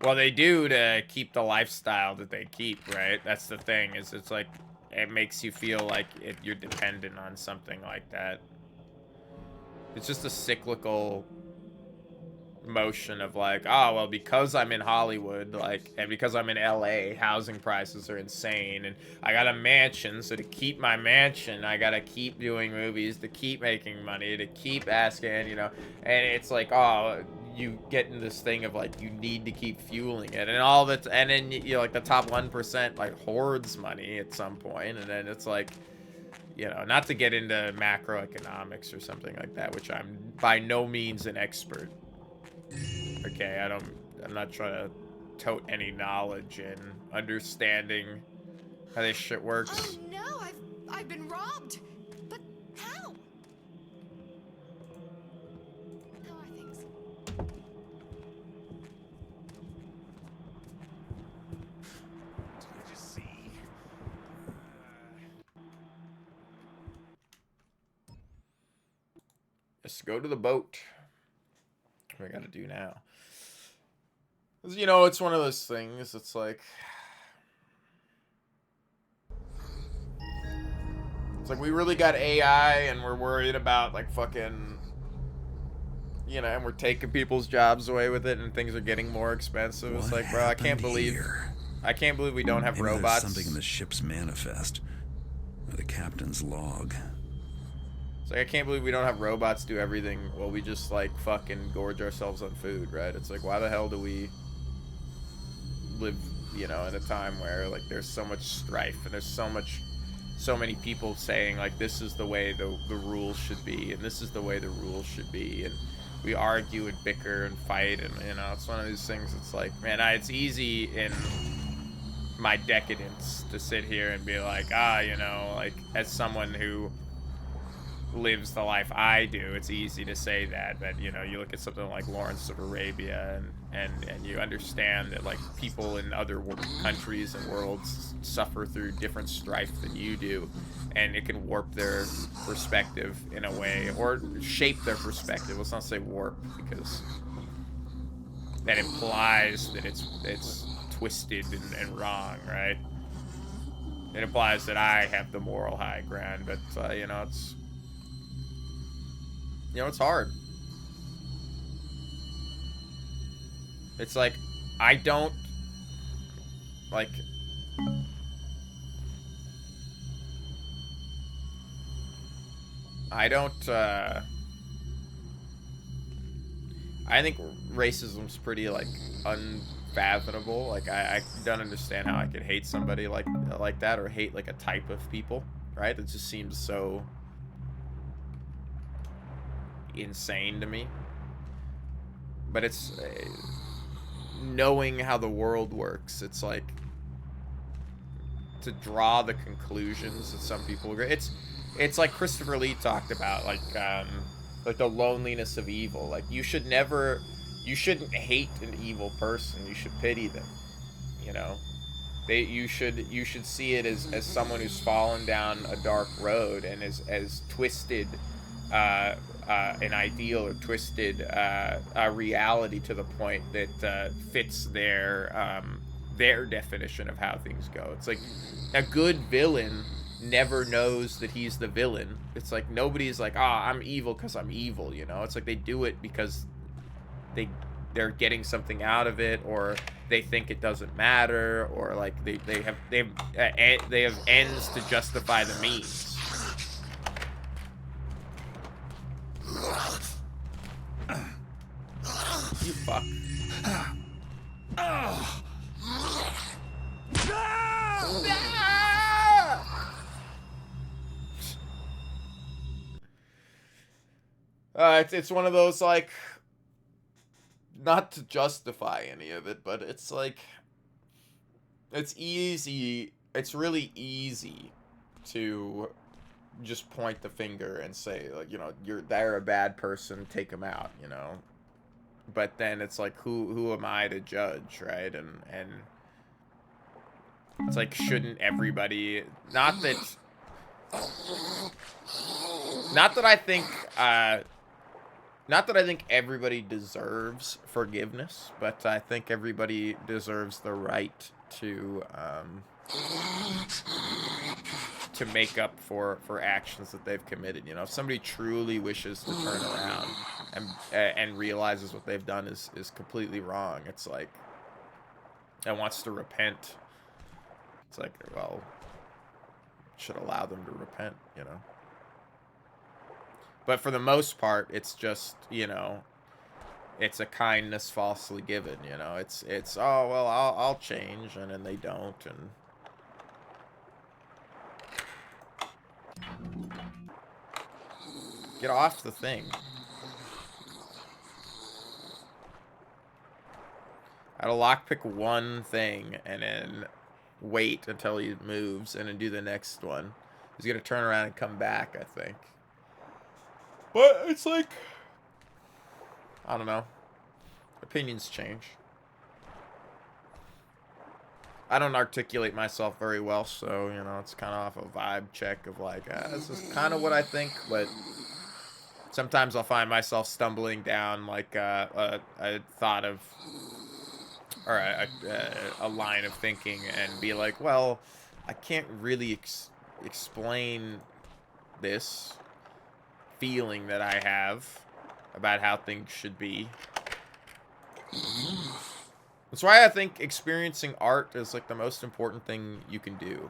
Well, they do to keep the lifestyle that they keep, right? That's the thing, is it's like, it makes you feel like you're dependent on something like that. It's just a cyclical motion of like, oh well, because I'm in Hollywood, like, and because I'm in LA, housing prices are insane, and I got a mansion, so to keep my mansion, I gotta keep doing movies, to keep making money, to keep asking, you know, and it's like, oh, you get in this thing of like, you need to keep fueling it, and all that, and then you know, like the top 1% like hoards money at some point, and then it's like, you know, not to get into macroeconomics or something like that, which I'm by no means an expert. Okay, I'm not trying to tote any knowledge in understanding how this shit works. Oh no, I've been robbed. But how? How are things? Did you see? Let's go to the boat. What do I gotta do now? 'Cause, you know, it's one of those things, it's like... It's like we really got AI and we're worried about, like, fucking... You know, and we're taking people's jobs away with it and things are getting more expensive. It's like, bro, I can't believe... I can't believe we don't have Maybe robots. There's something in the ship's manifest. Or the captain's log. It's like, I can't believe we don't have robots do everything while we just, like, fucking gorge ourselves on food, right? It's like, why the hell do we live, you know, in a time where, like, there's so much strife and there's so many people saying, like, this is the way the rules should be and this is the way the rules should be, and we argue and bicker and fight, and, you know, it's one of these things. It's like, man, it's easy in my decadence to sit here and be like, you know, like, as someone who lives the life I do, it's easy to say that, but, you know, you look at something like Lawrence of Arabia and you understand that, like, people in other countries and worlds suffer through different strife than you do, and it can warp their perspective in a way, or shape their perspective. Let's not say warp, because that implies that it's twisted and wrong, right? It implies that I have the moral high ground, but, you know, it's... You know, it's hard. It's like, I don't, like, I think racism's pretty, like, unfathomable. Like, I don't understand how I could hate somebody like that, or hate, like, a type of people, right? It just seems so insane to me. But it's knowing how the world works, it's like, to draw the conclusions that some people agree. It's like Christopher Lee talked about, like the loneliness of evil. Like, you shouldn't hate an evil person, you should pity them, you know. You should see it as someone who's fallen down a dark road and is twisted an ideal or twisted a reality to the point that fits their definition of how things go. It's like, a good villain never knows that he's the villain. It's like, nobody's like, I'm evil because I'm evil, you know. It's like, they do it because they're getting something out of it, or they think it doesn't matter, or like they have ends to justify the means. You fuck. It's one of those, like, not to justify any of it, but it's like, it's really easy to just point the finger and say, like, you know, they're a bad person, take them out, you know. But then it's like, who am I to judge, right? And it's like, shouldn't everybody, not that I think everybody deserves forgiveness, but I think everybody deserves the right to to make up for actions that they've committed. You know, if somebody truly wishes to turn around and realizes what they've done is completely wrong, it's like, and wants to repent, it's like, well, should allow them to repent, you know. But for the most part, it's just, you know, it's a kindness falsely given, you know. It's oh, well, I'll change, and then they don't, and get off the thing. I'd lockpick one thing and then wait until he moves and then do the next one. He's gonna turn around and come back, I think. But it's like, I don't know. Opinions change. I don't articulate myself very well, so, you know, it's kind of off a vibe check of like, this is kind of what I think, but sometimes I'll find myself stumbling down like a thought of, or a line of thinking and be like, well, I can't really explain this feeling that I have about how things should be. That's why I think experiencing art is like the most important thing you can do,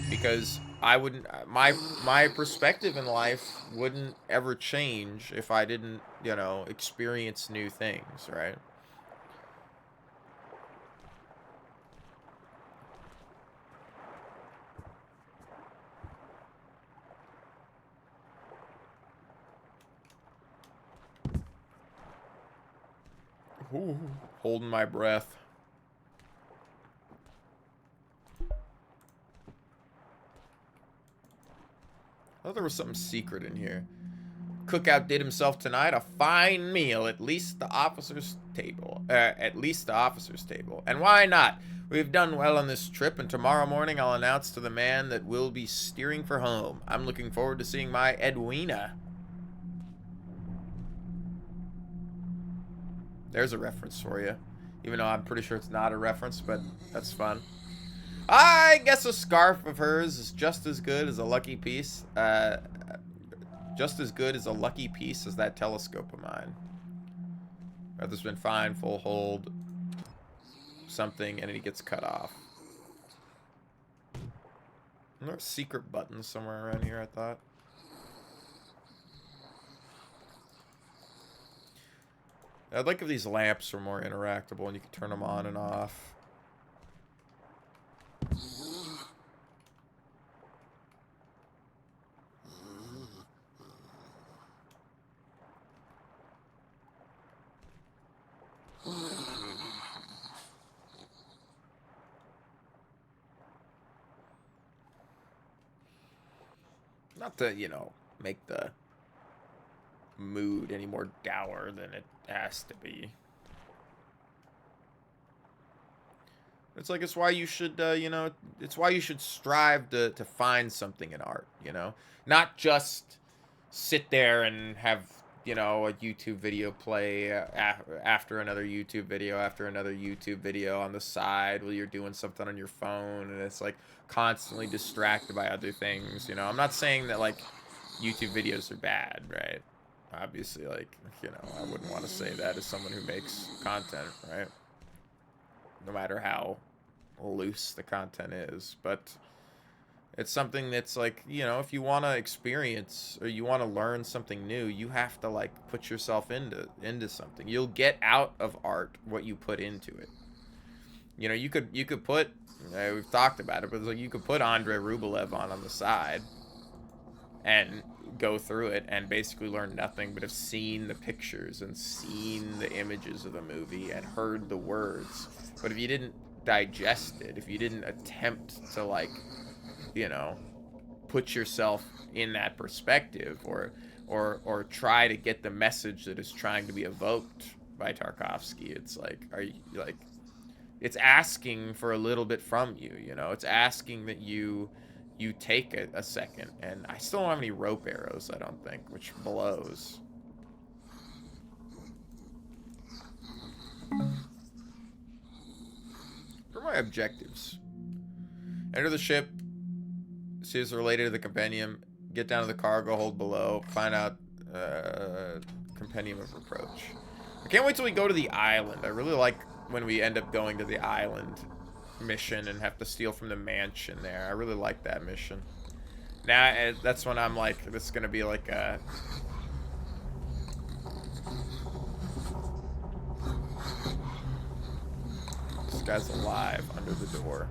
because I wouldn't, my perspective in life wouldn't ever change if I didn't, you know, experience new things, right? Ooh, holding my breath. I thought there was something secret in here. Cook outdid himself tonight. A fine meal, at least the officer's table. And why not? We've done well on this trip, and tomorrow morning I'll announce to the man that we'll be steering for home. I'm looking forward to seeing my Edwina. There's a reference for you. Even though I'm pretty sure it's not a reference, but that's fun. I guess a scarf of hers is just as good as a lucky piece. Just as good as a lucky piece as that telescope of mine. Brother's been fine, full hold, something, and he gets cut off. There's a secret button somewhere around here, I thought. I'd like if these lamps were more interactable and you could turn them on and off. Not to, you know, make the mood any more dour than it has to be. It's like, it's why you should, you know, it's why you should strive to find something in art, you know? Not just sit there and have, you know, a YouTube video play after another YouTube video after another YouTube video on the side while you're doing something on your phone, and it's like constantly distracted by other things, you know? I'm not saying that, like, YouTube videos are bad, right? Obviously, like, you know, I wouldn't want to say that as someone who makes content, right? No matter how loose the content is, but it's something that's like, you know, if you want to experience or you want to learn something new, you have to like put yourself into something. You'll get out of art what you put into it. You know, you could put, we've talked about it, but it's like you could put Andrei Rublev on the side and go through it and basically learn nothing, but have seen the pictures and seen the images of the movie and heard the words. But if you didn't digest it, if you didn't attempt to, like, you know, put yourself in that perspective or try to get the message that is trying to be evoked by Tarkovsky, it's like, are you, like, it's asking for a little bit from you, you know? It's asking that you take a second. And I still don't have any rope arrows, I don't think, which blows. What are my objectives? Enter the ship See is related to the compendium. Get down to the cargo hold below. Find out compendium of reproach. I can't wait till we go to the island. I really like when we end up going to the island mission and have to steal from the mansion there. I really like that mission. Now that's when I'm like, this is gonna be like a... This guy's alive under the door.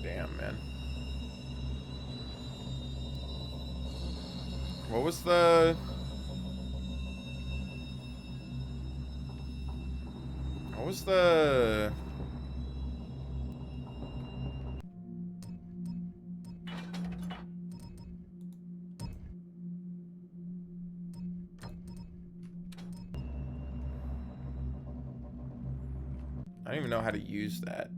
Damn, man. What was the... What was the... I don't even know how to use that.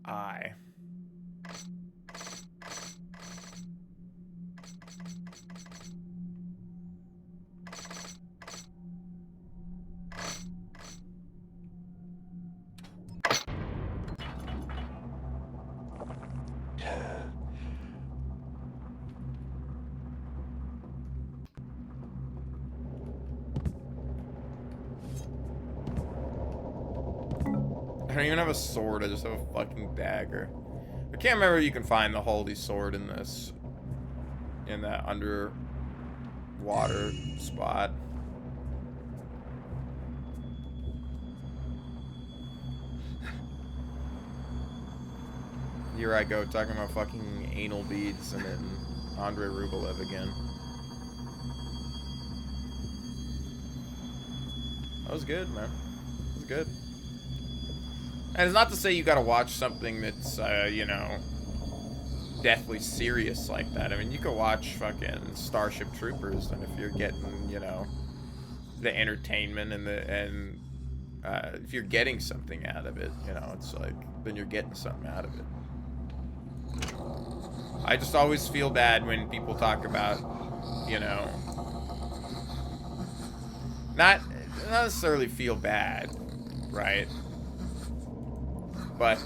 I. I don't even have a sword, I just have a fucking dagger. I can't remember if you can find the holy sword in this. In that underwater spot. Here I go, talking about fucking anal beads and then Andrei Rublev again. That was good, man. That was good. And it's not to say you gotta watch something that's, you know, deathly serious like that. I mean, you could watch fucking Starship Troopers, and if you're getting, you know, the entertainment and if you're getting something out of it, you know, it's like, then you're getting something out of it. I just always feel bad when people talk about, you know, not necessarily feel bad, right? But,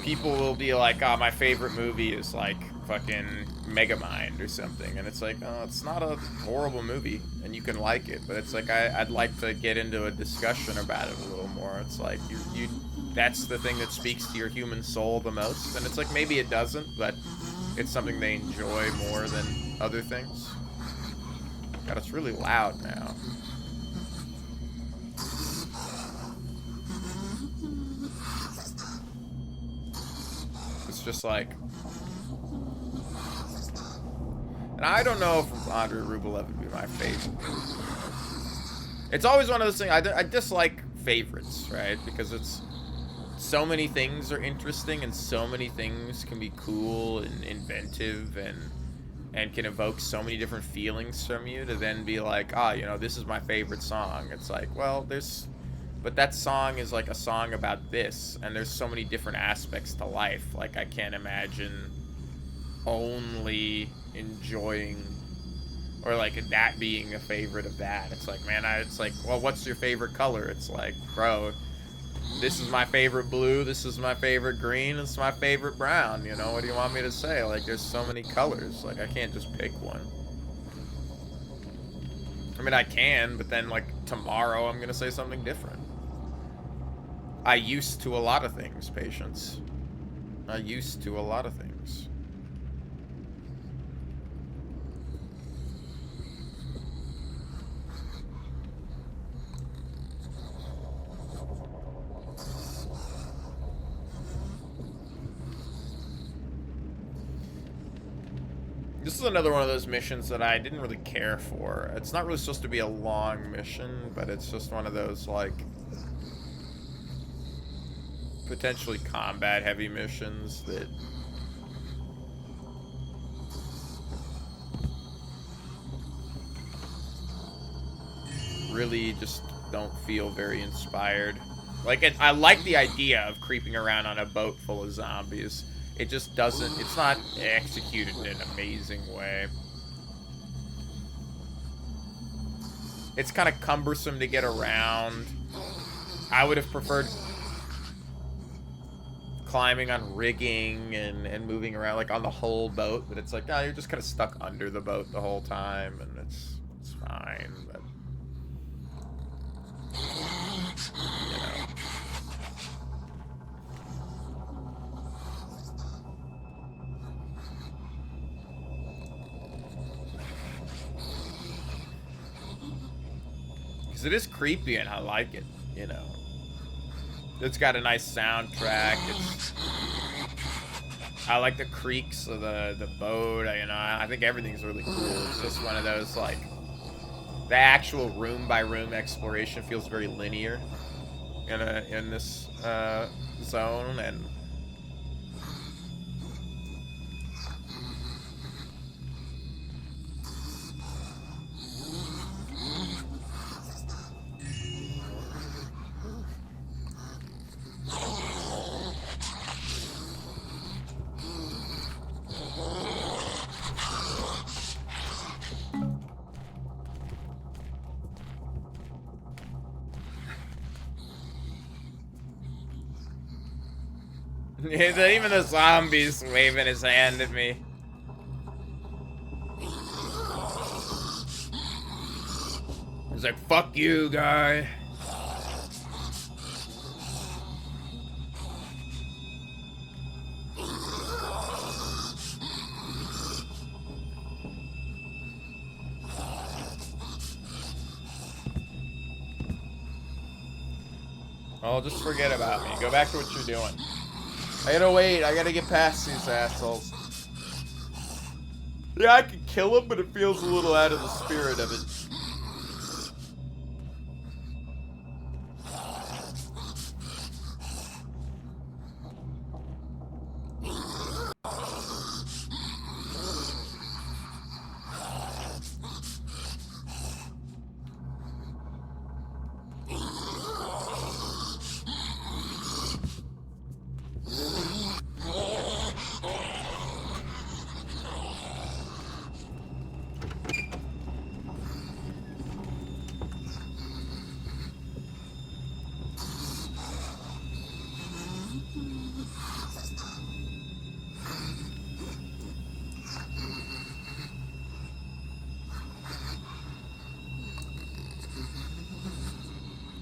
people will be like, oh, my favorite movie is like fucking Megamind or something. And it's like, oh, it's not a horrible movie and you can like it. But it's like, I'd like to get into a discussion about it a little more. It's like, you that's the thing that speaks to your human soul the most. And it's like, maybe it doesn't, but it's something they enjoy more than other things. God, it's really loud now. Just like, and I don't know if Andrei Rublev would be my favorite. It's always one of those things. I dislike favorites, right? Because it's so many things are interesting and so many things can be cool and inventive and can evoke so many different feelings from you to then be like, ah, you know, this is my favorite song. It's like, well, but that song is like a song about this, and there's so many different aspects to life. Like, I can't imagine only enjoying, or like that being a favorite of that. It's like, man, it's like, well, what's your favorite color? It's like, bro, this is my favorite blue, this is my favorite green, this is my favorite brown. You know, what do you want me to say? Like, there's so many colors. Like, I can't just pick one. I mean, I can, but then, like, tomorrow I'm gonna say something different. I used to a lot of things, Patience. I used to a lot of things. This This is another one of those missions that I didn't really care for. It's not really supposed to be a long mission, but it's just one of those, like, potentially combat-heavy missions that really just don't feel very inspired. Like, I like the idea of creeping around on a boat full of zombies. It just doesn't, it's not executed in an amazing way. It's kind of cumbersome to get around. I would have preferred climbing on rigging and moving around, like, on the whole boat, but it's like, no, you're just kind of stuck under the boat the whole time, and it's fine, but, you know. Because it is creepy and I like it, you know. It's got a nice soundtrack. I like the creaks of the boat. You know, I think everything's really cool. It's just one of those, like, the actual room by room exploration feels very linear in this zone, and even the zombies waving his hand at me. He's like, fuck you, guy. Oh, just forget about me. Go back to what you're doing. I gotta wait. I gotta get past these assholes. Yeah, I could kill him, but it feels a little out of the spirit of it.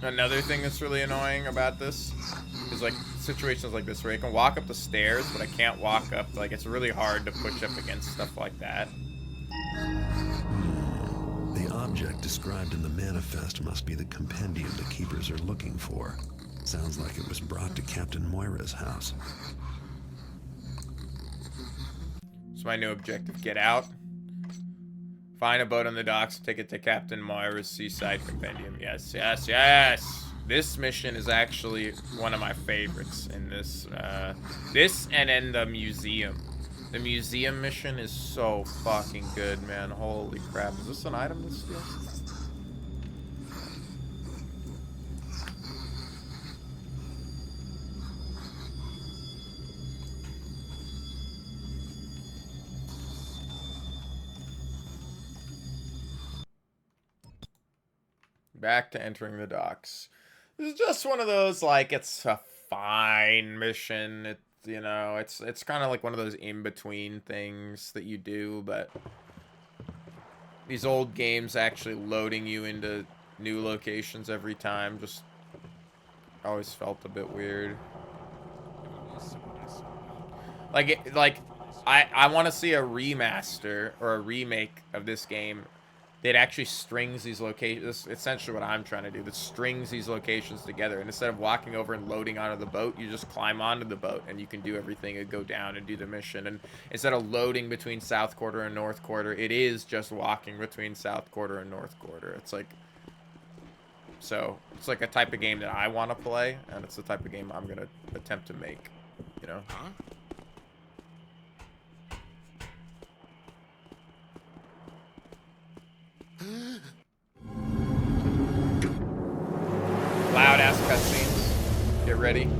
Another thing that's really annoying about this is, like, situations like this where I can walk up the stairs, but I can't walk up. Like, it's really hard to push up against stuff like that. The object described in the manifest must be the compendium the keepers are looking for. Sounds like it was brought to Captain Moira's house. So my new objective, get out. Find a boat on the docks, take it to Captain Moira's seaside compendium. Yes, yes, yes! This mission is actually one of my favorites in this. This and in the museum. The museum mission is so fucking good, man. Holy crap. Is this an item to steal? Back to entering the docks. This is just one of those, like, it's a fine mission. It, you know, it's kind of like one of those in-between things that you do, but these old games actually loading you into new locations every time just always felt a bit weird. Like, I want to see a remaster or a remake of this game It actually strings these locations. This is essentially what I'm trying to do. That strings these locations together. And instead of walking over and loading onto the boat, you just climb onto the boat and you can do everything and go down and do the mission. And instead of loading between South Quarter and North Quarter, it is just walking between South Quarter and North Quarter. It's like, so it's like a type of game that I want to play, and it's the type of game I'm gonna attempt to make. You know? Huh? Loud ass cutscenes. Get ready.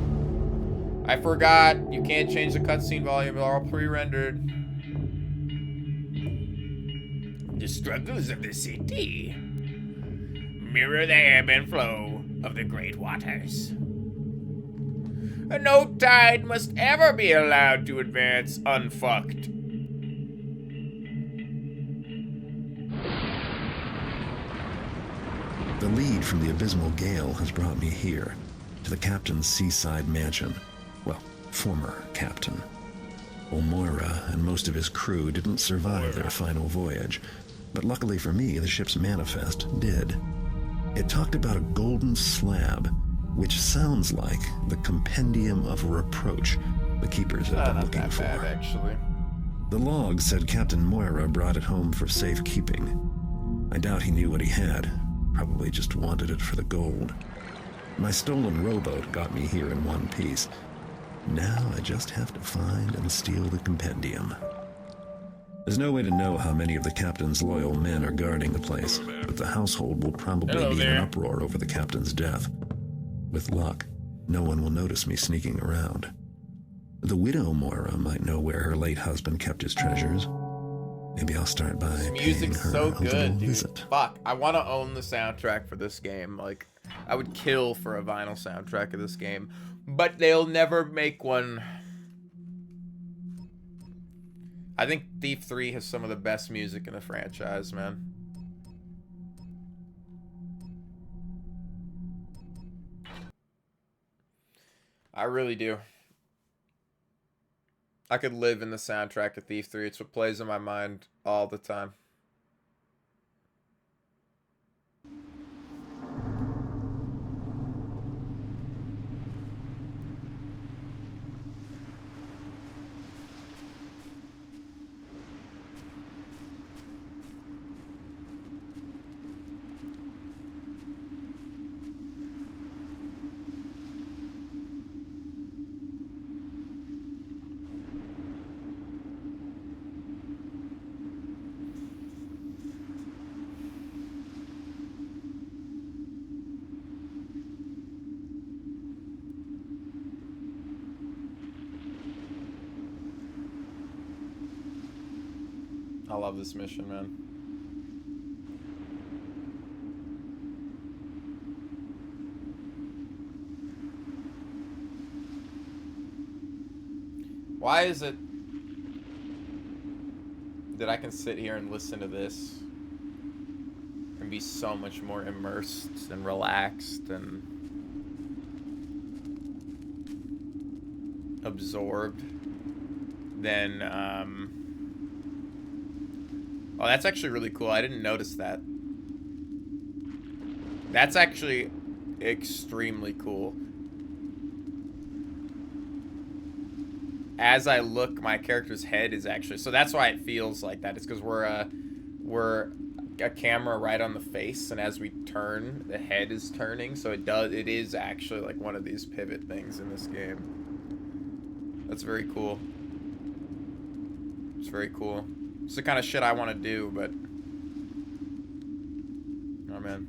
I forgot. You can't change the cutscene volume. They're all pre-rendered. The struggles of the city mirror the ebb and flow of the great waters. No tide must ever be allowed to advance unfucked. The lead from the abysmal gale has brought me here, to the captain's seaside mansion. Well, former captain. Old Moira and most of his crew didn't survive their final voyage, but luckily for me, the ship's manifest did. It talked about a golden slab, which sounds like the compendium of reproach the keepers have been looking for. Not that bad, actually. The log said Captain Moira brought it home for safekeeping. I doubt he knew what he had. Probably just wanted it for the gold. My stolen rowboat got me here in one piece. Now I just have to find and steal the compendium. There's no way to know how many of the captain's loyal men are guarding the place, but the household will probably be in an uproar over the captain's death. With luck, no one will notice me sneaking around. The widow Moira might know where her late husband kept his treasures. Maybe I'll start by paying her so a good, little dude. visit. Fuck, I want to own the soundtrack for this game. Like, I would kill for a vinyl soundtrack of this game, but they'll never make one. I think Thief 3 has some of the best music in the franchise, man. I really do. I could live in the soundtrack of Thief 3. It's what plays in my mind all the time. I love this mission, man. Why is it that I can sit here and listen to this and be so much more immersed and relaxed and absorbed than, oh, that's actually really cool. I didn't notice that. That's actually extremely cool. As I look, my character's head is actually... So that's why it feels like that. It's because we're a camera right on the face, and as we turn, the head is turning. So it is actually like one of these pivot things in this game. That's very cool. It's very cool. It's the kind of shit I want to do, but... Oh, man.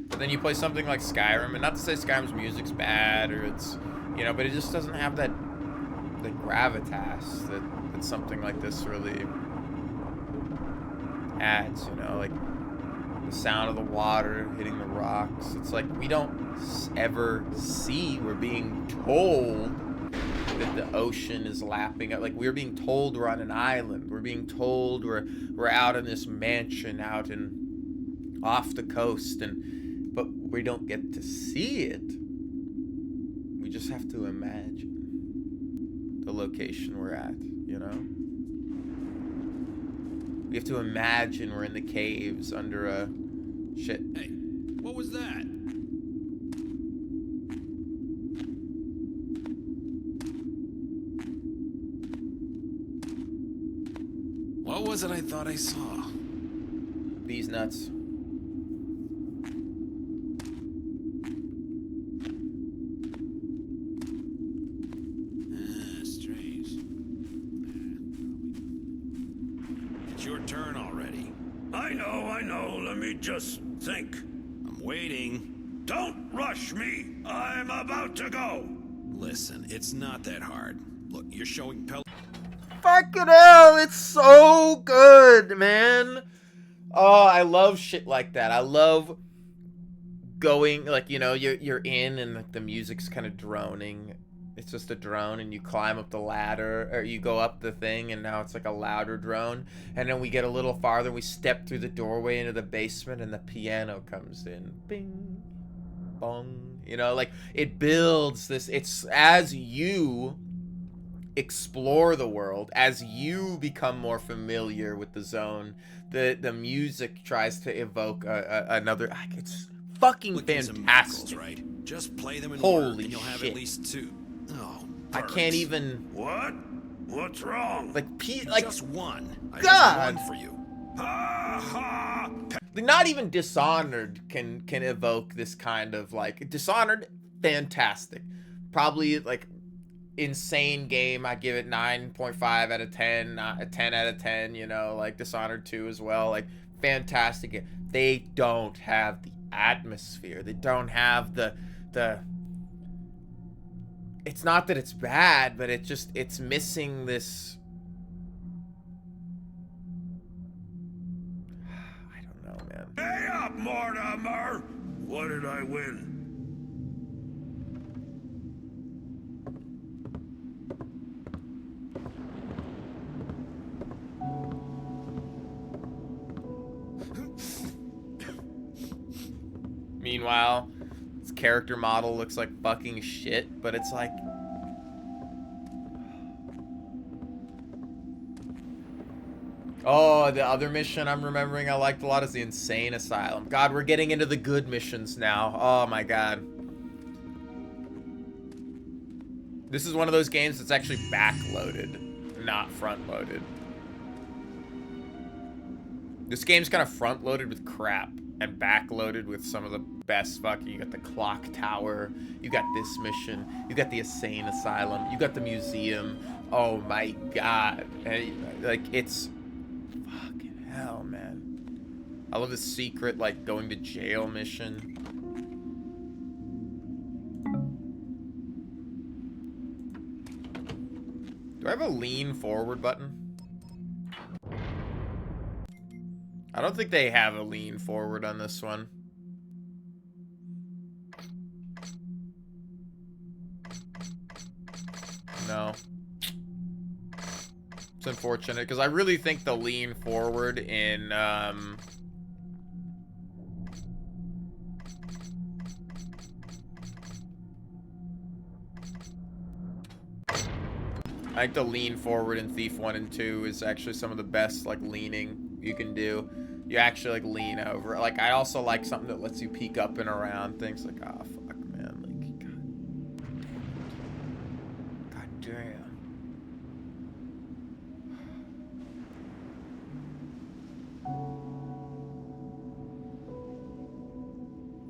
But then you play something like Skyrim, and not to say Skyrim's music's bad, or it's... You know, but it just doesn't have that... the gravitas that something like this really adds, you know? Like, the sound of the water hitting the rocks. It's like, we don't ever see... We're being told... that the ocean is lapping up. Like, we're being told we're on an island. We're being told we're out in this mansion out in off the coast, but we don't get to see it. We just have to imagine the location we're at, you know? We have to imagine we're in the caves under a... Shit. Hey, what was that? What was it I thought I saw? These nuts. Strange. It's your turn already. I know. Let me just think. I'm waiting. Don't rush me. I'm about to go. Listen, it's not that hard. Look, you're showing Fucking hell, it's so good, man. Oh, I love shit like that. I love going, like, you know, you're in and like the music's kind of droning. It's just a drone, and you climb up the ladder, or you go up the thing, and now it's like a louder drone. And then we get a little farther, we step through the doorway into the basement, and the piano comes in. Bing, bong. You know, like, it builds this. It's as you explore the world, as you become more familiar with the zone, the music tries to evoke another. It's fucking fantastic. Right? Just play them in Holy order, and you'll have shit. at least 2. Oh, I can't even. What? What's wrong? Like just one. I God. just one for you. Ha ha! Not even Dishonored can evoke this kind of, like, Dishonored, fantastic. Probably like insane game. I give it 9.5 out of 10, a 10 out of 10, you know, like Dishonored 2 as well, like fantastic. They don't have the atmosphere. They don't have the it's not that it's bad, but it's missing this. I don't know, man. Hey up, Mortimer! What did I win? Meanwhile, his character model looks like fucking shit, but it's like... Oh, the other mission I'm remembering I liked a lot is the Insane Asylum. God, we're getting into the good missions now. Oh my god. This is one of those games that's actually backloaded, not front-loaded. This game's kind of front-loaded with crap and backloaded with some of the best fucking. You got the clock tower, you got this mission, you got the Insane Asylum, you got the museum. Oh my god. And, like, it's fucking hell, man. I love the secret, like, going to jail mission. Do I have a lean forward button? I don't think they have a lean forward on this one. No. It's unfortunate, because I really think the lean forward in, I think the lean forward in Thief 1 and 2 is actually some of the best, like, leaning you can do. You actually, like, lean over. Like, I also like something that lets you peek up and around things. Like, oh, fuck, man. Like, God damn.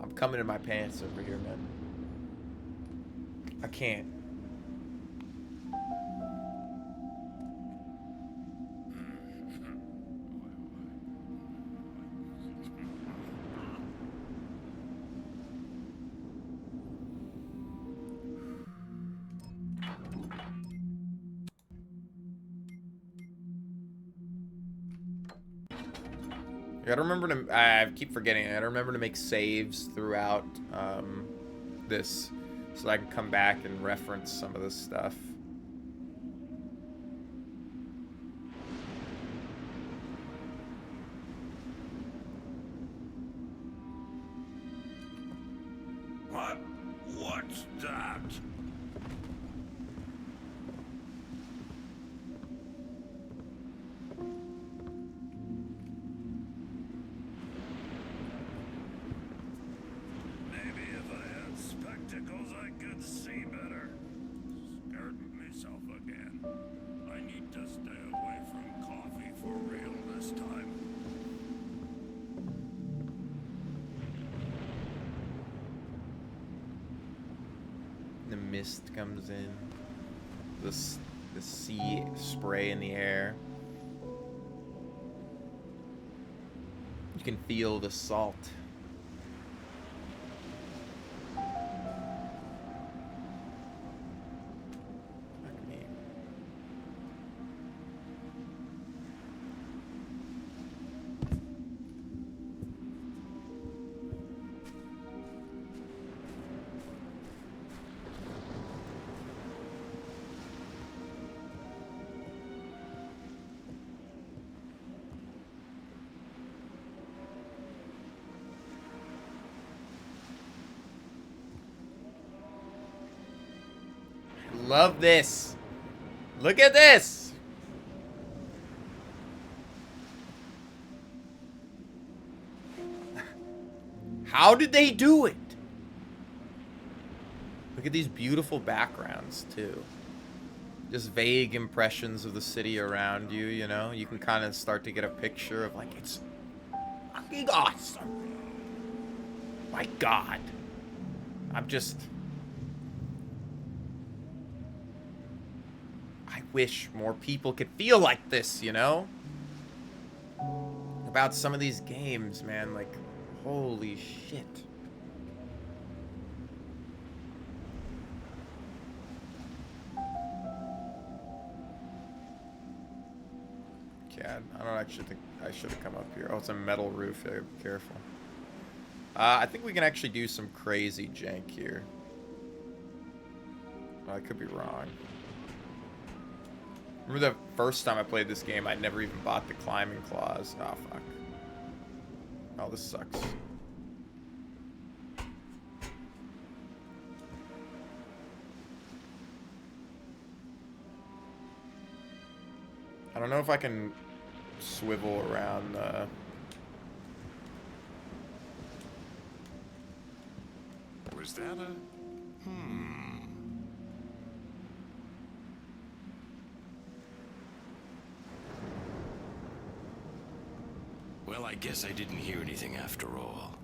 I'm coming in my pants over here, man. I can't. I gotta remember to, I keep forgetting, I gotta remember to make saves throughout this so I can come back and reference some of this stuff. What's that? to stay away from coffee for real this time. The mist comes in. The sea spray in the air. You can feel the salt. Fuck me. Love this. Look at this. How did they do it? Look at these beautiful backgrounds too. Just vague impressions of the city around you, you know? You can kind of start to get a picture of like, it's fucking awesome. My God. I'm just... I wish more people could feel like this, you know? About some of these games, man. Like, holy shit. Okay, I don't actually think I should have come up here. Oh, it's a metal roof. Be careful. I think we can actually do some crazy jank here. I could be wrong. Remember the first time I played this game, I never even bought the climbing claws. Oh, fuck. Oh, this sucks. I don't know if I can swivel around the... Was that a... Well, I guess I didn't hear anything after all.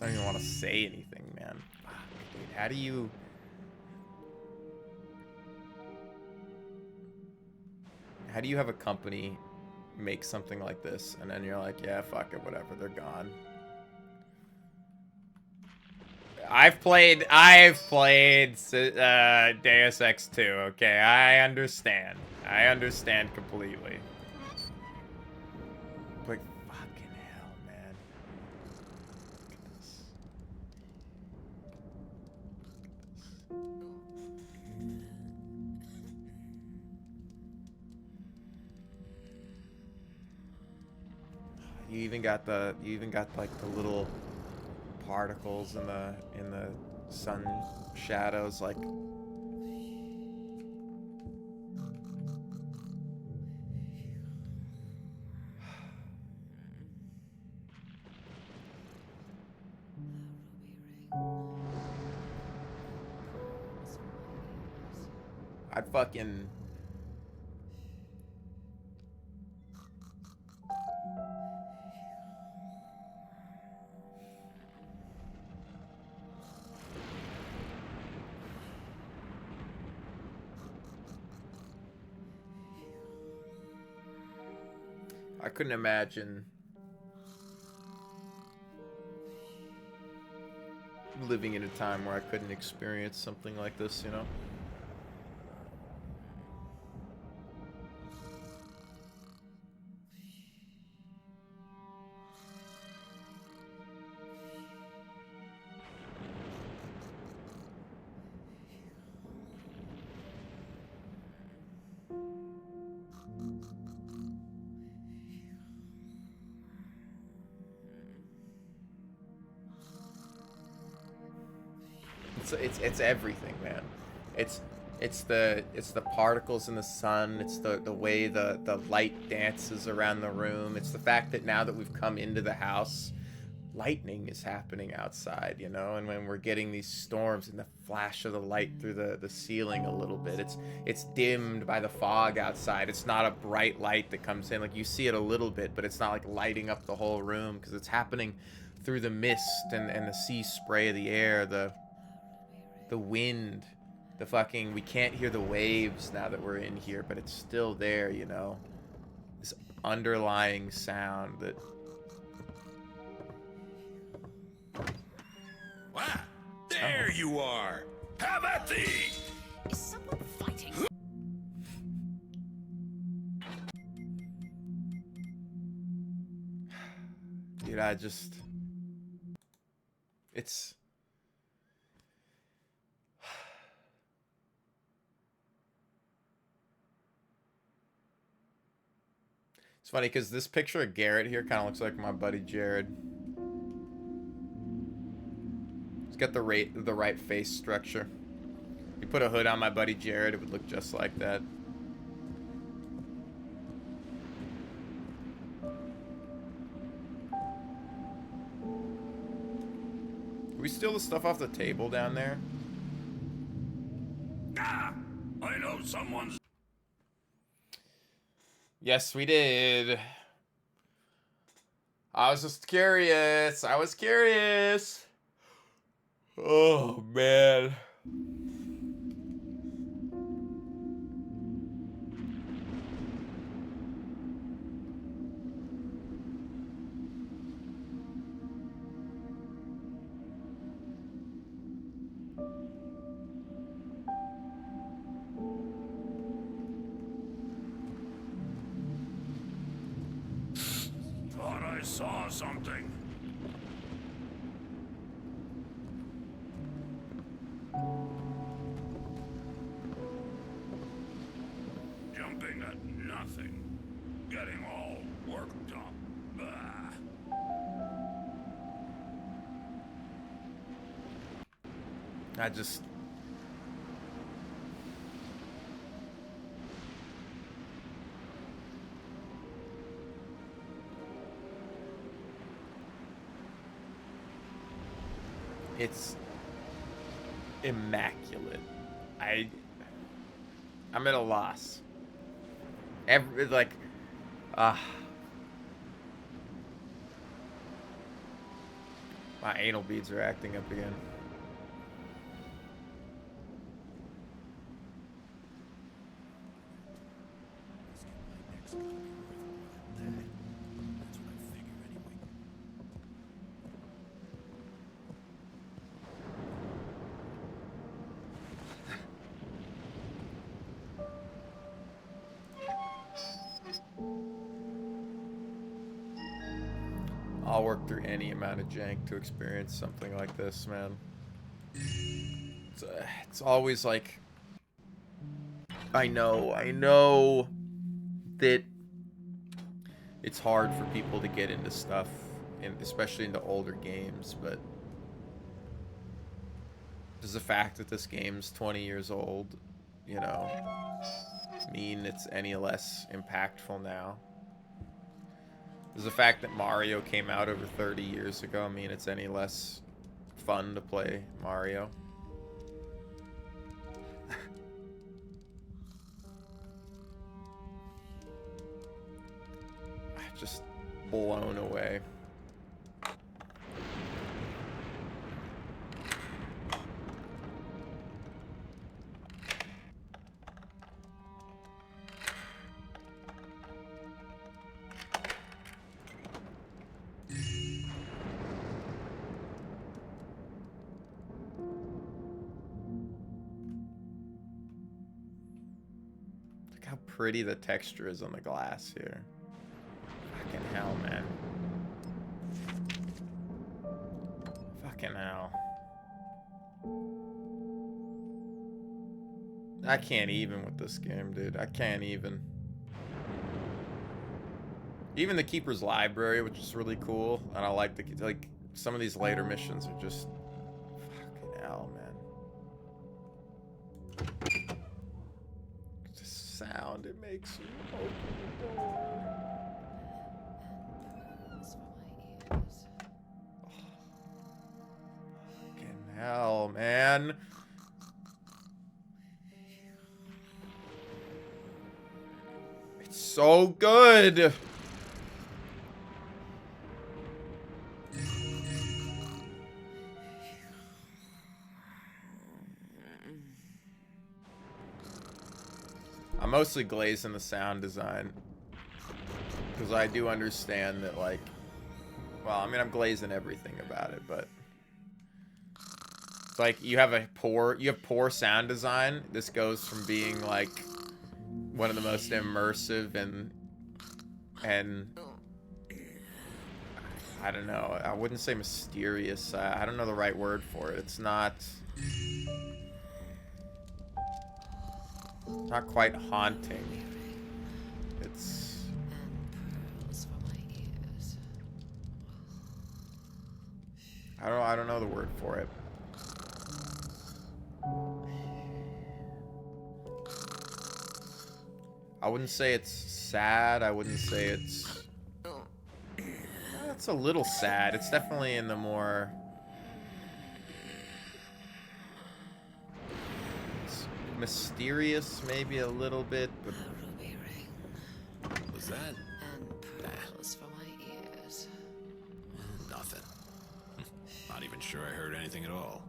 I don't even want to say anything, man. Fuck, dude, how do you... How do you have a company make something like this, and then you're like, yeah, fuck it, whatever, they're gone. I've played Deus Ex 2, okay? I understand completely. But fucking hell, man. Look at this. You even got like the little particles in the sun shadows, like I'd fucking... I couldn't imagine living in a time where I couldn't experience something like this, you know? It's everything, man. It's the particles in the sun. It's the way the light dances around the room. It's the fact that now that we've come into the house, lightning is happening outside, you know, and when we're getting these storms and the flash of the light through the ceiling a little bit, it's dimmed by the fog outside. It's not a bright light that comes in. Like, you see it a little bit, but it's not like lighting up the whole room, because it's happening through the mist and the sea spray of the air, the wind, the fucking, we can't hear the waves now that we're in here, but it's still there, you know, this underlying sound that... Wow! There you are! Have at thee! Is someone fighting? Dude, I just... It's... It's funny, because this picture of Garrett here kind of looks like my buddy Jared. He's got the right face structure. You put a hood on my buddy Jared, it would look just like that. Did we steal the stuff off the table down there? Ah! I know someone's... Yes, we did. I was just curious. I was curious. Oh, man. Thought I saw something. Jumping at nothing. Getting all worked up. Bah. I just... It's immaculate. I'm at a loss. Like, my anal beads are acting up again. I'll work through any amount of jank to experience something like this, man. It's always like, I know that it's hard for people to get into stuff, and especially into older games, but does the fact that this game's 20 years old, you know, mean it's any less impactful now? Does the fact that Mario came out over 30 years ago mean it's any less fun to play Mario? Just blown away. Look how pretty the texture is on the glass here. Fucking hell, man. Fucking hell. I can't even with this game, dude. I can't even. Even the Keeper's Library, which is really cool, and I like some of these later missions are just fucking hell, man. sound it makes you open the door. Fucking hell, man. It's so good. I'm mostly glazing the sound design because I do understand that, like, well, I mean, I'm glazing everything about it, but it's like you have poor sound design. This goes from being like one of the most immersive and I don't know. I wouldn't say mysterious. I don't know the right word for it. It's not quite haunting. It's I don't know the word for it. I wouldn't say it's sad. I wouldn't say it's a little sad. It's definitely in the more mysterious, maybe a little bit, but Was that? And pearls for my ears. Nothing. Not even sure I heard anything at all.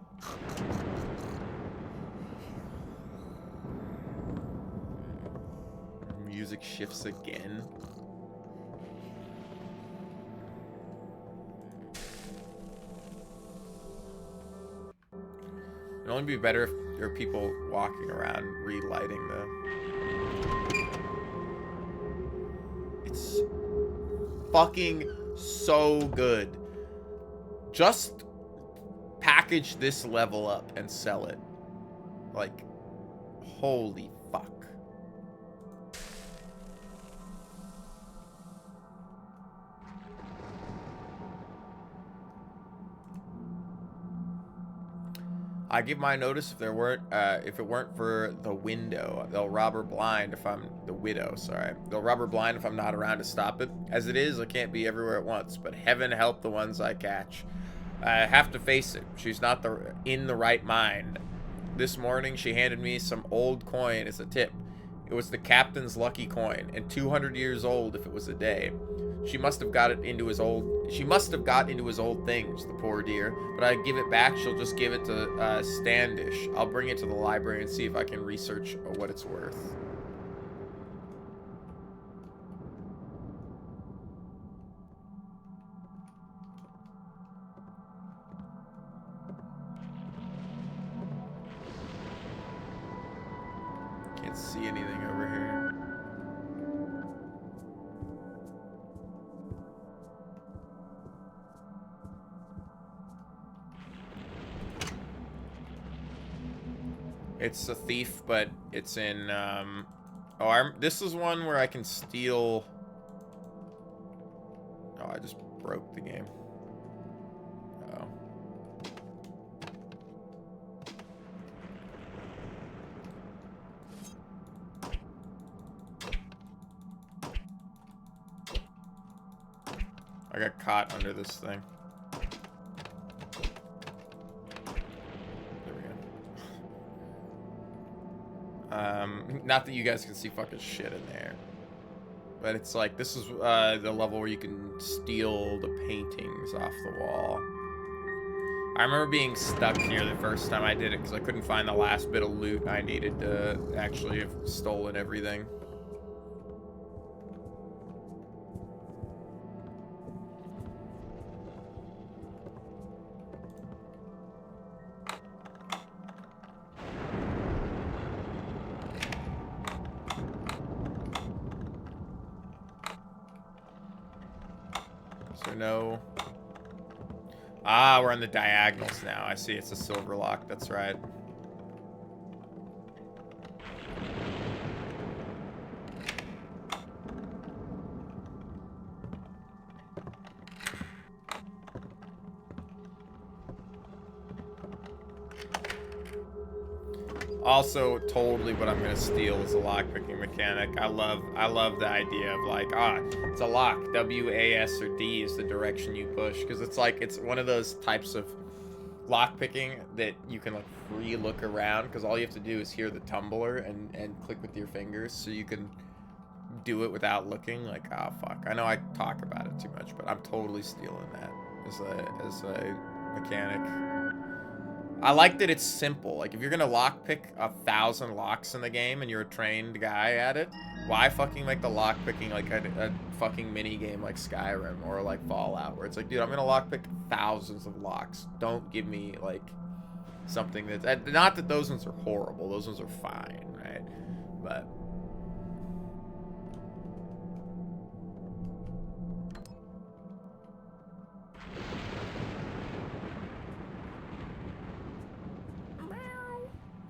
music shifts again. It'd only be better if there are people walking around relighting the... It's fucking so good. Just package this level up and sell it. Like, holy fuck. I give my notice if it weren't for the window. They'll rob her blind if I'm the widow. Sorry, they'll rob her blind if I'm not around to stop it. As it is, I can't be everywhere at once. But heaven help the ones I catch. I have to face it. She's not in the right mind. This morning, she handed me some old coin as a tip. It was the captain's lucky coin, and 200 years old if it was a day. She must have got into his old things, the poor dear. But I give it back, she'll just give it to Standish. I'll bring it to the library and see if I can research what it's worth. Can't see anything over here. It's a thief, but it's in, this is one where I can steal... Oh, I just broke the game. Oh. I got caught under this thing. Not that you guys can see fucking shit in there. But it's like, this is the level where you can steal the paintings off the wall. I remember being stuck here the first time I did it because I couldn't find the last bit of loot I needed to actually have stolen everything. No. Ah, we're on the diagonals now. I see, it's a silver lock. That's right. Also, totally what I'm gonna steal is a lockpicking mechanic. I love the idea of like, it's a lock. W, A, S, or D is the direction you push, because it's like it's one of those types of lockpicking that you can like free look around, because all you have to do is hear the tumbler and click with your fingers, so you can do it without looking. Like, fuck. I know I talk about it too much, but I'm totally stealing that as a mechanic. I like that it's simple. Like, if you're gonna lockpick 1,000 locks in the game and you're a trained guy at it, why fucking make the lockpicking like a fucking mini game like Skyrim or like Fallout, where it's like, dude, I'm gonna lockpick thousands of locks. Don't give me like something that's not that those ones are horrible. Those ones are fine, right? But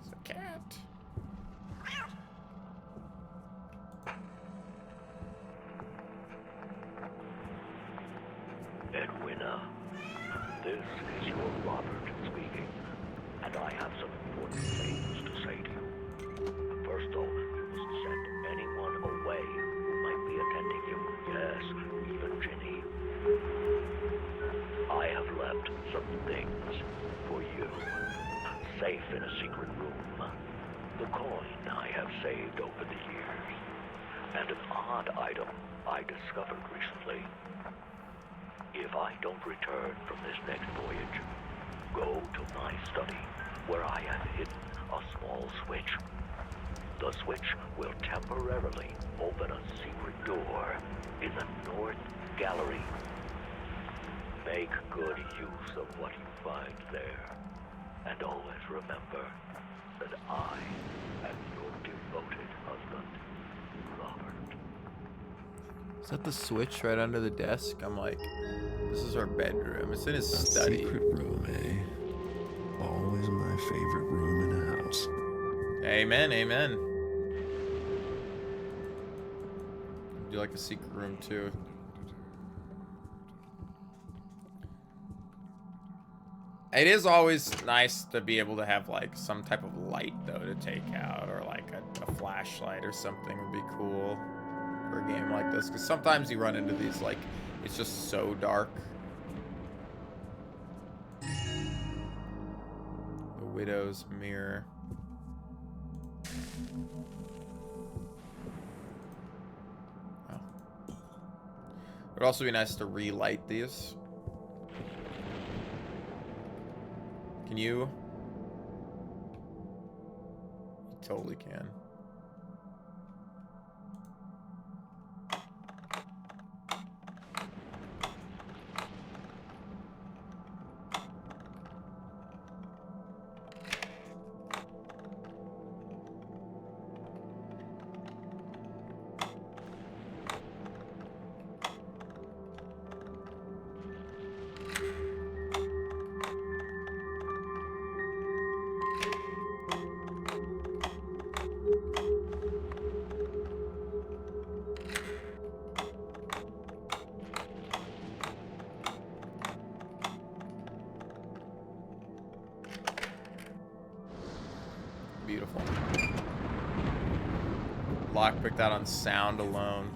it's a cat. Edwina, this is your Robert speaking, and I have some important things to say to you. First, though, you must send anyone away who might be attending you. Yes, even Ginny. I have left some things for you, safe in a secret room. The coin I have saved over the years, and an odd item I discovered recently. If I don't return from this next voyage, go to my study, where I have hidden a small switch. The switch will temporarily open a secret door in the North Gallery. Make good use of what you find there, and always remember that I am your devoted husband, Robert. Is that the switch right under the desk? I'm like, this is our bedroom. It's in his study. Secret room, eh? Always my favorite room in a house. Amen, amen. Do you like a secret room too? It is always nice to be able to have like some type of light though to take out, or like a flashlight or something would be cool for a game like this, because sometimes you run into these like it's just so dark. The Widow's Mirror. Oh. It would also be nice to relight these. Can you? You totally can. Beautiful. Lockpicked out on sound alone.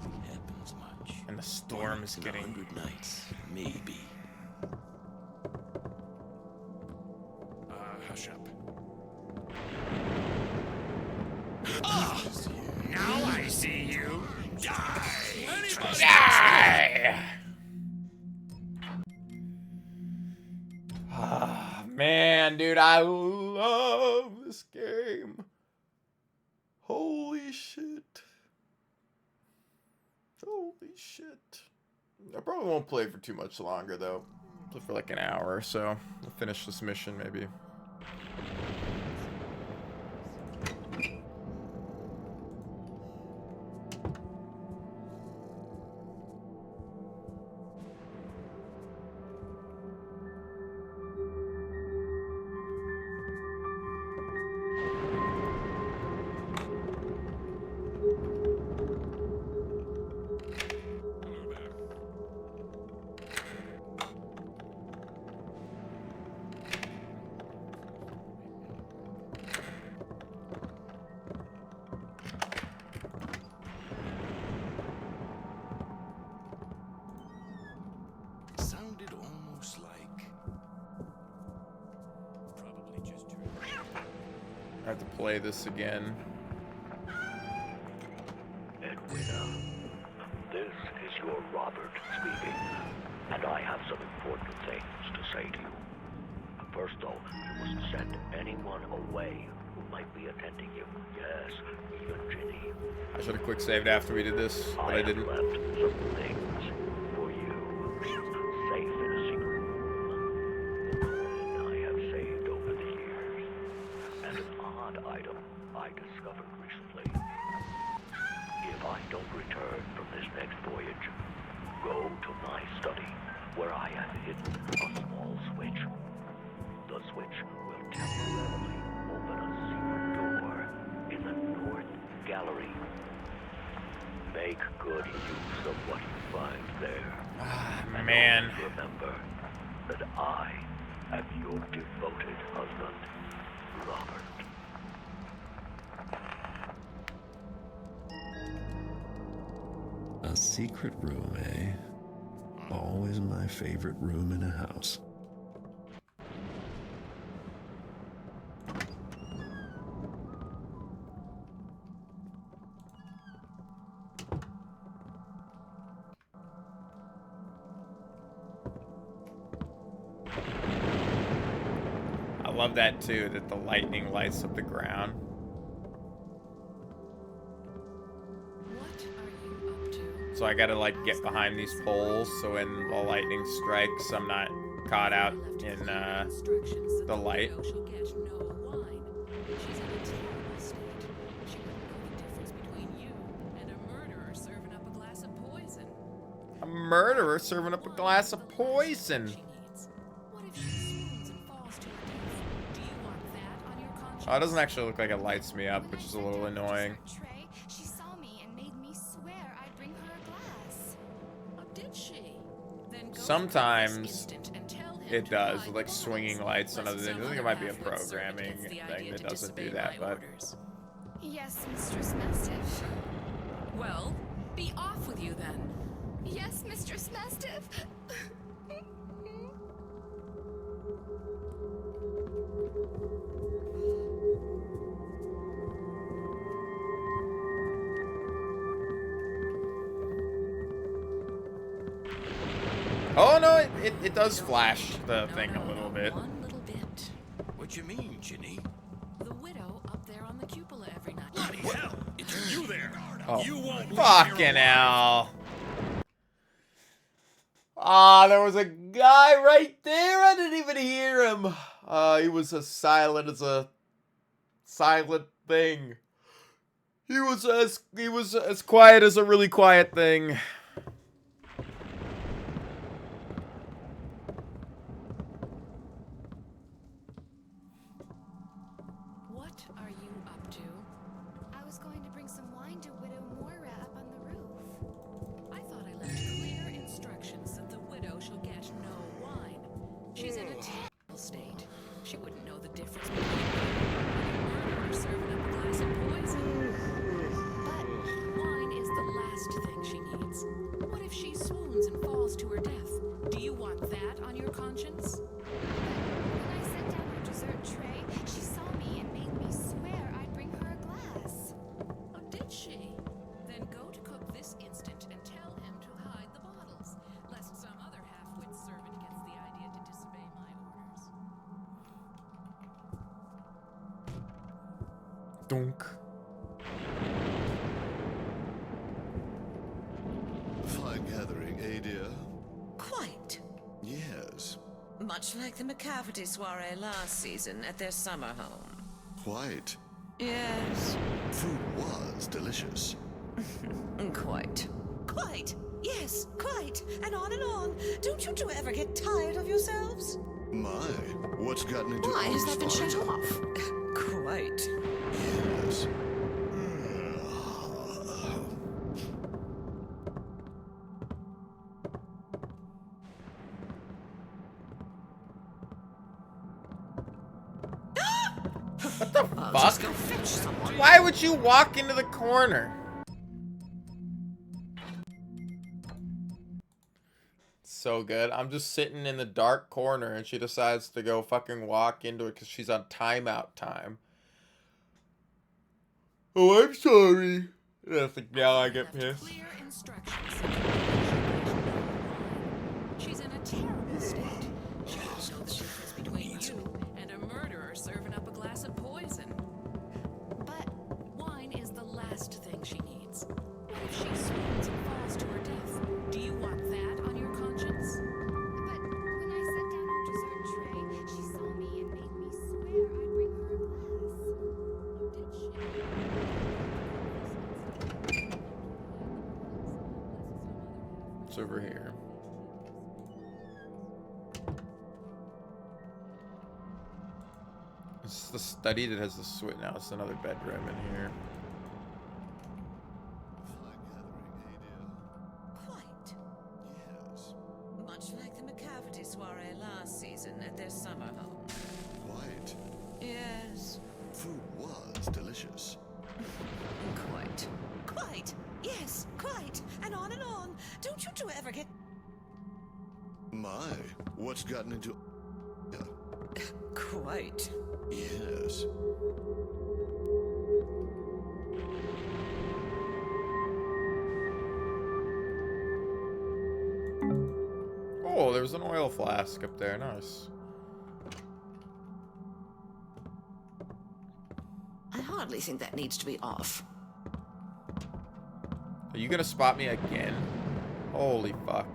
And the storm is getting 100 nights, maybe. Hush up. Now I see you. Die! Ah, man, dude, I love this game. Holy shit. Holy shit. I probably won't play for too much longer, though. Play for like an hour or so. I'll finish this mission, maybe. I have to play this again. Edwina, this is your Robert speaking, and I have some important things to say to you. First, though, you must send anyone away who might be attending you. Yes, even Ginny. I should have quick saved after we did this, but I didn't. I have left some things for you, safe in a secret room. The coin I have saved over the years, and an odd item I discovered recently. If I don't return from this next voyage, go to my study, where I have hidden a small switch. The switch will temporarily open a secret door in the North Gallery. Make good use of what you find there. Ah, man. And always remember that I am your devoted husband, Robert. A secret room, eh? Always my favorite room in a house. I love that too, that the lightning lights up the ground. What are you up to? So I gotta like get behind these poles so when the lightning strikes, I'm not caught out in the light. A murderer serving up a glass of poison. Oh, it doesn't actually look like it lights me up, which is a little annoying. She saw me and made me swear I'd bring her a glass. Oh, did she? Then go Sometimes it does, with like swinging lights and other things. I think it might be a programming thing that doesn't do that, but... Yes, Mistress Mastiff. Well, be off with you then. Yes, Mistress Mastiff. Oh no, it does flash the thing a little bit. One little bit. What you mean, Ginny? The widow up there on the cupola every night. Bloody hell! It's you there! Oh, You won't fucking hell. Ah, there was a guy right there. I didn't even hear him. He was as silent as a silent thing. He was as quiet as a really quiet thing. What are you up to? I was going to bring some wine to Widow Moira up on the roof. I thought I left clear instructions that the widow shall get no wine. She's in a terrible state. She wouldn't know the difference between a murderer serving up a glass of poison. But wine is the last thing she needs. What if she swoons and falls to her death? Do you want that on your conscience? When I set down her dessert tray, she saw me and made me swear I'd bring her a glass. Oh, did she? Then go to cook this instant and tell him to hide the bottles, lest some other half-wit servant gets the idea to disobey my orders. Dunk. Fine gathering, eh, dear? Quite. Yes, Much like the McCafferty soiree last season at their summer home. quite. Yes. Food was delicious. Quite. Quite. Yes, quite. And on and on. Don't you two ever get tired of yourselves? My, what's gotten into Why has Oak's that been shut fire? off? Quite. Yes. What the fuck? Why would you walk into the corner? So good. I'm just sitting in the dark corner and she decides to go fucking walk into it because she's on timeout time. Oh, I'm sorry. I think now I get pissed. Clear instructions. She's in a terrible state. She won't know the difference between you and a murderer serving up a glass of poison. But wine is the last thing she needs. What if she swoons and falls to her death? Do you want that on your conscience? But when I set down her dessert tray, she saw me and made me swear I'd bring her a glass. Did she? It's over here. This is the study that has the switch. Now it's another bedroom in here. Quite. Yes. Much like the McCafferty soiree last season at their summer home. Quite. Yes. Food was delicious. Quite. Quite. Yes, quite. And on and on. Don't you two ever get... My, what's gotten into... Quite. Yes. Oh, there was an oil flask up there. Nice. I hardly think that needs to be off. Are you gonna spot me again? Holy fuck.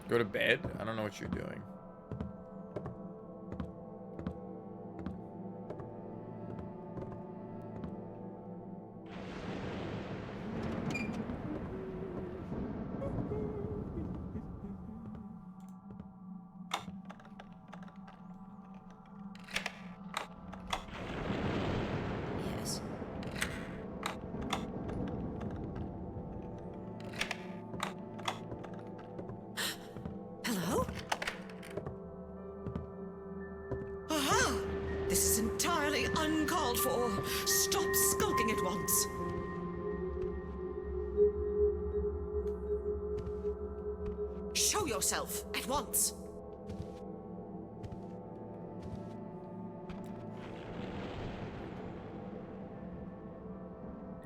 Go to bed? I don't know what you're doing. Yes. Hello? Aha! This is entirely uncalled for. Stop skulking at once. Show yourself at once.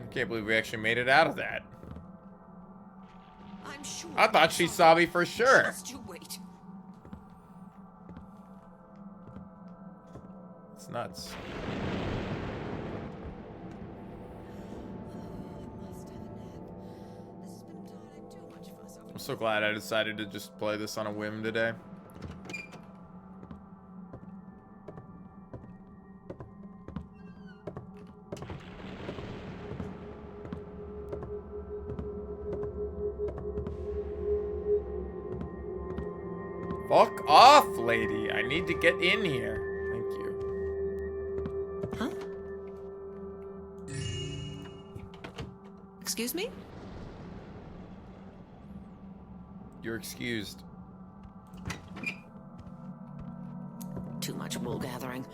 I can't believe we actually made it out of that. I'm sure. I thought she saw me for sure. Just you wait. It's nuts. I'm so glad I decided to just play this on a whim today. Fuck off, lady. I need to get in here. Thank you. Huh? Excuse me? You're excused. Too much wool gathering.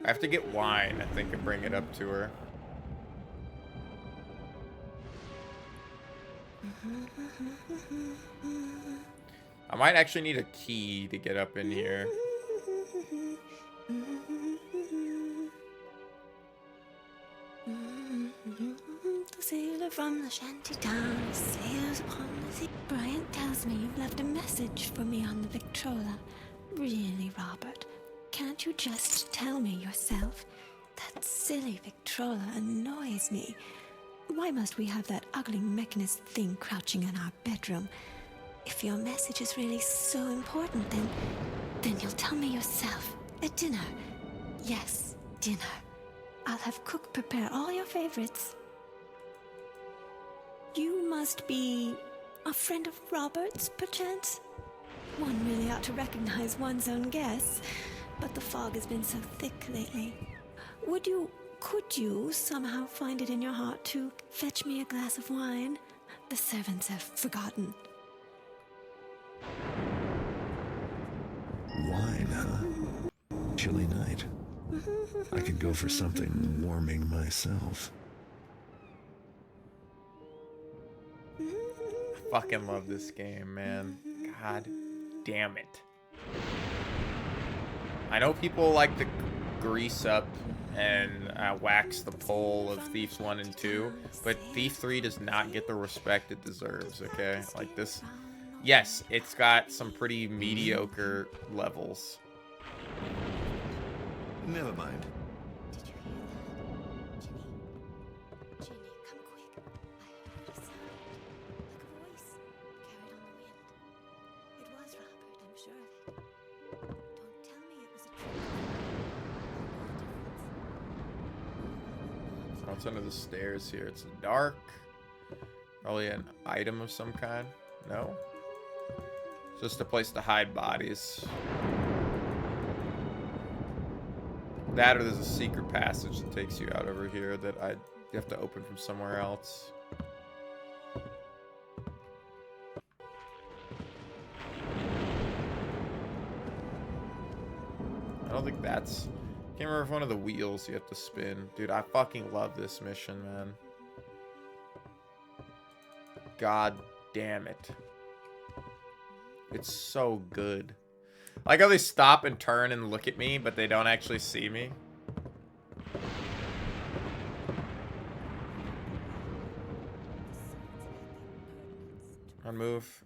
I have to get wine, I think, and bring it up to her. I might actually need a key to get up in here. The sailor from the shanty town sails upon the sea. Bryant tells me you've left a message for me on the Victrola. Really, Robert? Can't you just tell me yourself? That silly Victrola annoys me. Why must we have that ugly mechanist thing crouching in our bedroom? If your message is really so important, then you'll tell me yourself. At dinner. Yes, dinner. I'll have cook prepare all your favorites. You must be a friend of Robert's, perchance? One really ought to recognize one's own guests, but the fog has been so thick lately. Could you somehow find it in your heart to fetch me a glass of wine? The servants have forgotten. Wine, huh? Chilly night. I could go for something warming myself. Fucking love this game, man. God damn it. I know people like to grease up and wax the pole of Thieves 1 and 2, but Thief 3 does not get the respect it deserves, okay? Like this, yes, it's got some pretty mediocre levels. Never mind. What's under the stairs here? It's dark. Probably an item of some kind. No? Just a place to hide bodies. That or there's a secret passage that takes you out over here that you have to open from somewhere else. I don't think that's... Can't remember if one of the wheels you have to spin. Dude, I fucking love this mission, man. God damn it. It's so good. I like how they stop and turn and look at me, but they don't actually see me. On move.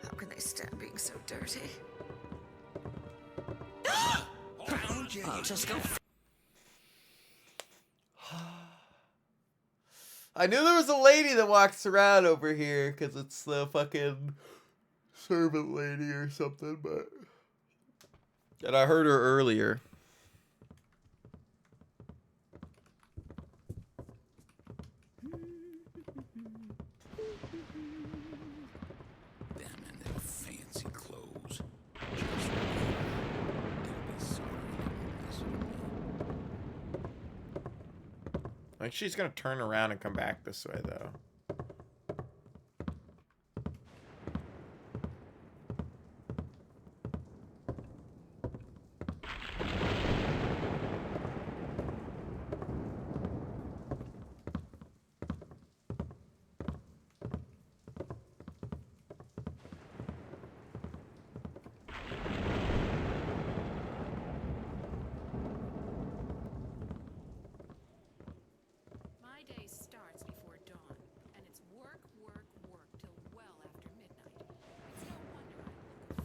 How can they stand being so dirty? I'll just go. I knew there was a lady that walks around over here because it's the fucking servant lady or something, but... And I heard her earlier. Fancy clothes. Like, she's gonna turn around and come back this way, though. My day starts before dawn, and it's work, work, work till well after midnight. It's no wonder I look a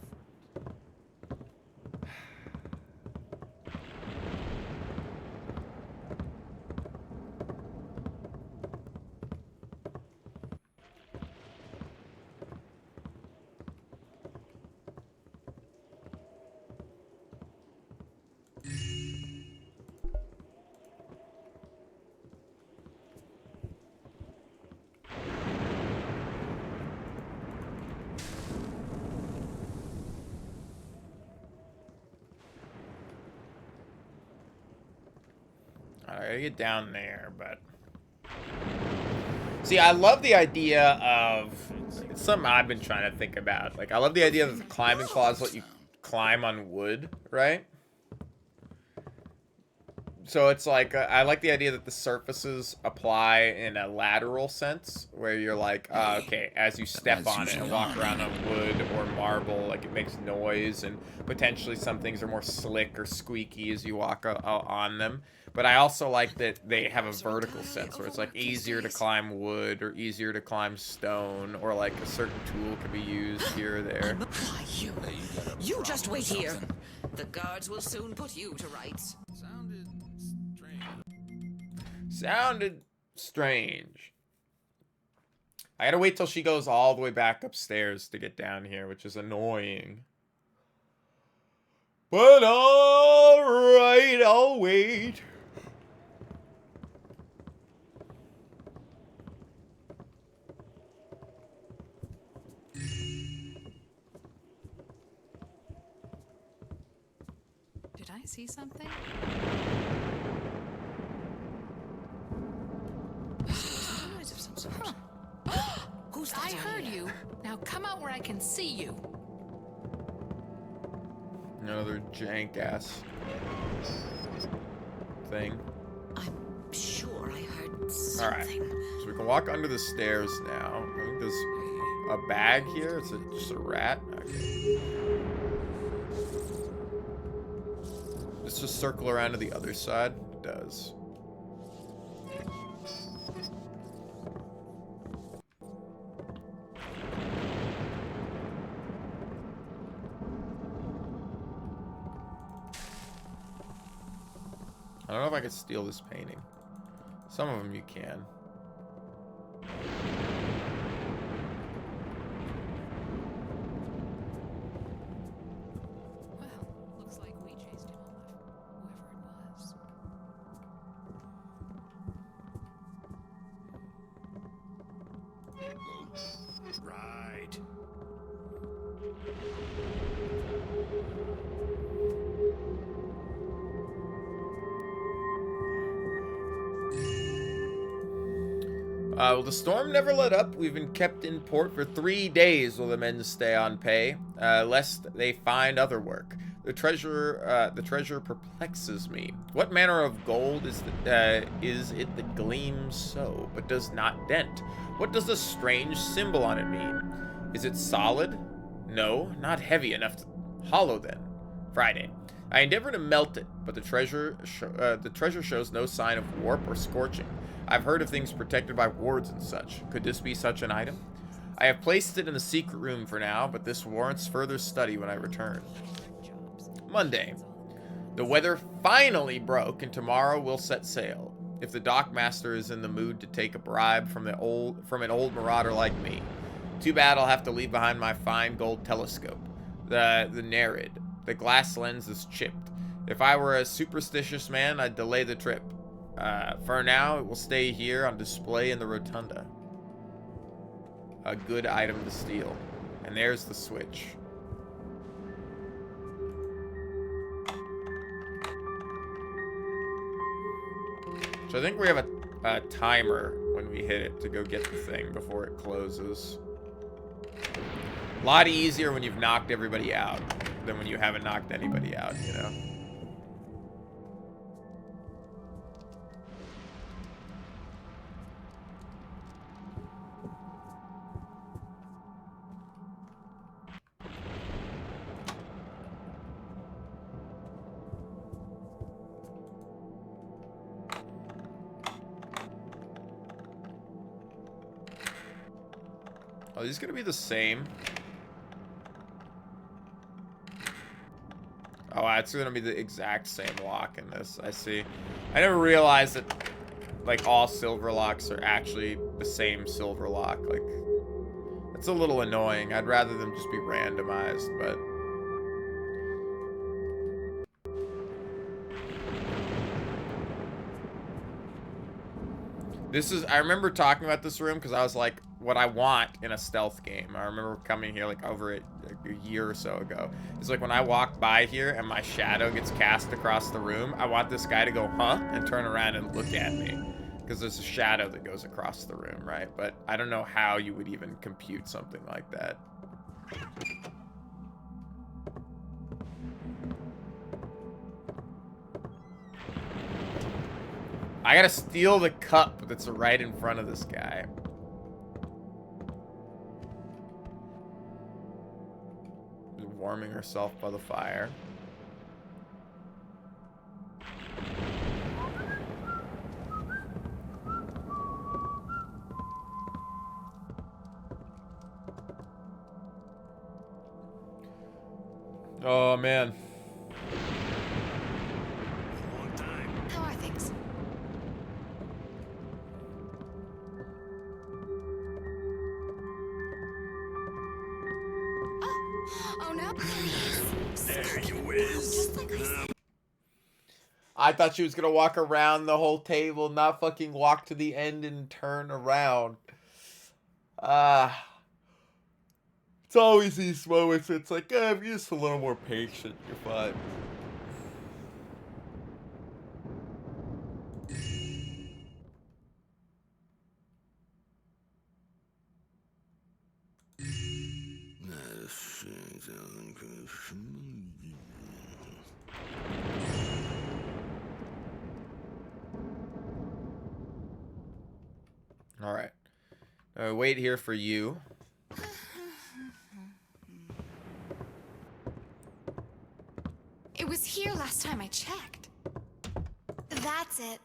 fright. I gotta get down there, but... See, I love the idea of... It's something I've been trying to think about. Like, I love the idea that the climbing claws let you climb on wood, right? So it's like, I like the idea that the surfaces apply in a lateral sense, where you're like, okay, as you step on it and walk around on wood or marble, like it makes noise, and potentially some things are more slick or squeaky as you walk on them. But I also like that they have a vertical sense where it's like easier to climb wood or easier to climb stone, or like a certain tool can be used here or there. Why, you? You just wait here. The guards will soon put you to rights. Sounded strange. I gotta wait till she goes all the way back upstairs to get down here, which is annoying. But alright, I'll wait. Did I see something? Noise of some sort. Who's that? I heard you. Now come out where I can see you. Another jank ass thing. I'm sure I heard something. Alright, so we can walk under the stairs now. I think there's a bag here. It's just a rat. Okay. Let's just circle around to the other side. It does. I don't know if I could steal this painting. Some of them you can. Well, looks like we chased him off, whoever it was. Right. Well, the storm never let up. We've been kept in port for 3 days while the men stay on pay, lest they find other work. The treasure perplexes me. What manner of gold is it that gleams so, but does not dent? What does the strange symbol on it mean? Is it solid? No, not heavy enough. Hollow then. Friday. I endeavor to melt it, but the treasure shows no sign of warp or scorching. I've heard of things protected by wards and such. Could this be such an item? I have placed it in the secret room for now, but this warrants further study when I return. Monday. The weather finally broke, and tomorrow we'll set sail. If the dockmaster is in the mood to take a bribe from an old marauder like me. Too bad I'll have to leave behind my fine gold telescope. The Nereid. The glass lens is chipped. If I were a superstitious man, I'd delay the trip. For now, it will stay here on display in the rotunda. A good item to steal. And there's the switch. So I think we have a timer when we hit it to go get the thing before it closes. A lot easier when you've knocked everybody out than when you haven't knocked anybody out, you know? Are these gonna be the same? Oh, it's gonna be the exact same lock in this. I see. I never realized that, like, all silver locks are actually the same silver lock. Like, that's a little annoying. I'd rather them just be randomized, but... This is... I remember talking about this room because I was like, what I want in a stealth game. I remember coming here like over a year or so ago. It's like when I walk by here and my shadow gets cast across the room, I want this guy to go, huh? And turn around and look at me. Because there's a shadow that goes across the room, right? But I don't know how you would even compute something like that. I gotta steal the cup that's right in front of this guy. Warming herself by the fire. Oh, man. Long time. How are things? Oh no. There you is. I thought she was gonna walk around the whole table, not fucking walk to the end and turn around. It's always these moments. It's like, if you're just a little more patient, you're fine. All right. Wait here for you. It was here last time I checked. That's it.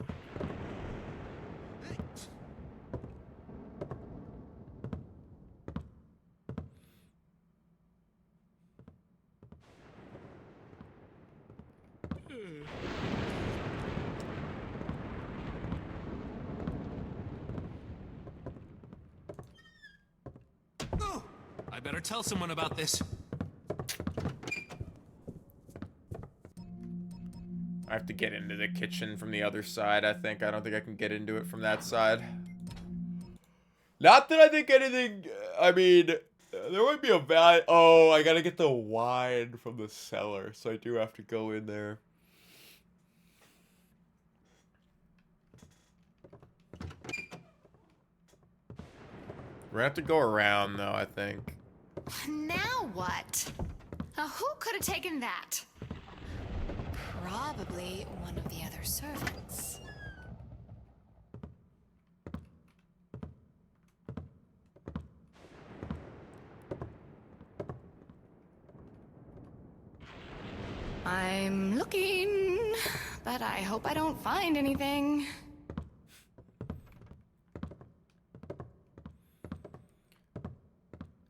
I better tell someone about this. I have to get into the kitchen from the other side, I think. I don't think I can get into it from that side. Not that I think anything... I mean, there might be a value... Oh, I gotta get the wine from the cellar, so I do have to go in there. We're gonna have to go around, though, I think. Now what? Who could have taken that? Probably one of the other servants. I'm looking, but I hope I don't find anything.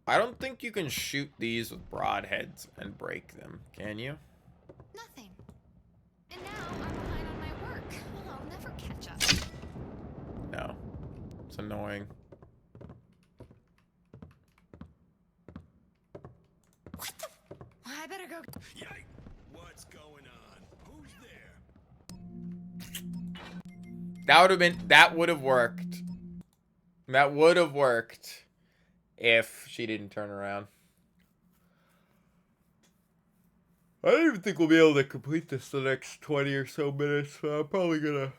I don't think you can shoot these with broadheads and break them, can you? Nothing. And now I'm behind on my work. Well, I'll never catch up. No. It's annoying. I better go. Yike! What's going on? Who's there? That would have worked. That would have worked if she didn't turn around. I don't even think we'll be able to complete this the next 20 or so minutes, so I'm probably gonna...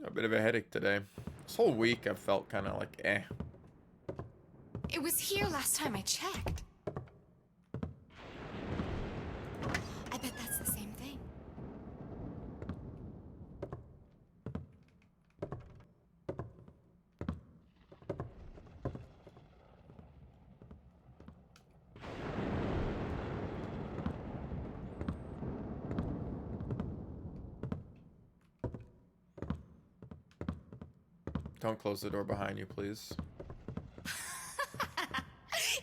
A bit of a headache today. This whole week I've felt kind of like, eh. It was here last time I checked. I bet that's the same thing. Don't close the door behind you, please.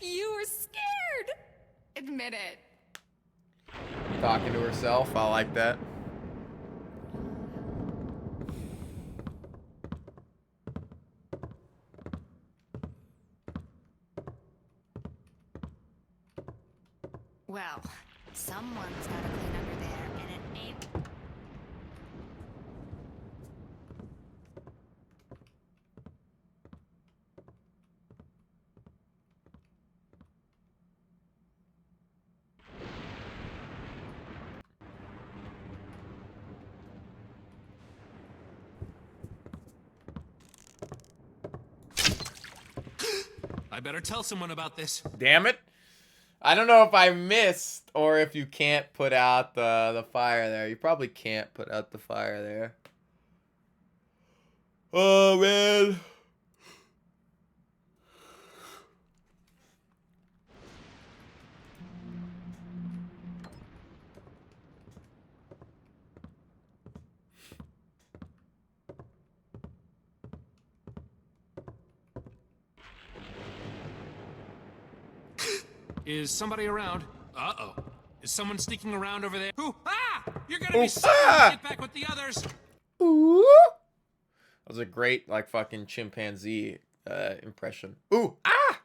You were scared. Admit it. Talking to herself, I like that. Well, someone's gotta clean under there, and it ain't. I better tell someone about this. Damn it. I don't know if I missed or if you can't put out the fire there. You probably can't put out the fire there. Oh, man. Is somebody around? Uh-oh. Is someone sneaking around over there? Ooh, ah! You're gonna Ooh, be sorry when ah! you get back with the others. Ooh. That was a great, like, fucking chimpanzee impression. Ooh, ah!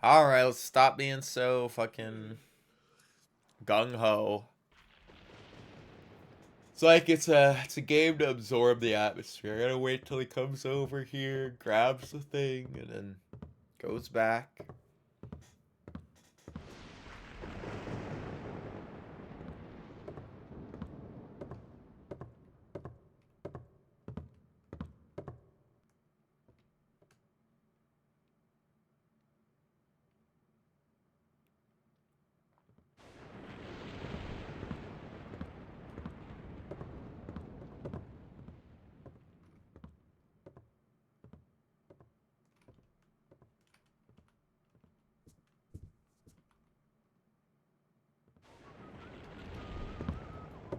Alright, let's stop being so fucking gung-ho. It's like it's a game to absorb the atmosphere. I gotta wait till he comes over here, grabs the thing, and then goes back.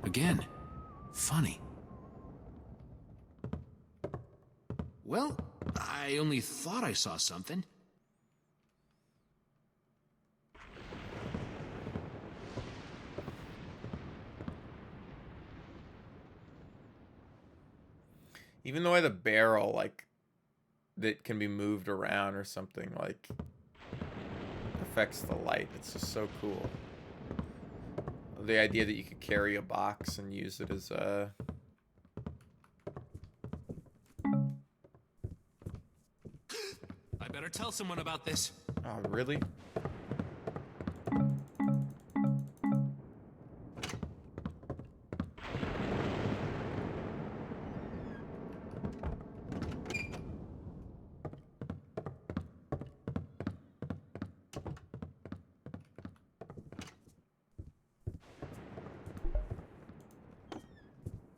Again. Funny. Well, I only thought I saw something. Even the way the barrel, like, that can be moved around or something, like, affects the light. It's just so cool. The idea that you could carry a box and use it as a... I better tell someone about this. Oh, really?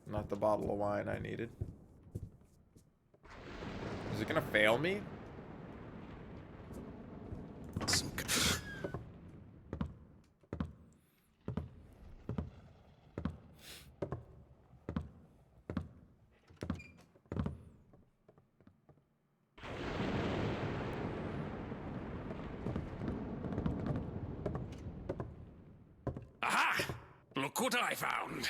Not the bottle of wine I needed. Is it gonna fail me? Aha! Look what I found.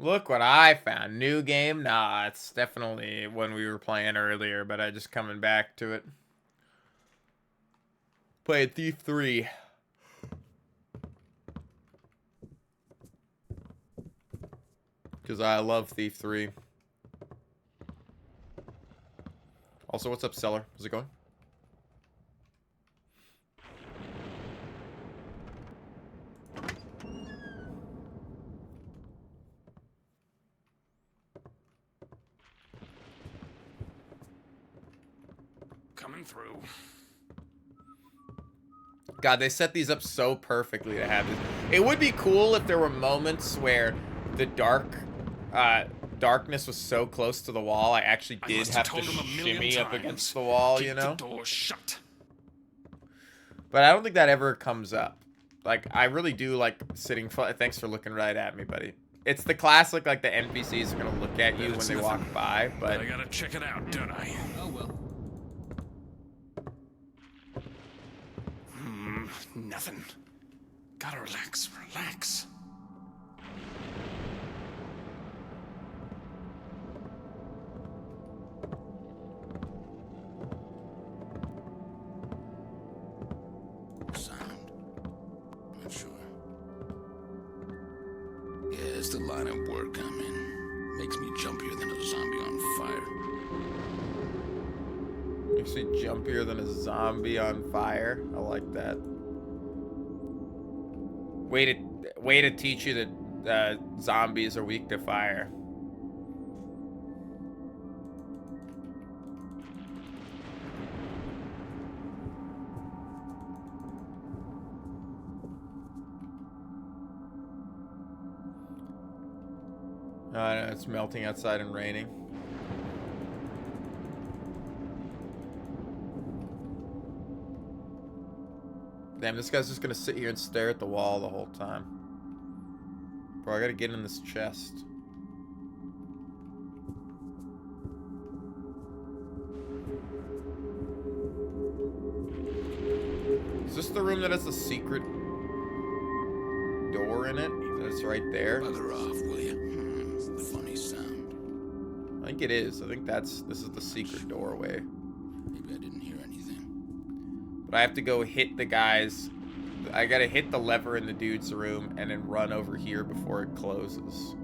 Look what I found. New game? Nah, it's definitely when we were playing earlier, but I just coming back to it. Played Thief 3. Because I love Thief 3. Also, what's up, Seller? How's it going? Coming through. God, they set these up so perfectly to have this. It would be cool if there were moments where the darkness was so close to the wall, I actually did have to shimmy up against the wall, you know? Keep the door shut. But I don't think that ever comes up. Like, I really do like sitting... Thanks for looking right at me, buddy. It's the classic, like, the NPCs are going to look at you when they walk by, but... I gotta check it out, don't I? Oh, well. Nothing. Gotta relax, relax. Sound? Not sure. Yeah, it's the line of work I'm in. Makes me jumpier than a zombie on fire. Makes me jumpier than a zombie on fire. I like that. Way to teach you that zombies are weak to fire. I know, it's melting outside and raining. Damn, this guy's just gonna sit here and stare at the wall the whole time. Bro, I gotta get in this chest. room that has a secret door in it. That's right there. Bugger off, will you? Funny sound. I think it is. I think this is the secret doorway. Maybe I didn't hear anything. But I have to go hit the guys. I gotta hit the lever in the dude's room and then run over here before it closes.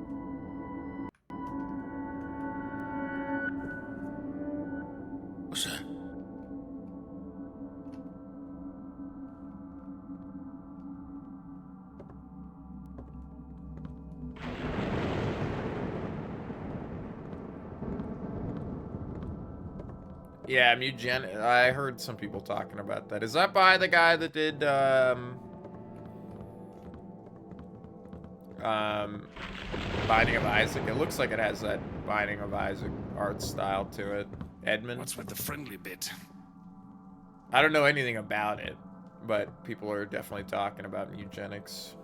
What's that? Yeah, Mugenics. I heard some people talking about that. Is that by the guy that did Binding of Isaac? It looks like it has that Binding of Isaac art style to it. Edmund? What's with the friendly bit? I don't know anything about it, but people are definitely talking about Mugenics.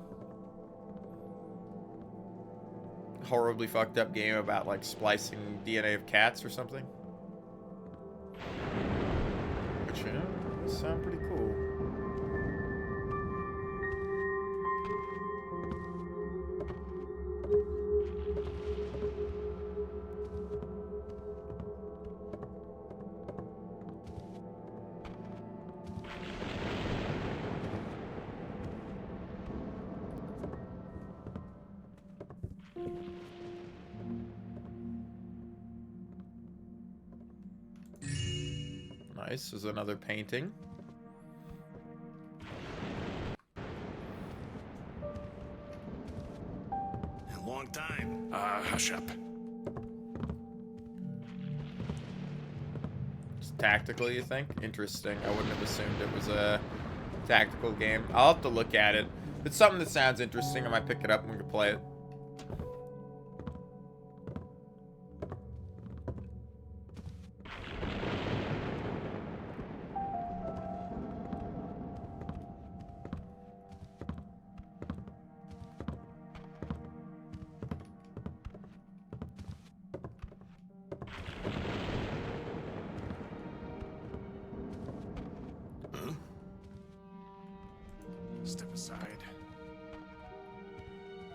Horribly fucked up game about like splicing DNA of cats or something. Which, you know, does sound pretty cool. Nice, is another painting. A long time. Hush up. It's tactical, you think? Interesting. I wouldn't have assumed it was a tactical game. I'll have to look at it. If it's something that sounds interesting, I might pick it up and we can play it. Step aside.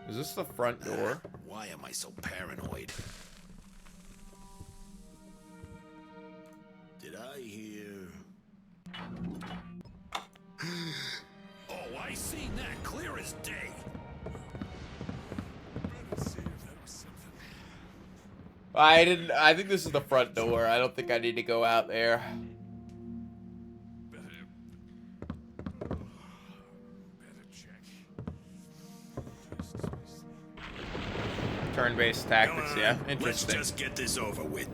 Is this the front door? Why am I so paranoid? Did I hear... Oh, I seen that clear as day. I think this is the front door. I don't think I need to go out there. Turn-based tactics, yeah. Interesting. Let's just get this over with.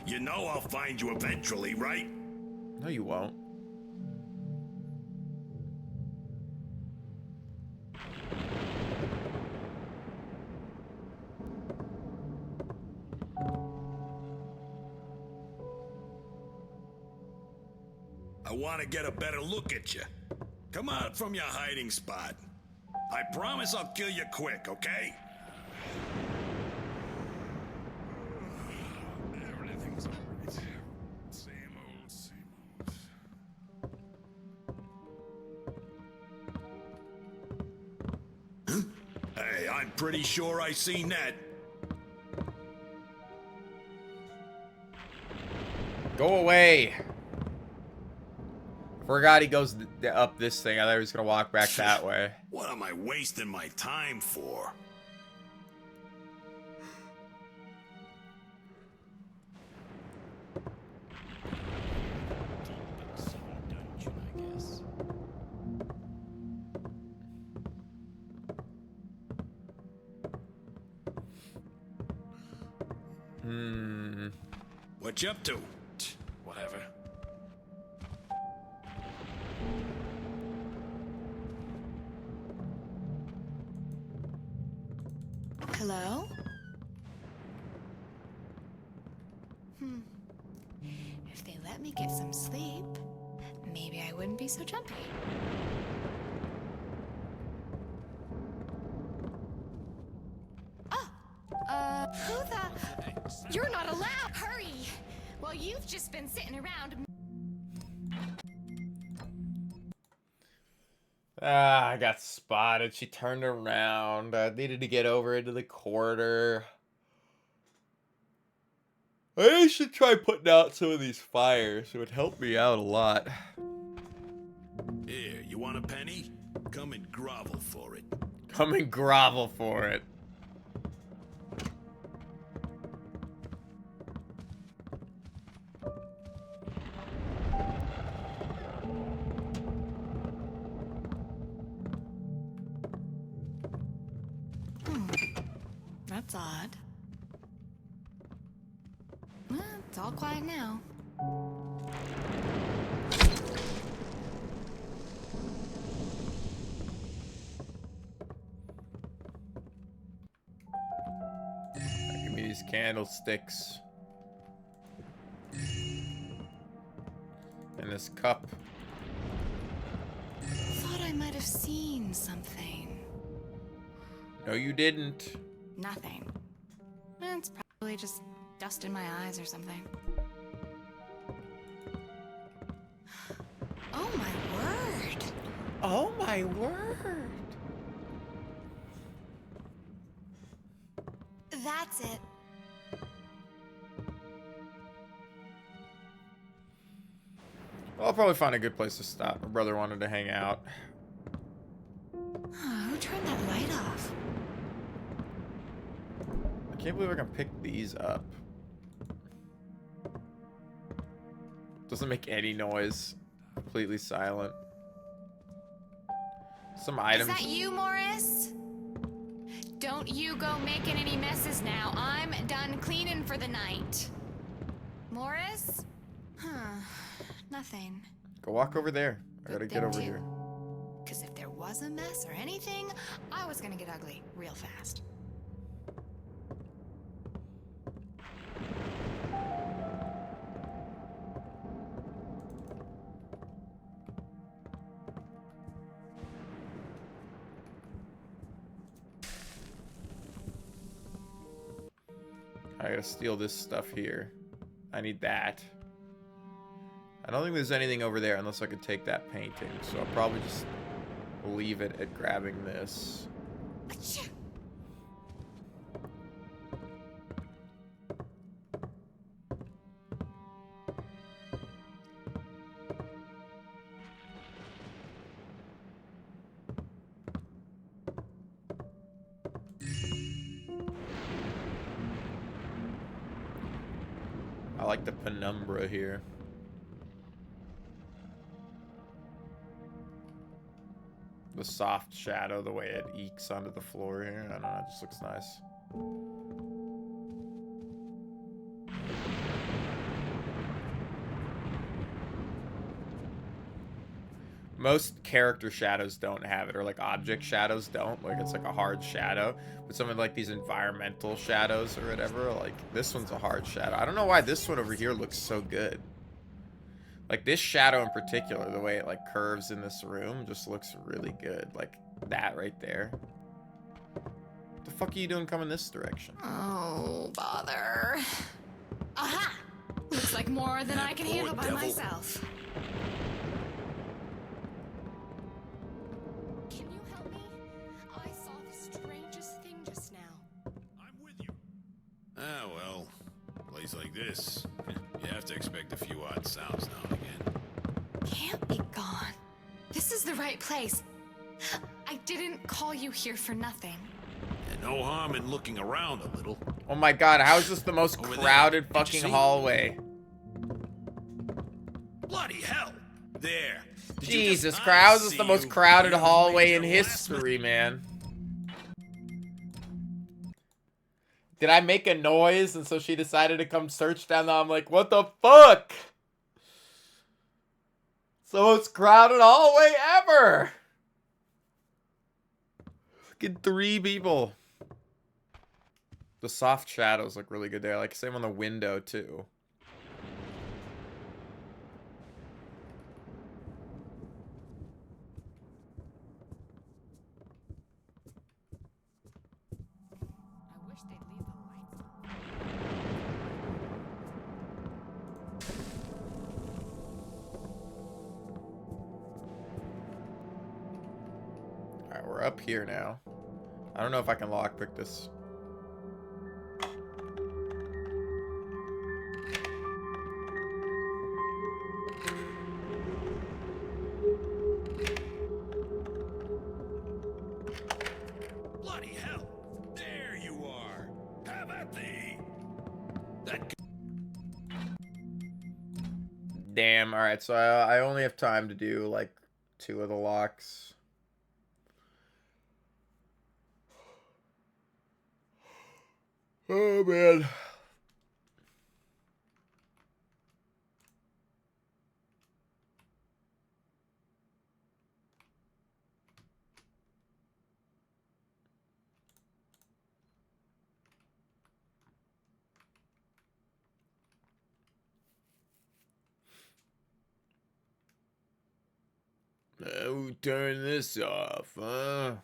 You know I'll find you eventually, right? No, you won't. I want to get a better look at you. Come out from your hiding spot. I promise I'll kill you quick, okay? Everything's alright. Same old, same old. Huh? Hey, I'm pretty sure I seen that. Go away. Forgot he goes up this thing. I thought he was gonna walk back that way. What am I wasting my time for? What you up to? Whatever. Hello? If they let me get some sleep, maybe I wouldn't be so jumpy. Who the? You're not allowed! Hurry! Well, you've just been sitting around. Ah, I got spotted. She turned around. I needed to get over into the corridor. I should try putting out some of these fires. It would help me out a lot. Here, you want a penny? Come and grovel for it. Come and grovel for it. That's odd. Well, it's all quiet now. Give me these candlesticks. And this cup. Thought I might have seen something. No, you didn't. Nothing. It's probably just dust in my eyes or something. Oh my word! Oh my word! That's it. Well, I'll probably find a good place to stop. My brother wanted to hang out. Who turned that light off? I can't believe I can pick these up. Doesn't make any noise. Completely silent. Some items. Is that you, Morris? Don't you go making any messes now. I'm done cleaning for the night. Morris? Huh. Nothing. Go walk over there. I gotta get over here. Because if there was a mess or anything, I was gonna get ugly real fast. I gotta steal this stuff here. I need that. I don't think there's anything over there unless I could take that painting. So I'll probably just leave it at grabbing this. I like the penumbra here. The soft shadow, the way it ekes onto the floor here. I don't know, it just looks nice. Most character shadows don't have it, or like object shadows don't. Like it's like a hard shadow. But some of like these environmental shadows or whatever, like this one's a hard shadow. I don't know why this one over here looks so good. Like this shadow in particular, the way it like curves in this room just looks really good. Like that right there. What the fuck are you doing coming this direction? Oh, bother. Aha! Looks like more than I can handle by myself. Can you help me? I saw the strangest thing just now. Ah, well, a place like this, you have to expect a few odd sounds now and again. Can't be gone. This is the right place. I didn't call you here for nothing. And no harm in looking around a little. Oh my god, how is this the most Over crowded there. Did you fucking see? hallway? Bloody hell! There. Did you just- Jesus I Christ, how is this see the most you. crowded You hallway in made your last history, man? Did I make a noise and so she decided to come search down there? I'm like, what the fuck? It's the most crowded hallway ever! Fucking 3 people. The soft shadows look really good there. Like, same on the window, too. I wish they'd leave the lights on. We're up here now. I don't know if I can lockpick this. Bloody hell! There you are! Have at thee! That Damn, alright, so I only have time to do, like, 2 of the locks. Oh, man. Who turned this off, huh?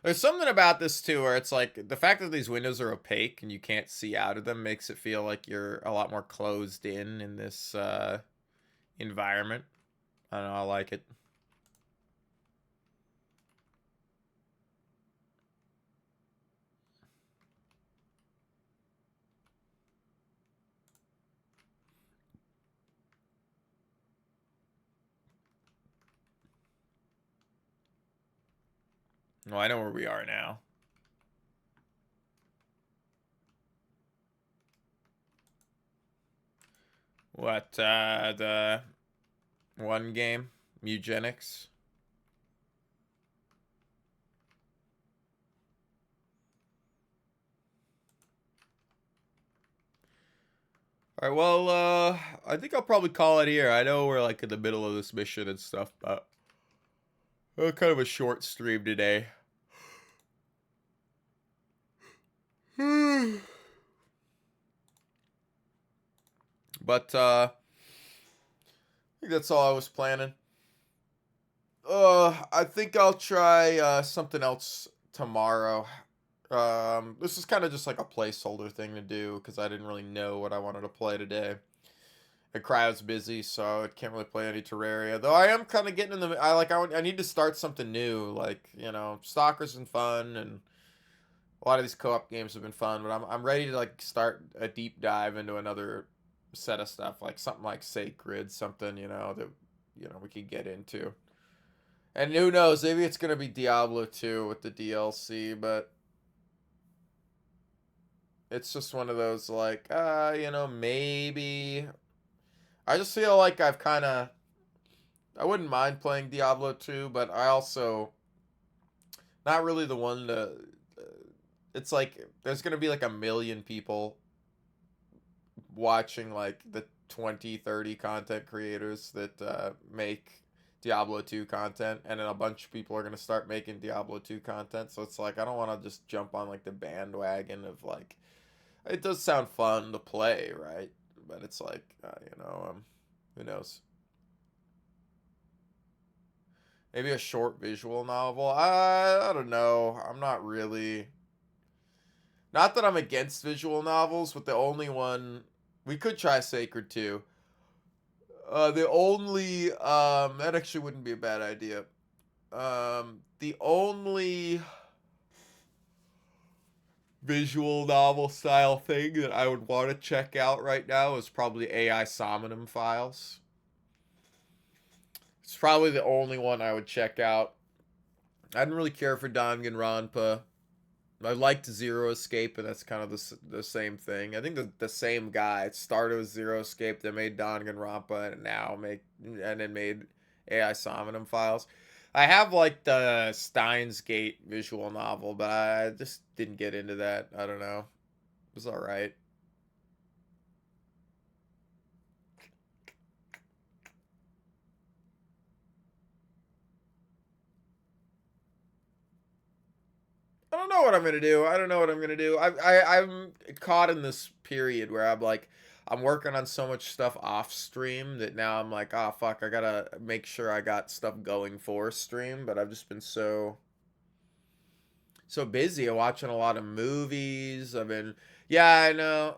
There's something about this too where it's like the fact that these windows are opaque and you can't see out of them makes it feel like you're a lot more closed in this environment. I don't know, I like it. Well, I know where we are now. What, the one game? Eugenics? Alright, well, I think I'll probably call it here. I know we're, like, in the middle of this mission and stuff, but kind of a short stream today. But, I think that's all I was planning. I think I'll try, something else tomorrow. This is kind of just like a placeholder thing to do, because I didn't really know what I wanted to play today. And Cryo's busy, so I can't really play any Terraria. Though I am kind of getting in the... I need to start something new. Like, you know, Stalker's been fun, and a lot of these co-op games have been fun, but I'm ready to, like, start a deep dive into another set of stuff. Like, something like Sacred, something, you know, that, you know, we could get into. And who knows, maybe it's going to be Diablo 2 with the DLC, but... It's just one of those, like, you know, maybe... I just feel like I've kind of... I wouldn't mind playing Diablo 2, but I also... Not really the one to... It's like, there's going to be like a million people watching, like, the 20, 30 content creators that make Diablo 2 content, and then a bunch of people are going to start making Diablo 2 content, so it's like, I don't want to just jump on, like, the bandwagon of, like... It does sound fun to play, right? But it's like, you know, who knows? Maybe a short visual novel. I don't know. I'm not really... Not that I'm against visual novels, but the only one... We could try Sacred too. The only... that actually wouldn't be a bad idea. The only... visual novel style thing that I would want to check out right now is probably AI Somnum Files. It's probably the only one I would check out. I didn't really care for Danganronpa. I liked Zero Escape, and that's kind of the same thing. I think the same guy. It started with Zero Escape, then made Danganronpa, and then made AI Somnum Files. I have like the Steins Gate visual novel, but I just didn't get into that. I don't know. It was alright. what I'm gonna do. I don't know what I'm gonna do. I'm caught in this period where I'm like, I'm working on so much stuff off stream that now I'm like, oh fuck, I gotta make sure I got stuff going for stream. But I've just been so busy. I'm watching a lot of movies. Yeah, I know.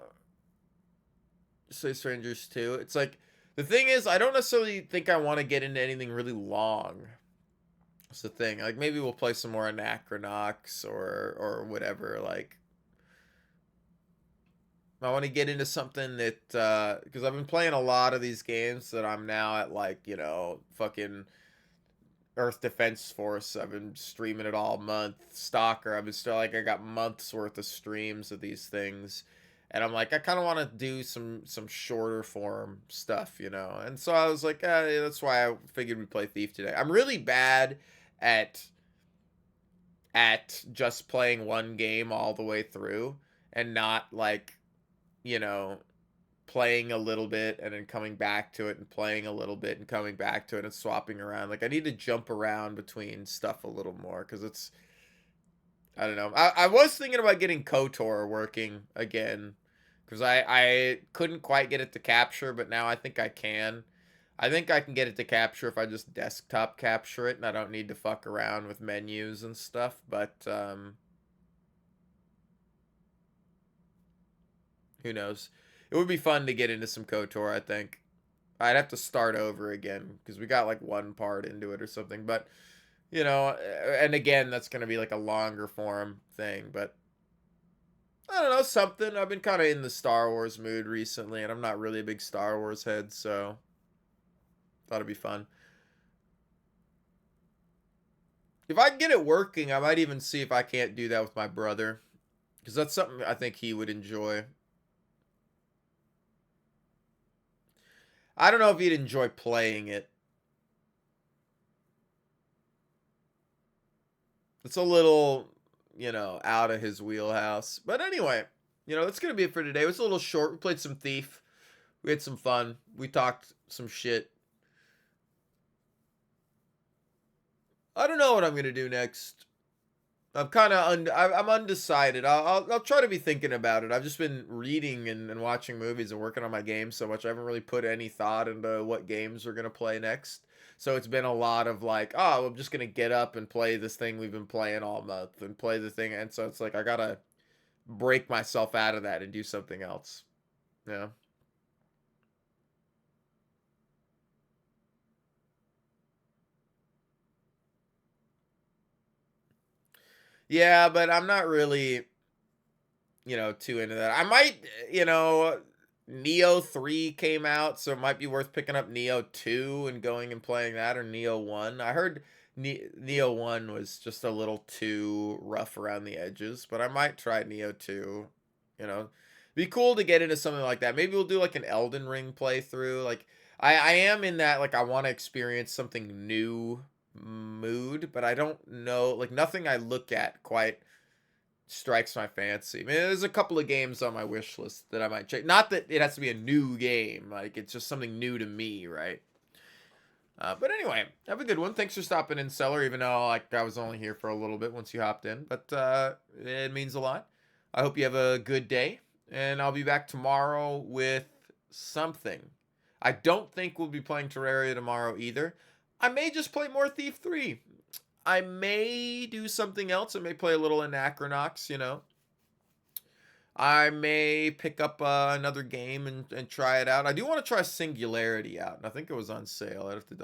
Say Strangers too. It's like, the thing is, I don't necessarily think I want to get into anything really long. That's the thing. Like, maybe we'll play some more Anachronox or whatever. Like, I want to get into something that, because I've been playing a lot of these games that I'm now at, like, you know, fucking Earth Defense Force. I've been streaming it all month. Stalker, I've been still, like, I got months worth of streams of these things. And I'm like, I kind of want to do some shorter form stuff, you know? And so I was like, that's why I figured we'd play Thief today. I'm really bad at just playing one game all the way through and not, like, you know, playing a little bit and then coming back to it and playing a little bit and coming back to it and swapping around. Like, I need to jump around between stuff a little more because it's, I don't know. I was thinking about getting KOTOR working again because I couldn't quite get it to capture, but now I think I can. I think I can get it to capture if I just desktop capture it and I don't need to fuck around with menus and stuff, but who knows? It would be fun to get into some KOTOR, I think. I'd have to start over again because we got like one part into it or something, but you know, and again, that's going to be like a longer form thing, but I don't know, something. I've been kind of in the Star Wars mood recently, and I'm not really a big Star Wars head, so thought it'd be fun. If I can get it working, I might even see if I can't do that with my brother, because that's something I think he would enjoy. I don't know if he'd enjoy playing it. It's a little, you know, out of his wheelhouse. But anyway, you know, that's going to be it for today. It was a little short. We played some Thief. We had some fun. We talked some shit. I don't know what I'm going to do next. I'm kind of I'm undecided. I'll try to be thinking about it. I've just been reading and watching movies and working on my game so much. I haven't really put any thought into what games we're going to play next. So it's been a lot of like, oh, I'm just going to get up and play this thing we've been playing all month and play the thing. And so it's like, I got to break myself out of that and do something else. Yeah. Yeah, but I'm not really, you know, too into that. I might, you know, Neo 3 came out, so it might be worth picking up Neo 2 and going and playing that, or Neo 1. I heard Neo 1 was just a little too rough around the edges, but I might try Neo 2, you know. Be cool to get into something like that. Maybe we'll do like an Elden Ring playthrough. Like, I am in that, like, I want to experience something new mood, but I don't know, like, nothing I look at quite strikes my fancy. I mean, there's a couple of games on my wish list that I might check. Not that it has to be a new game. Like, it's just something new to me, right? But anyway, have a good one. Thanks for stopping in, Cellar, even though, like, I was only here for a little bit once you hopped in. But it means a lot. I hope you have a good day. And I'll be back tomorrow with something. I don't think we'll be playing Terraria tomorrow either. I may just play more Thief 3. I may do something else. I may play a little Anachronox, you know. I may pick up another game and try it out. I do want to try Singularity out, and I think it was on sale. I'd have to double